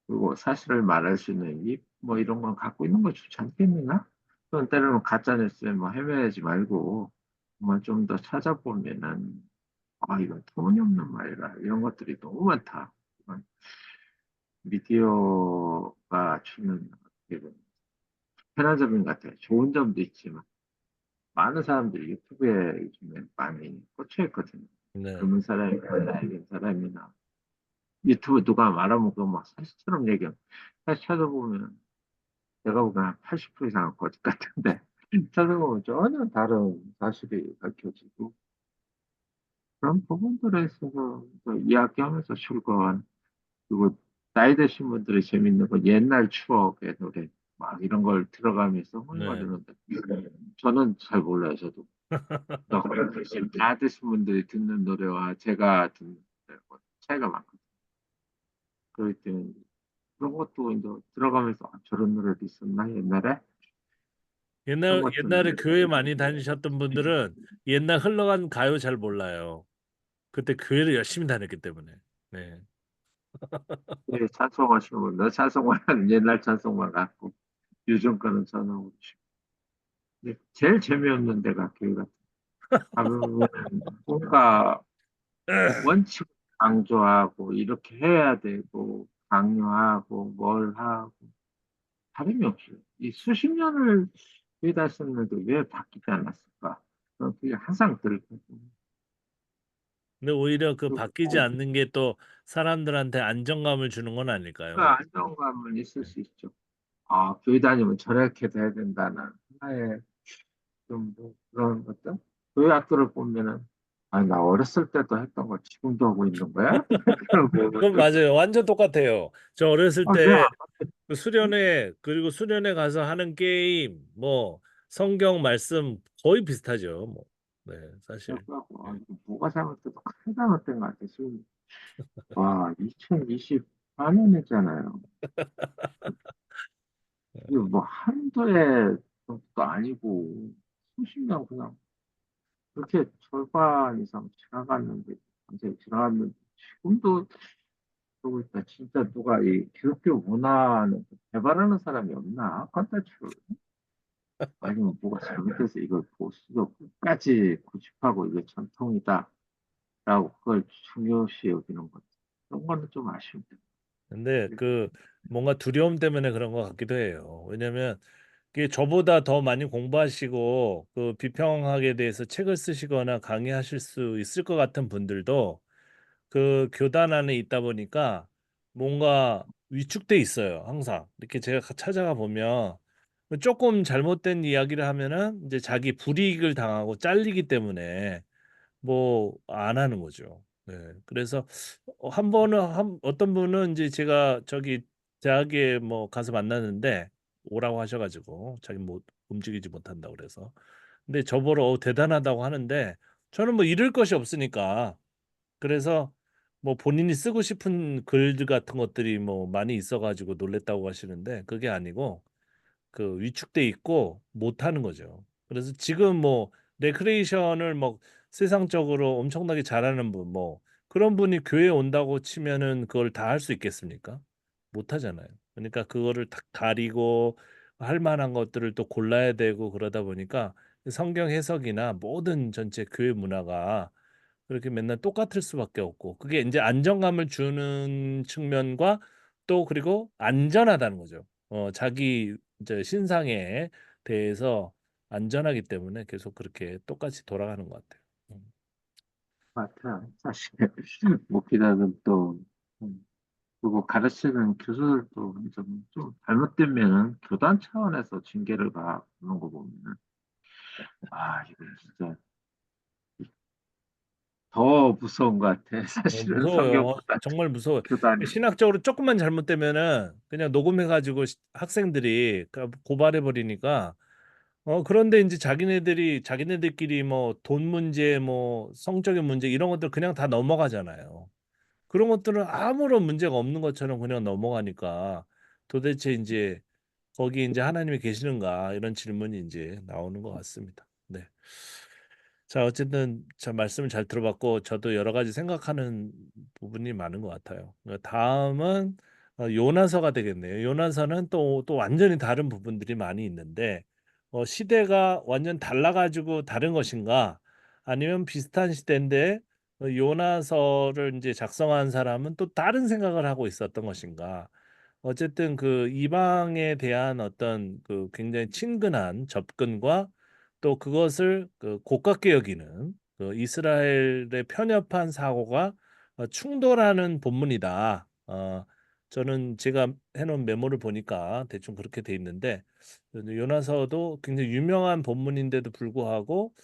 그리고 사실을 말할 수 있는 입 뭐 이런 건 갖고 있는 거 좋지 않겠느냐? 또는 때로는 가짜 뉴스에 뭐 헤매지 말고 정말 좀 더 찾아보면은 이건 터무니없는 말이라 이런 것들이 너무 많다. 이건 미디어가 주는 어떻게 보면 편한 것 같아요. 좋은 점도 있지만 많은 사람들이 유튜브에 요즘에 많이 꽂혀 있거든요. 네. 젊은 사람이나 나이 든 사람이나 유튜브 누가 말하면 그거 막 사실처럼 얘기하고 사실 찾아보면 내가 보기엔 한 80% 이상은 거짓 같은데 찾아보면 전혀 다른 사실이 밝혀지고 그런 부분들에 있어서 또 이야기하면서 즐거운 그리고 나이 드신 분들이 재밌는 건 옛날 추억의 노래 막 이런 걸 들어가면서 네. 흥얼거리는데 저는 잘 몰라요 저도 지금 다 드신 분들이 듣는 노래와 제가 듣는 노래와 차이가 많거든요. 그렇기 때문에 그런 것도 이제 들어가면서 저런 노래도 있었나 옛날에 그런 것도 옛날에 교회 많이 다니셨던 분들은 옛날 흘러간 가요 잘 몰라요. 그때 교회를 열심히 다녔기 때문에. 네. 예, 찬송하시는 분들 찬송만 옛날 찬송만 갖고 요즘 거는 전하고 제일 재미없는 데가 교회 같은 가보면 뭔가 원칙 강조하고 이렇게 해야 되고 강요하고 뭘 하고 다름이 없어요. 이 수십 년을 교회 다녔는데 왜 바뀌지 않았을까? 그게 항상 들거든요. 근데 오히려 그 그 바뀌지 않는 게 또 사람들한테 안정감을 주는 건 아닐까요? 안정감은 있을 수 있죠. 교회 다니면 저렇게 돼야 된다는 하나의 좀뭐 그런 것들. 교회 학교를 보면은 나 어렸을 때도 했던 거 지금도 하고 있는 거야? 그런 그건 부분들. 맞아요. 완전 똑같아요. 저 어렸을 왜 때 안 그 수련회 그리고 수련회 가서 하는 게임 뭐 성경 말씀 거의 비슷하죠. 뭐. 네, 사실. 바뀌었고, 네. 이거 뭐가 잘못돼서 큰 잘못된 것 같아. 지금, 2024년이잖아요. 이거 뭐 한두 해 정도도 아니고, 수십 년 그냥 그렇게 절반 이상 지나갔는데, 완전히 지나갔는데, 지금도 그러고 있다. 진짜 누가 이 기독교 문화는 개발하는 사람이 없나? 컨텐츠를. 아니면 뭐가 잘못돼서 이걸 보수도 끝까지 고집하고 이게 전통이다. 라고 그걸 중요시 여기는 거지. 그런 거는 좀 아쉬운데. 근데 그 뭔가 두려움 때문에 그런 것 같기도 해요. 왜냐면 그게 저보다 더 많이 공부하시고 그 비평학에 대해서 책을 쓰시거나 강의하실 수 있을 것 같은 분들도 그 교단 안에 있다 보니까 뭔가 위축돼 있어요. 항상 이렇게 제가 찾아가 보면 조금 잘못된 이야기를 하면은 이제 자기 불이익을 당하고 잘리기 때문에 뭐 안 하는 거죠. 네. 그래서 한 번은 어떤 분은 이제 제가 저기 대학에 뭐 가서 만났는데 오라고 하셔가지고 자기 뭐 움직이지 못한다고 그래서 근데 저보러 대단하다고 하는데 저는 뭐 잃을 것이 없으니까 그래서 뭐 본인이 쓰고 싶은 글들 같은 것들이 뭐 많이 있어가지고 놀랬다고 하시는데 그게 아니고 그 위축돼 있고 못 하는 거죠. 그래서 지금 뭐 레크레이션을 뭐 세상적으로 엄청나게 잘하는 분 뭐 그런 분이 교회 온다고 치면은 그걸 다 할 수 있겠습니까? 못 하잖아요. 그러니까 그거를 딱 가리고 할 만한 것들을 또 골라야 되고 그러다 보니까 성경 해석이나 모든 전체 교회 문화가 그렇게 맨날 똑같을 수밖에 없고 그게 이제 안정감을 주는 측면과 또 그리고 안전하다는 거죠. 자기 이제 신상에 대해서 안전하기 때문에 계속 그렇게 똑같이 돌아가는 것 같아요. 음. 같아요. 사실 목회자는 또 그리고 가르치는 교수들도 좀 잘못되면은 교단 차원에서 징계를 받는 거 보면은 이거 진짜 더 무서운 것 같아. 사실은 무서워요. 성경보다 정말 무서워요. 교단이. 신학적으로 조금만 잘못되면은 그냥 녹음해가지고 학생들이 고발해버리니까 그런데 이제 자기네들끼리 뭐 돈 문제, 뭐 성적인 문제 이런 것들 그냥 다 넘어가잖아요. 그런 것들은 아무런 문제가 없는 것처럼 그냥 넘어가니까 도대체 이제 거기 이제 하나님이 계시는가 이런 질문이 이제 나오는 것 같습니다. 네. 자, 어쨌든 참 말씀을 잘 들어봤고 저도 여러 가지 생각하는 부분이 많은 것 같아요. 다음은 요나서가 되겠네요. 요나서는 또 완전히 다른 부분들이 많이 있는데 시대가 완전 달라가지고 다른 것인가? 아니면 비슷한 시대인데 요나서를 이제 작성한 사람은 또 다른 생각을 하고 있었던 것인가? 어쨌든 그 이방에 대한 어떤 그 굉장히 친근한 접근과 또 그것을 그 고깝게 여기는 그 이스라엘의 편협한 사고가 충돌하는 본문이다. 저는 제가 해놓은 메모를 보니까 대충 그렇게 돼 있는데 요나서도 굉장히 유명한 본문인데도 불구하고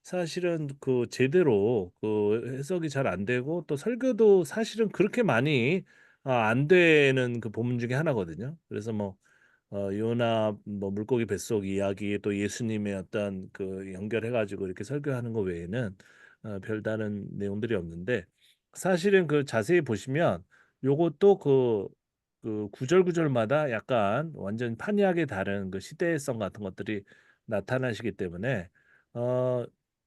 사실은 그 제대로 그 해석이 잘 안 되고 또 설교도 사실은 그렇게 많이 안 되는 그 본문 중에 하나거든요. 그래서 뭐 요나 뭐 물고기 뱃속 이야기 또 예수님의 어떤 그 연결해가지고 이렇게 설교하는 거 외에는 별다른 내용들이 없는데 사실은 그 자세히 보시면 요것도 그 구절구절마다 약간 완전 판이하게 다른 그 시대성 같은 것들이 나타나시기 때문에 어,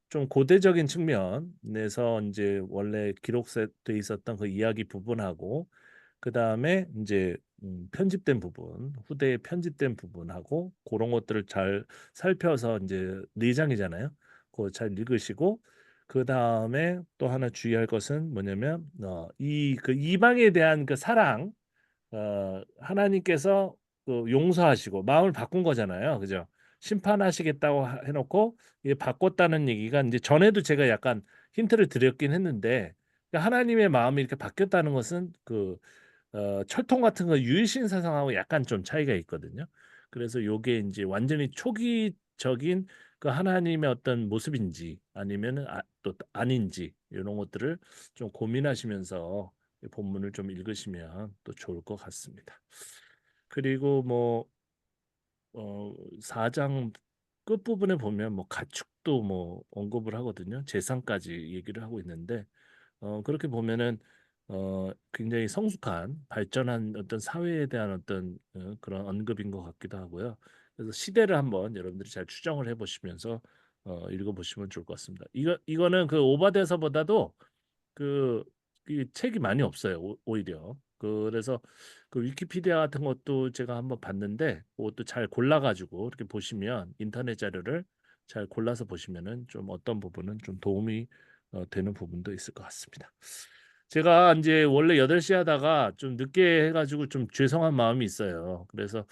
좀 고대적인 측면에서 이제 원래 기록돼 있었던 그 이야기 부분하고 그 다음에 이제 편집된 부분, 후대에 편집된 부분하고 그런 것들을 잘 살펴서 이제 네 장이잖아요. 그거 잘 읽으시고 그 다음에 또 하나 주의할 것은 뭐냐면 이 그 이방에 대한 그 사랑, 하나님께서 그 용서하시고 마음을 바꾼 거잖아요, 그죠? 심판하시겠다고 해놓고 이게 바꿨다는 얘기가 이제 전에도 제가 약간 힌트를 드렸긴 했는데 그러니까 하나님의 마음이 이렇게 바뀌었다는 것은 그 철통 같은 거 유일신 사상하고 약간 좀 차이가 있거든요. 그래서 요게 이제 완전히 초기적인 그 하나님의 어떤 모습인지 아니면은 또 아닌지 이런 것들을 좀 고민하시면서 이 본문을 좀 읽으시면 또 좋을 것 같습니다. 그리고 뭐 4장 끝부분에 보면 뭐 가축도 뭐 언급을 하거든요. 재산까지 얘기를 하고 있는데 그렇게 보면은 굉장히 성숙한 발전한 어떤 사회에 대한 어떤 그런 언급인 것 같기도 하고요. 그래서 시대를 한번 여러분들이 잘 추정을 해보시면서 읽어보시면 좋을 것 같습니다. 이거는 그 오바데서보다도 그, 이 책이 많이 없어요. 오히려. 그래서 그 위키피디아 같은 것도 제가 한번 봤는데 그것도 잘 골라가지고 이렇게 보시면 인터넷 자료를 잘 골라서 보시면은 좀 어떤 부분은 좀 도움이 되는 부분도 있을 것 같습니다. 제가 이제 원래 8시 하다가 좀 늦게 해가지고 좀 죄송한 마음이 있어요. 그래서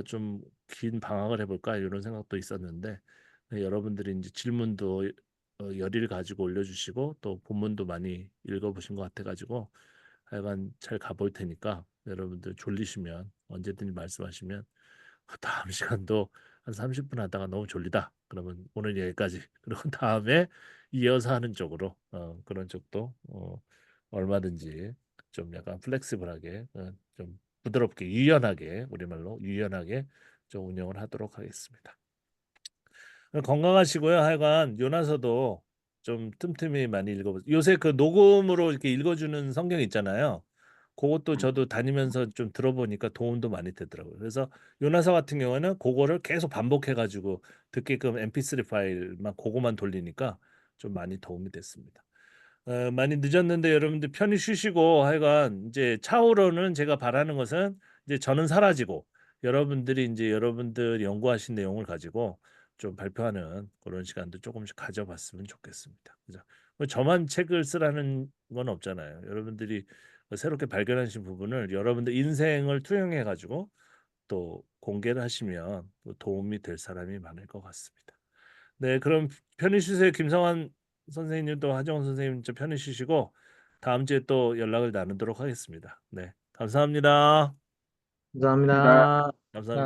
좀 긴 방학을 해볼까 이런 생각도 있었는데 여러분들이 이제 질문도 열의를 가지고 올려주시고 또 본문도 많이 읽어보신 것 같아가지고 하여간 잘 가볼 테니까 여러분들 졸리시면 언제든지 말씀하시면 다음 시간도 한 30분 하다가 너무 졸리다. 그러면 오늘 여기까지. 그리고 다음에 이어서 하는 쪽으로 그런 쪽도 얼마든지 좀 약간 플렉시블하게 좀 부드럽게 유연하게 우리말로 유연하게 좀 운영을 하도록 하겠습니다. 건강하시고요. 하여간 요나서도 좀 틈틈이 많이 읽어보세요. 요새 그 녹음으로 이렇게 읽어주는 성경 있잖아요. 그것도 저도 다니면서 좀 들어보니까 도움도 많이 되더라고요. 그래서 요나서 같은 경우는 그거를 계속 반복해가지고 듣게끔 MP3 파일만 그거만 돌리니까 좀 많이 도움이 됐습니다. 많이 늦었는데 여러분들 편히 쉬시고 하여간 이제 차후로는 제가 바라는 것은 이제 저는 사라지고 여러분들이 이제 여러분들 연구하신 내용을 가지고 좀 발표하는 그런 시간도 조금씩 가져봤으면 좋겠습니다. 그죠? 뭐 저만 책을 쓰라는 건 없잖아요. 여러분들이 새롭게 발견하신 부분을 여러분들 인생을 투영해 가지고 또 공개를 하시면 또 도움이 될 사람이 많을 것 같습니다. 네, 그럼 편히 쉬세요. 김성환 선생님도 하정원 선생님 좀 편히 쉬시고 다음 주에 또 연락을 나누도록 하겠습니다. 네, 감사합니다. 그러니까 감사합니다. 감사합니다.